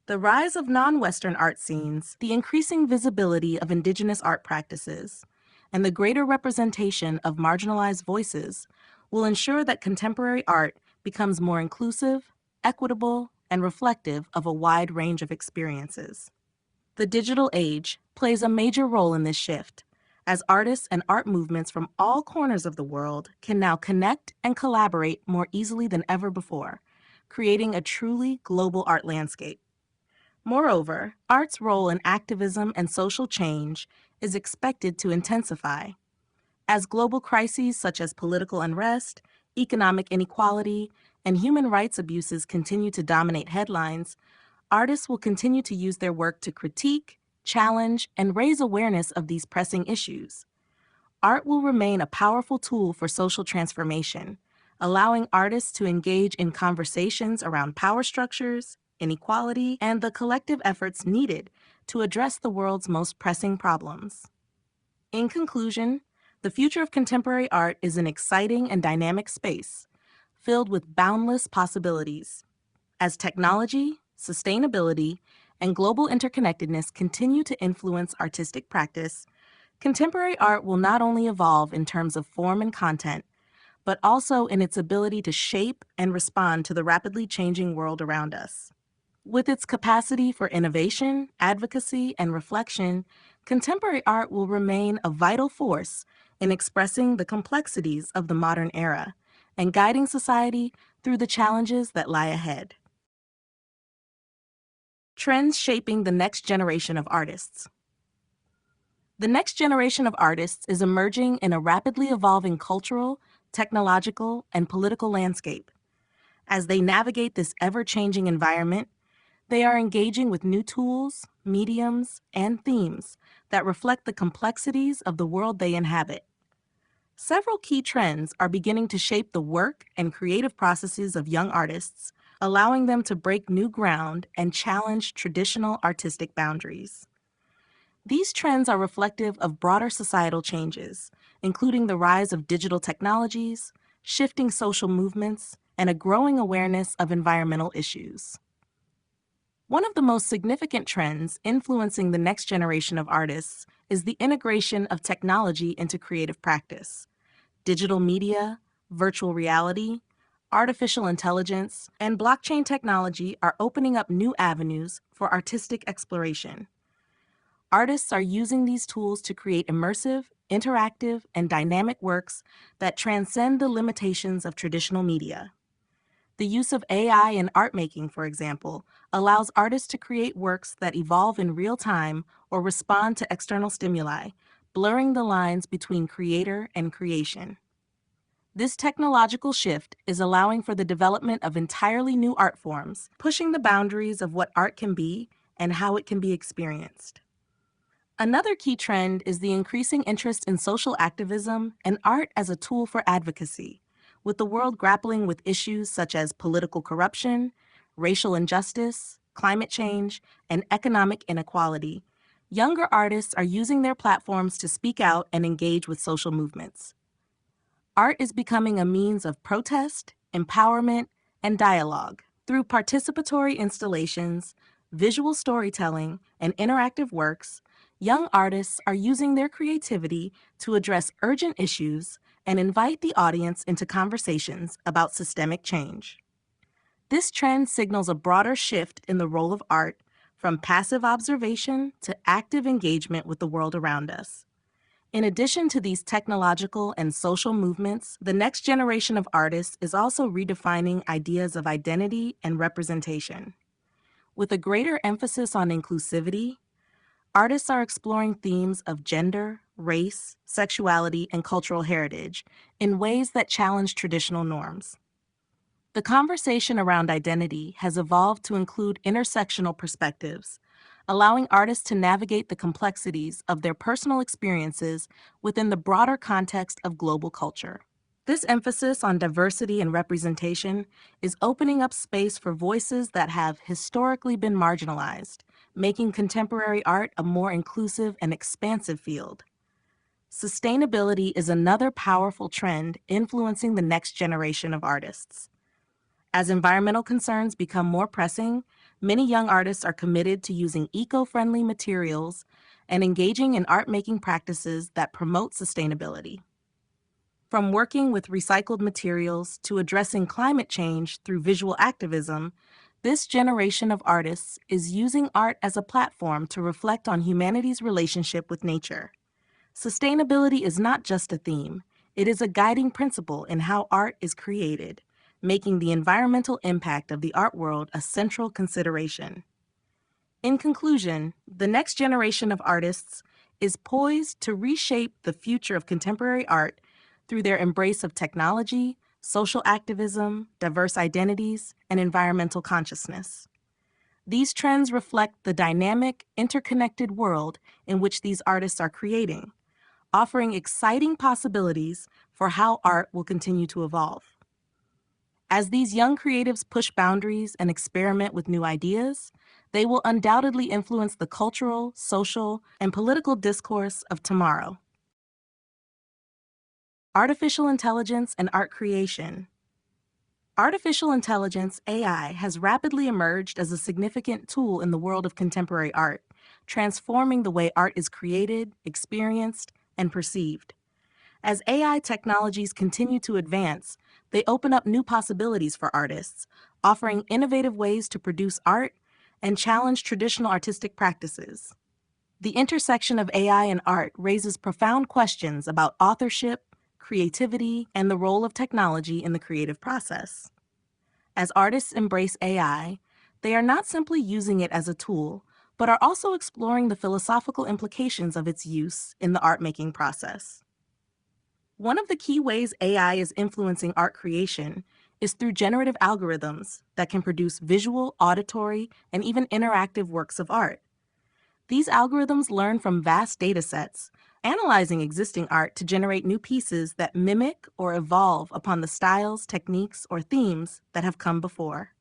The rise of non-Western art scenes, the increasing visibility of indigenous art practices, and the greater representation of marginalized voices will ensure that contemporary art becomes more inclusive, equitable, and reflective of a wide range of experiences. The digital age plays a major role in this shift, as artists and art movements from all corners of the world can now connect and collaborate more easily than ever before, creating a truly global art landscape. Moreover, art's role in activism and social change is expected to intensify. As global crises such as political unrest, economic inequality, and human rights abuses continue to dominate headlines, artists will continue to use their work to critique, challenge, and raise awareness of these pressing issues. Art will remain a powerful tool for social transformation, allowing artists to engage in conversations around power structures, inequality, and the collective efforts needed to address the world's most pressing problems. In conclusion, the future of contemporary art is an exciting and dynamic space, filled with boundless possibilities. As technology, sustainability, and global interconnectedness continue to influence artistic practice, contemporary art will not only evolve in terms of form and content, but also in its ability to shape and respond to the rapidly changing world around us. With its capacity for innovation, advocacy, and reflection, contemporary art will remain a vital force in expressing the complexities of the modern era and guiding society through the challenges that lie ahead. Trends shaping the next generation of artists. The next generation of artists is emerging in a rapidly evolving cultural, technological, and political landscape. As they navigate this ever-changing environment, they are engaging with new tools, mediums, and themes that reflect the complexities of the world they inhabit. Several key trends are beginning to shape the work and creative processes of young artists, allowing them to break new ground and challenge traditional artistic boundaries. These trends are reflective of broader societal changes, including the rise of digital technologies, shifting social movements, and a growing awareness of environmental issues. One of the most significant trends influencing the next generation of artists is the integration of technology into creative practice. Digital media, virtual reality, artificial intelligence, and blockchain technology are opening up new avenues for artistic exploration. Artists are using these tools to create immersive, interactive, and dynamic works that transcend the limitations of traditional media. The use of AI in art making, for example, allows artists to create works that evolve in real time or respond to external stimuli, blurring the lines between creator and creation. This technological shift is allowing for the development of entirely new art forms, pushing the boundaries of what art can be and how it can be experienced. Another key trend is the increasing interest in social activism and art as a tool for advocacy, with the world grappling with issues such as political corruption, racial injustice, climate change, and economic inequality. Younger artists are using their platforms to speak out and engage with social movements. Art is becoming a means of protest, empowerment, and dialogue. Through participatory installations, visual storytelling, and interactive works, young artists are using their creativity to address urgent issues and invite the audience into conversations about systemic change. This trend signals a broader shift in the role of art from passive observation to active engagement with the world around us. In addition to these technological and social movements, the next generation of artists is also redefining ideas of identity and representation. With a greater emphasis on inclusivity, artists are exploring themes of gender, race, sexuality, and cultural heritage in ways that challenge traditional norms. The conversation around identity has evolved to include intersectional perspectives, allowing artists to navigate the complexities of their personal experiences within the broader context of global culture. This emphasis on diversity and representation is opening up space for voices that have historically been marginalized, making contemporary art a more inclusive and expansive field. Sustainability is another powerful trend influencing the next generation of artists. As environmental concerns become more pressing, many young artists are committed to using eco-friendly materials and engaging in art-making practices that promote sustainability. From working with recycled materials to addressing climate change through visual activism, this generation of artists is using art as a platform to reflect on humanity's relationship with nature. Sustainability is not just a theme, it is a guiding principle in how art is created, making the environmental impact of the art world a central consideration. In conclusion, the next generation of artists is poised to reshape the future of contemporary art through their embrace of technology, social activism, diverse identities, and environmental consciousness. These trends reflect the dynamic, interconnected world in which these artists are creating, offering exciting possibilities for how art will continue to evolve. As these young creatives push boundaries and experiment with new ideas, they will undoubtedly influence the cultural, social, and political discourse of tomorrow. Artificial intelligence and art creation. Artificial intelligence, AI, has rapidly emerged as a significant tool in the world of contemporary art, transforming the way art is created, experienced, and perceived. As AI technologies continue to advance, they open up new possibilities for artists, offering innovative ways to produce art and challenge traditional artistic practices. The intersection of AI and art raises profound questions about authorship, creativity, and the role of technology in the creative process. As artists embrace AI, they are not simply using it as a tool, but are also exploring the philosophical implications of its use in the art-making process. One of the key ways AI is influencing art creation is through generative algorithms that can produce visual, auditory, and even interactive works of art. These algorithms learn from vast data sets, analyzing existing art to generate new pieces that mimic or evolve upon the styles, techniques, or themes that have come before.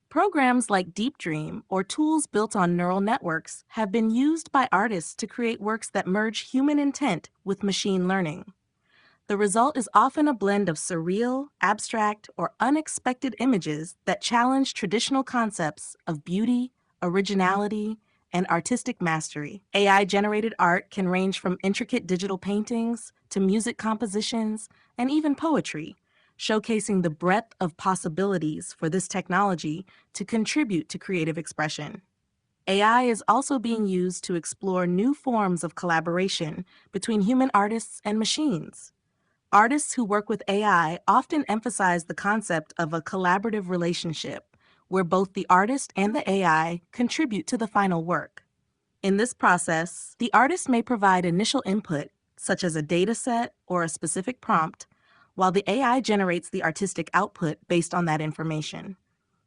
Programs like Deep Dream or tools built on neural networks have been used by artists to create works that merge human intent with machine learning. The result is often a blend of surreal, abstract, or unexpected images that challenge traditional concepts of beauty, originality, and artistic mastery. AI-generated art can range from intricate digital paintings to music compositions and even poetry, showcasing the breadth of possibilities for this technology to contribute to creative expression. AI is also being used to explore new forms of collaboration between human artists and machines. Artists who work with AI often emphasize the concept of a collaborative relationship, where both the artist and the AI contribute to the final work. In this process, the artist may provide initial input, such as a data set or a specific prompt, while the AI generates the artistic output based on that information.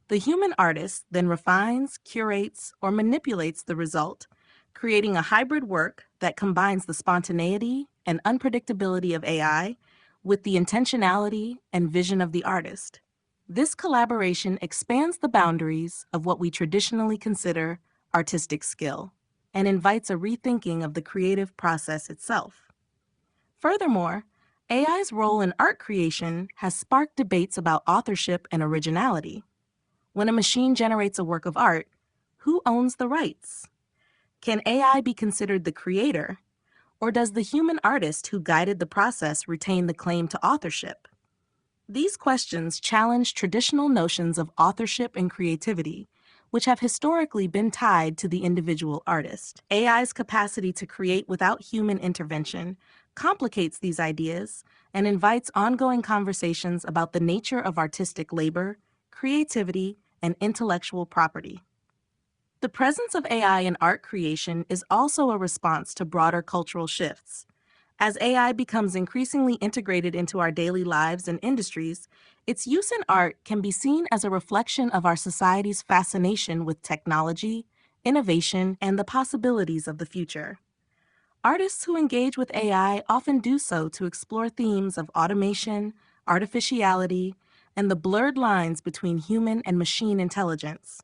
The human artist then refines, curates, or manipulates the result, creating a hybrid work that combines the spontaneity and unpredictability of AI with the intentionality and vision of the artist. This collaboration expands the boundaries of what we traditionally consider artistic skill and invites a rethinking of the creative process itself. Furthermore, AI's role in art creation has sparked debates about authorship and originality. When a machine generates a work of art, who owns the rights? Can AI be considered the creator, or does the human artist who guided the process retain the claim to authorship? These questions challenge traditional notions of authorship and creativity, which have historically been tied to the individual artist. AI's capacity to create without human intervention complicates these ideas and invites ongoing conversations about the nature of artistic labor, creativity, and intellectual property. The presence of AI in art creation is also a response to broader cultural shifts. As AI becomes increasingly integrated into our daily lives and industries, its use in art can be seen as a reflection of our society's fascination with technology, innovation, and the possibilities of the future. Artists who engage with AI often do so to explore themes of automation, artificiality, and the blurred lines between human and machine intelligence.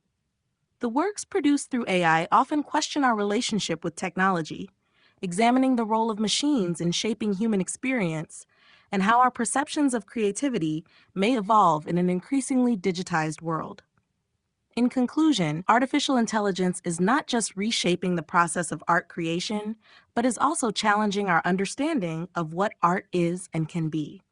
The works produced through AI often question our relationship with technology, examining the role of machines in shaping human experience and how our perceptions of creativity may evolve in an increasingly digitized world. In conclusion, artificial intelligence is not just reshaping the process of art creation, but is also challenging our understanding of what art is and can be.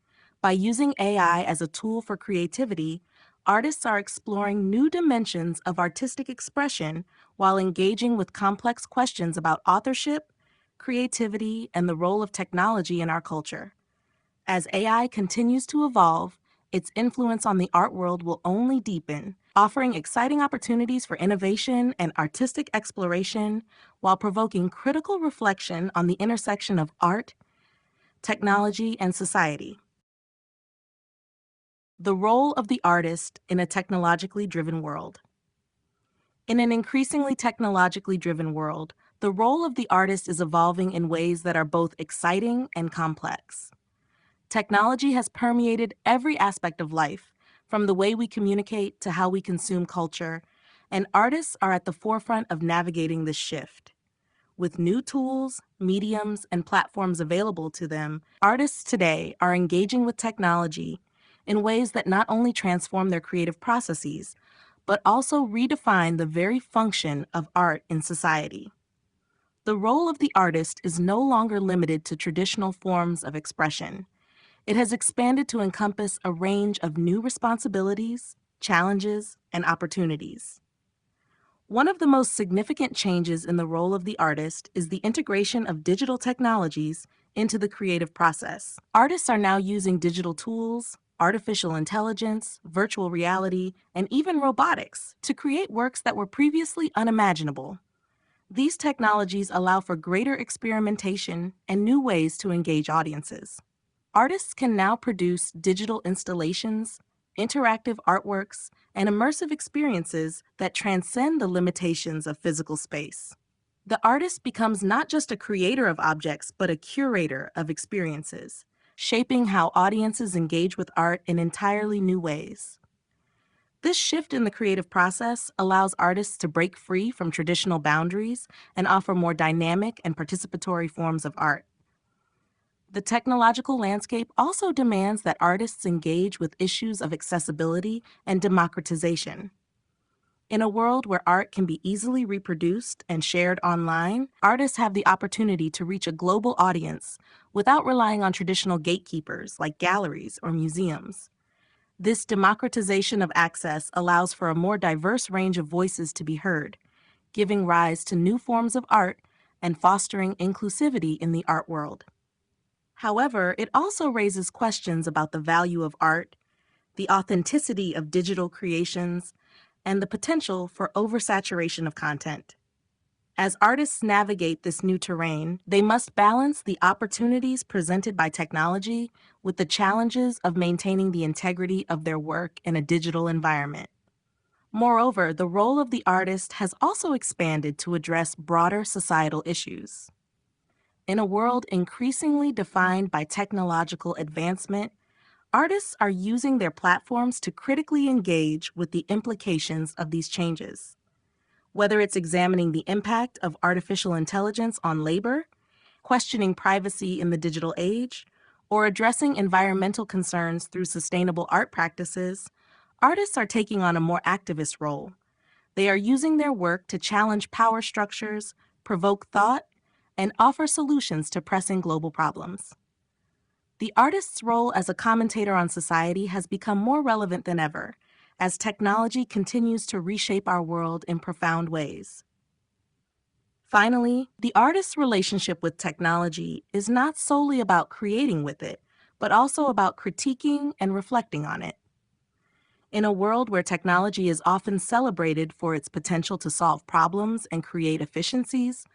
By using AI as a tool for creativity, artists are exploring new dimensions of artistic expression while engaging with complex questions about authorship, creativity, and the role of technology in our culture. As AI continues to evolve, its influence on the art world will only deepen, offering exciting opportunities for innovation and artistic exploration while provoking critical reflection on the intersection of art, technology, and society. The role of the artist in a technologically driven world. In an increasingly technologically driven world, the role of the artist is evolving in ways that are both exciting and complex. Technology has permeated every aspect of life, from the way we communicate to how we consume culture, and artists are at the forefront of navigating this shift. With new tools, mediums, and platforms available to them, artists today are engaging with technology in ways that not only transform their creative processes, but also redefine the very function of art in society. The role of the artist is no longer limited to traditional forms of expression. It has expanded to encompass a range of new responsibilities, challenges, and opportunities. One of the most significant changes in the role of the artist is the integration of digital technologies into the creative process. Artists are now using digital tools, artificial intelligence, virtual reality, and even robotics to create works that were previously unimaginable. These technologies allow for greater experimentation and new ways to engage audiences. Artists can now produce digital installations, interactive artworks, and immersive experiences that transcend the limitations of physical space. The artist becomes not just a creator of objects, but a curator of experiences, shaping how audiences engage with art in entirely new ways. This shift in the creative process allows artists to break free from traditional boundaries and offer more dynamic and participatory forms of art. The technological landscape also demands that artists engage with issues of accessibility and democratization. In a world where art can be easily reproduced and shared online, artists have the opportunity to reach a global audience without relying on traditional gatekeepers like galleries or museums. This democratization of access allows for a more diverse range of voices to be heard, giving rise to new forms of art and fostering inclusivity in the art world. However, it also raises questions about the value of art, the authenticity of digital creations, and the potential for oversaturation of content. As artists navigate this new terrain, they must balance the opportunities presented by technology with the challenges of maintaining the integrity of their work in a digital environment. Moreover, the role of the artist has also expanded to address broader societal issues. In a world increasingly defined by technological advancement, artists are using their platforms to critically engage with the implications of these changes. Whether it's examining the impact of artificial intelligence on labor, questioning privacy in the digital age, or addressing environmental concerns through sustainable art practices, artists are taking on a more activist role. They are using their work to challenge power structures, provoke thought, and offer solutions to pressing global problems. The artist's role as a commentator on society has become more relevant than ever, as technology continues to reshape our world in profound ways. Finally, the artist's relationship with technology is not solely about creating with it, but also about critiquing and reflecting on it. In a world where technology is often celebrated for its potential to solve problems and create efficiencies,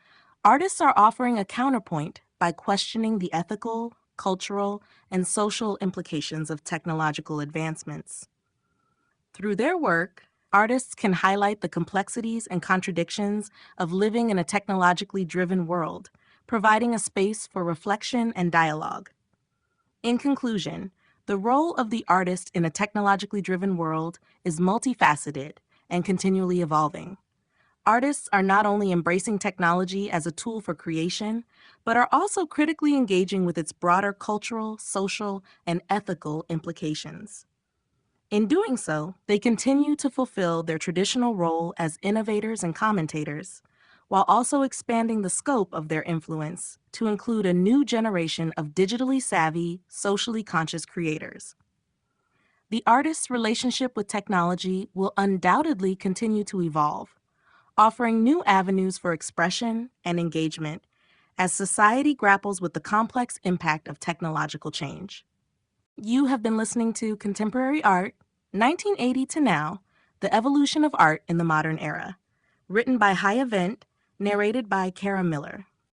artists are offering a counterpoint by questioning the ethical, cultural, and social implications of technological advancements. Through their work, artists can highlight the complexities and contradictions of living in a technologically driven world, providing a space for reflection and dialogue. In conclusion, the role of the artist in a technologically driven world is multifaceted and continually evolving. Artists are not only embracing technology as a tool for creation, but are also critically engaging with its broader cultural, social, and ethical implications. In doing so, they continue to fulfill their traditional role as innovators and commentators, while also expanding the scope of their influence to include a new generation of digitally savvy, socially conscious creators. The artist's relationship with technology will undoubtedly continue to evolve, offering new avenues for expression and engagement as society grapples with the complex impact of technological change. You have been listening to Contemporary Art, 1980 to Now, The Evolution of Art in the Modern Era, written by Haya Vent, narrated by Kara Miller.